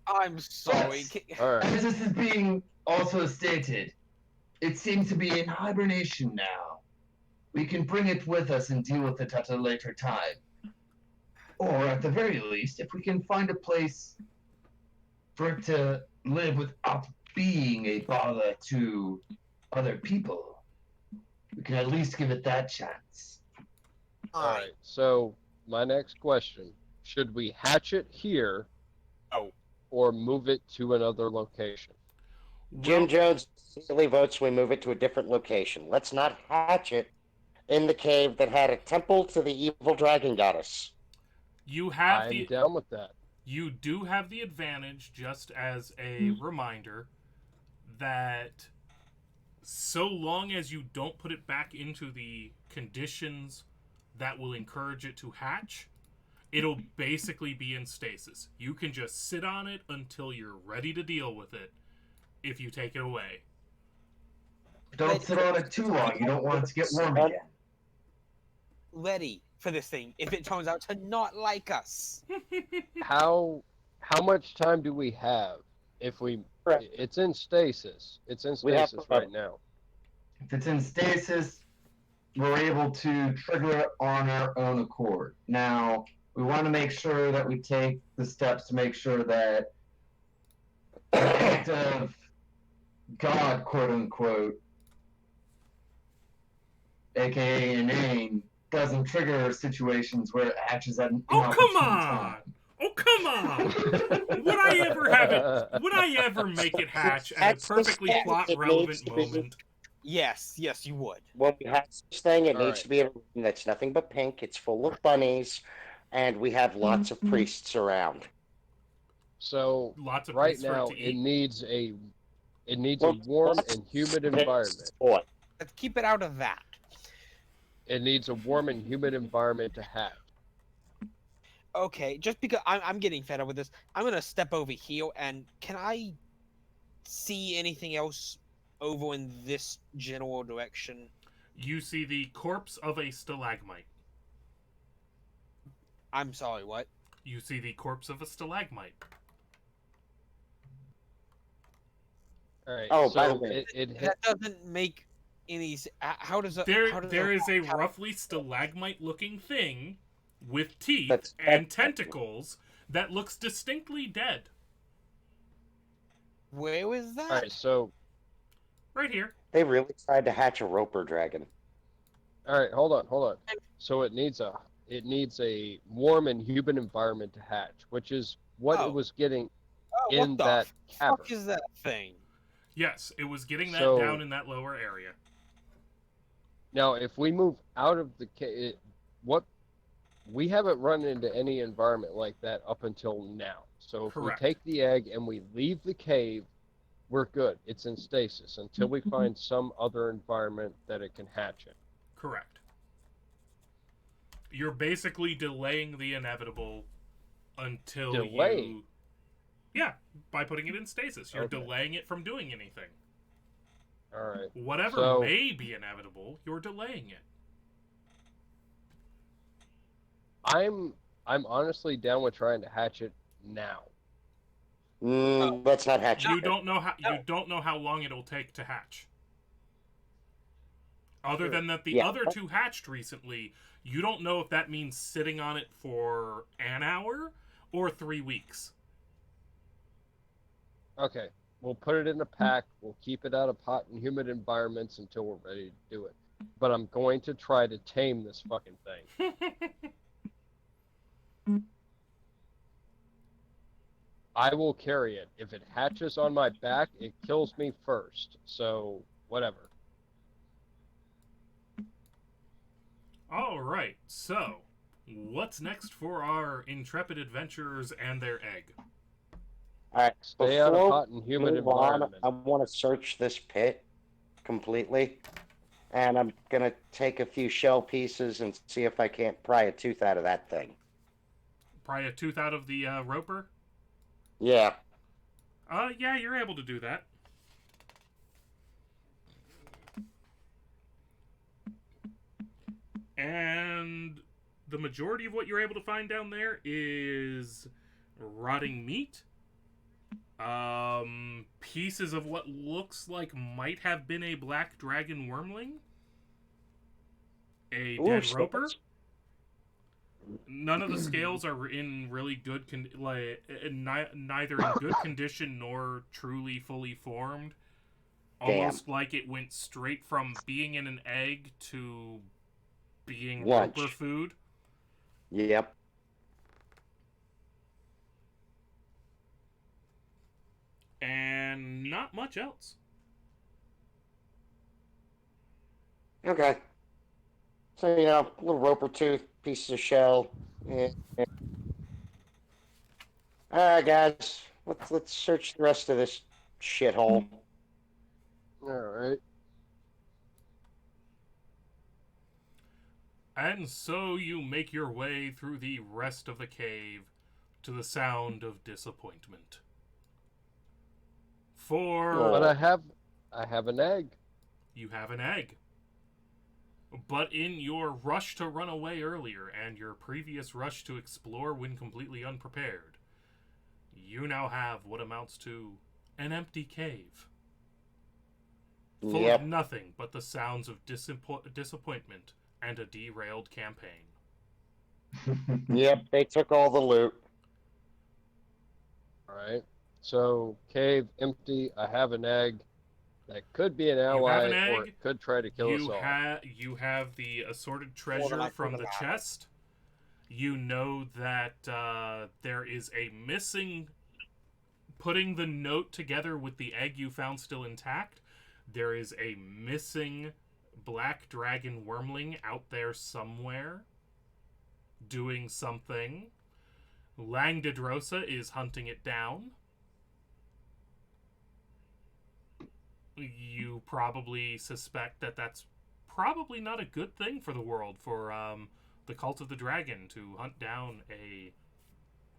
I'm sorry. Yes. All right. As this is being also stated, it seems to be in hibernation now. we can bring it with us and deal with it at a later time. Or at the very least, if we can find a place for it to live without being a bother to other people, we can at least give it that chance. All right. So my next question: should we hatch it here, Oh. or move it to another location? Jim Well, Jones immediately votes we move it to a different location. Let's not hatch it in the cave that had a temple to the evil dragon goddess. you have I'm the down with that. you do have the advantage, just as a reminder, that so long as you don't put it back into the conditions that will encourage it to hatch, it'll basically be in stasis. You can just sit on it until you're ready to deal with it if you take it away. Don't sit on it too long. You don't want it to get warm again. Ready for this thing if it turns out to not like us. How much time do we have? If we, Correct. it's in stasis. It's in We have stasis forever. right now. If it's in stasis, we're able to trigger it on our own accord. Now, we want to make sure that we take the steps to make sure that the act of God, quote unquote, aka inane, doesn't trigger situations where it hatches at an Oh, come inopportune on! time. Oh, come on! Would I ever have it? Would I ever make it hatch at a That's the perfectly step plot it relevant needs to be. moment? Yes, you would. When we hatch this thing, it All needs right. to be a room that's nothing but pink. It's full of bunnies, and we have lots of priests around. So Lots of right priests for it now to it eat. needs a Well, warm lots and of humid pigs, environment. boy. Let's keep it out of that. It needs a warm and humid environment to hatch. Okay, just because I'm getting fed up with this, I'm gonna step over here and can I see anything else over in this general direction? You see the corpse of a stalagmite. I'm sorry, what? You see the corpse of a stalagmite. All right. Oh, so by the way, That doesn't make any. How does it? There is a roughly stalagmite-looking thing with teeth That's- and tentacles that looks distinctly dead. Where is that? all right. So Right here. they really tried to hatch a roper dragon. all right. Hold on. So it needs a warm and humid environment to hatch, which is what Oh. it was getting Oh, in what the that fuck cavern. is that thing? Yes, it was getting that So- down in that lower area. Now, if we move out of the cave, we haven't run into any environment like that up until now. So if Correct. we take the egg and we leave the cave, we're good. It's in stasis until we find some other environment that it can hatch in. Correct. You're basically delaying the inevitable until Delaying? you... Yeah, by putting it in stasis. You're Okay. delaying it from doing anything. All right. Whatever So- may be inevitable, you're delaying it. I'm honestly down with trying to hatch it now. Let's not hatch it. You don't know how long it'll take to hatch. Other Sure. than that, the Yeah. other two hatched recently. You don't know if that means sitting on it for an hour or 3 weeks. Okay. We'll put it in a pack. We'll keep it out of hot and humid environments until we're ready to do it. But I'm going to try to tame this fucking thing. I will carry it. If it hatches on my back, it kills me first. So, whatever. All right. So, what's next for our intrepid adventurers and their egg? All right. Stay out of Before hot and humid move on, environment. I want to search this pit completely, and I'm gonna take a few shell pieces and see if I can't pry a tooth out of that thing. Pry a tooth out of the roper? Yeah. Yeah, you're able to do that. And the majority of what you're able to find down there is rotting meat, pieces of what looks like might have been a black dragon wormling, A Ooh, dead so roper? that's- None of the scales are in really good neither in good condition nor truly fully formed. Almost like it went straight from being in an egg to being Lunch. roper food. Yep. And not much else. Okay. So, little roper tooth, pieces of shell. Yeah. All right, guys. Let's search the rest of this shithole. All right. And so you make your way through the rest of the cave to the sound of disappointment. But I have an egg. You have an egg. But in your rush to run away earlier and your previous rush to explore when completely unprepared, you now have what amounts to an empty cave. Full of nothing but the sounds of disappointment and a derailed campaign. Yep, they took all the loot. All right. So cave empty. I have an egg. That could be an ally, or it could try to kill us all. You have the assorted treasure from the chest. You know that there is a missing. Putting the note together with the egg you found still intact, there is a missing black dragon wormling out there somewhere, doing something. Langdedrosa is hunting it down. You probably suspect that that's probably not a good thing for the world, for the Cult of the Dragon to hunt down a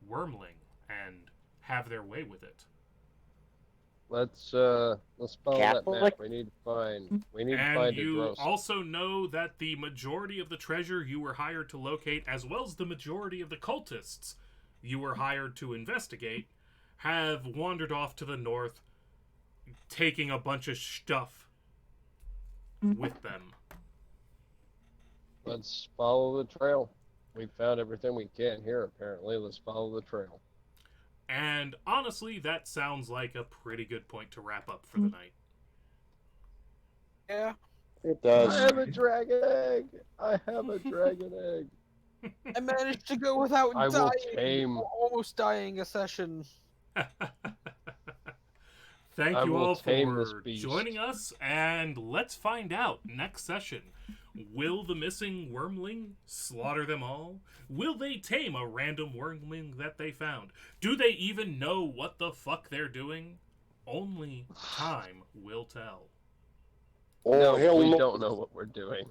wormling and have their way with it. Let's follow that Catholic? map. We need to find And you Adrosa. also know that the majority of the treasure you were hired to locate, as well as the majority of the cultists you were hired to investigate, have wandered off to the north, taking a bunch of stuff with them. Let's follow the trail. We found everything we can here, apparently. Let's follow the trail. And honestly, that sounds like a pretty good point to wrap up for the night. Yeah. It I does. have a dragon egg. I have a dragon egg. I managed to go without I will dying. tame. Or almost dying a session. Thank I you will all tame this for beast. joining us, and let's find out next session. Will the missing wormling slaughter them all? Will they tame a random wormling that they found? Do they even know what the fuck they're doing? Only time will tell. Or No, he'll we know- don't know what we're doing.